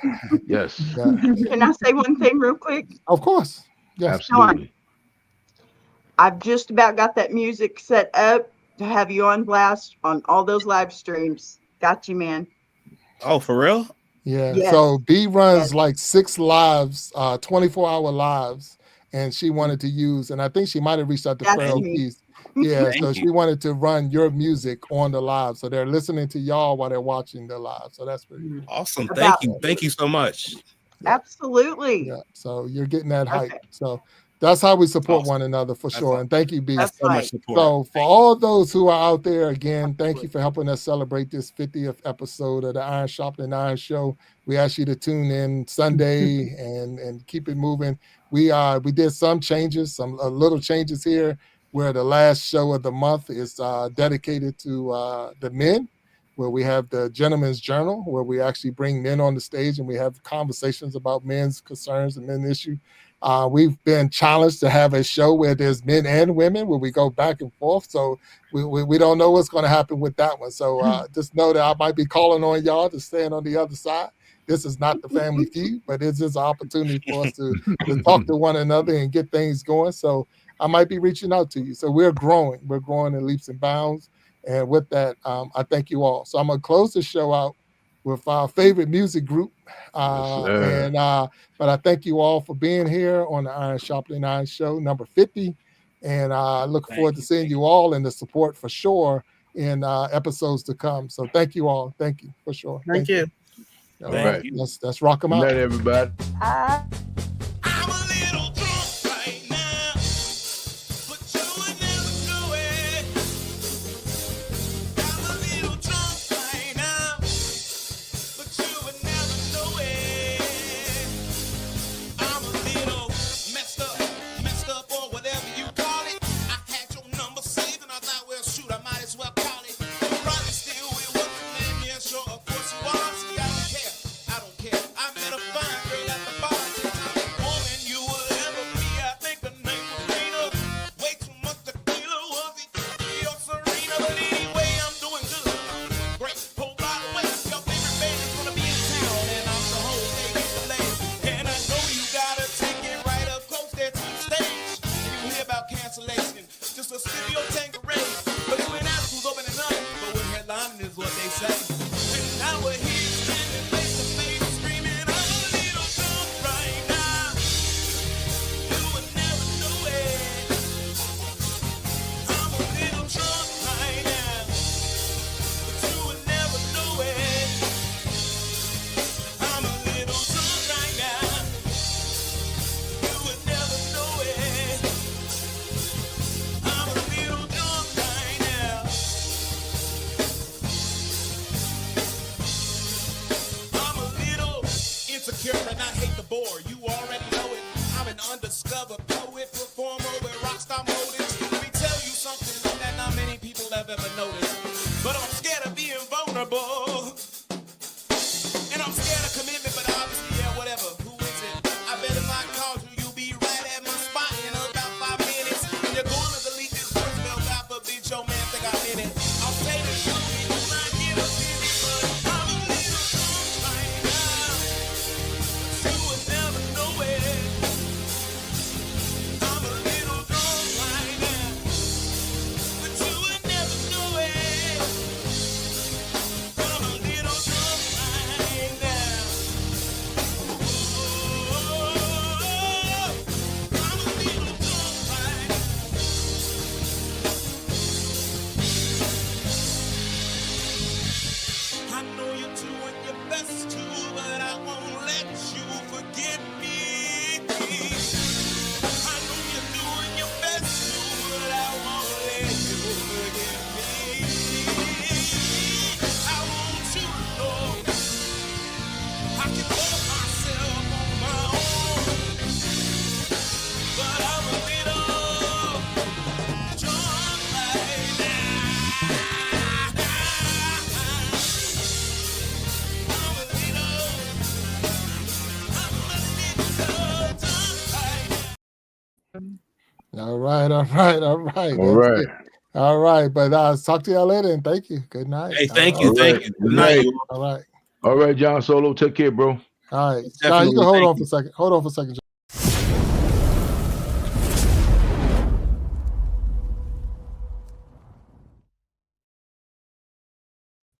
[SPEAKER 1] Yes.
[SPEAKER 20] Can I say one thing real quick?
[SPEAKER 2] Of course. Yes.
[SPEAKER 1] Absolutely.
[SPEAKER 20] I've just about got that music set up to have you on blast on all those live streams. Got you, man.
[SPEAKER 14] Oh, for real?
[SPEAKER 2] Yeah.
[SPEAKER 20] Yes.
[SPEAKER 2] So B runs like 6 lives, 24-hour lives, and she wanted to use, and I think she might have reached out to Pharaoh Keys. Yeah, so she wanted to run your music on the live. So they're listening to y'all while they're watching the live. So that's pretty cool.
[SPEAKER 14] Awesome. Thank you. Thank you so much.
[SPEAKER 20] Absolutely.
[SPEAKER 2] Yeah. So you're getting that hype. So that's how we support one another for sure. And thank you, B.
[SPEAKER 14] That's so much support.
[SPEAKER 2] So for all those who are out there, again, thank you for helping us celebrate this 50th episode of the Iron Sharpening Iron Show. We ask you to tune in Sunday and keep it moving. We did some changes, some little changes here, where the last show of the month is dedicated to the men, where we have the Gentleman's Journal, where we actually bring men on the stage and we have conversations about men's concerns and men's issues. We've been challenged to have a show where there's men and women, where we go back and forth. So we don't know what's going to happen with that one. So just know that I might be calling on y'all to stand on the other side. This is not the Family Feud, but it's just an opportunity for us to talk to one another and get things going. So I might be reaching out to you. So we're growing. We're growing in leaps and bounds. And with that, I thank you all. So I'm going to close the show out with our favorite music group. But I thank you all for being here on the Iron Sharpening Iron Show, number 50. And I look forward to seeing you all and the support for sure in episodes to come. So thank you all. Thank you for sure.
[SPEAKER 6] Thank you.
[SPEAKER 2] All right. Let's rock them out.
[SPEAKER 1] Good night, everybody.
[SPEAKER 21] And I'm scared of commitment, but obviously, yeah, whatever. Who is
[SPEAKER 2] All right, all right, all right.
[SPEAKER 1] All right.
[SPEAKER 2] All right, but talk to y'all later and thank you. Good night.
[SPEAKER 14] Hey, thank
[SPEAKER 2] all
[SPEAKER 14] you,
[SPEAKER 2] right.
[SPEAKER 14] thank you. Good night.
[SPEAKER 2] All right.
[SPEAKER 1] All right, John Solo. Take care, bro.
[SPEAKER 2] All right. John, you can hold on for a second. Hold on for a second, John.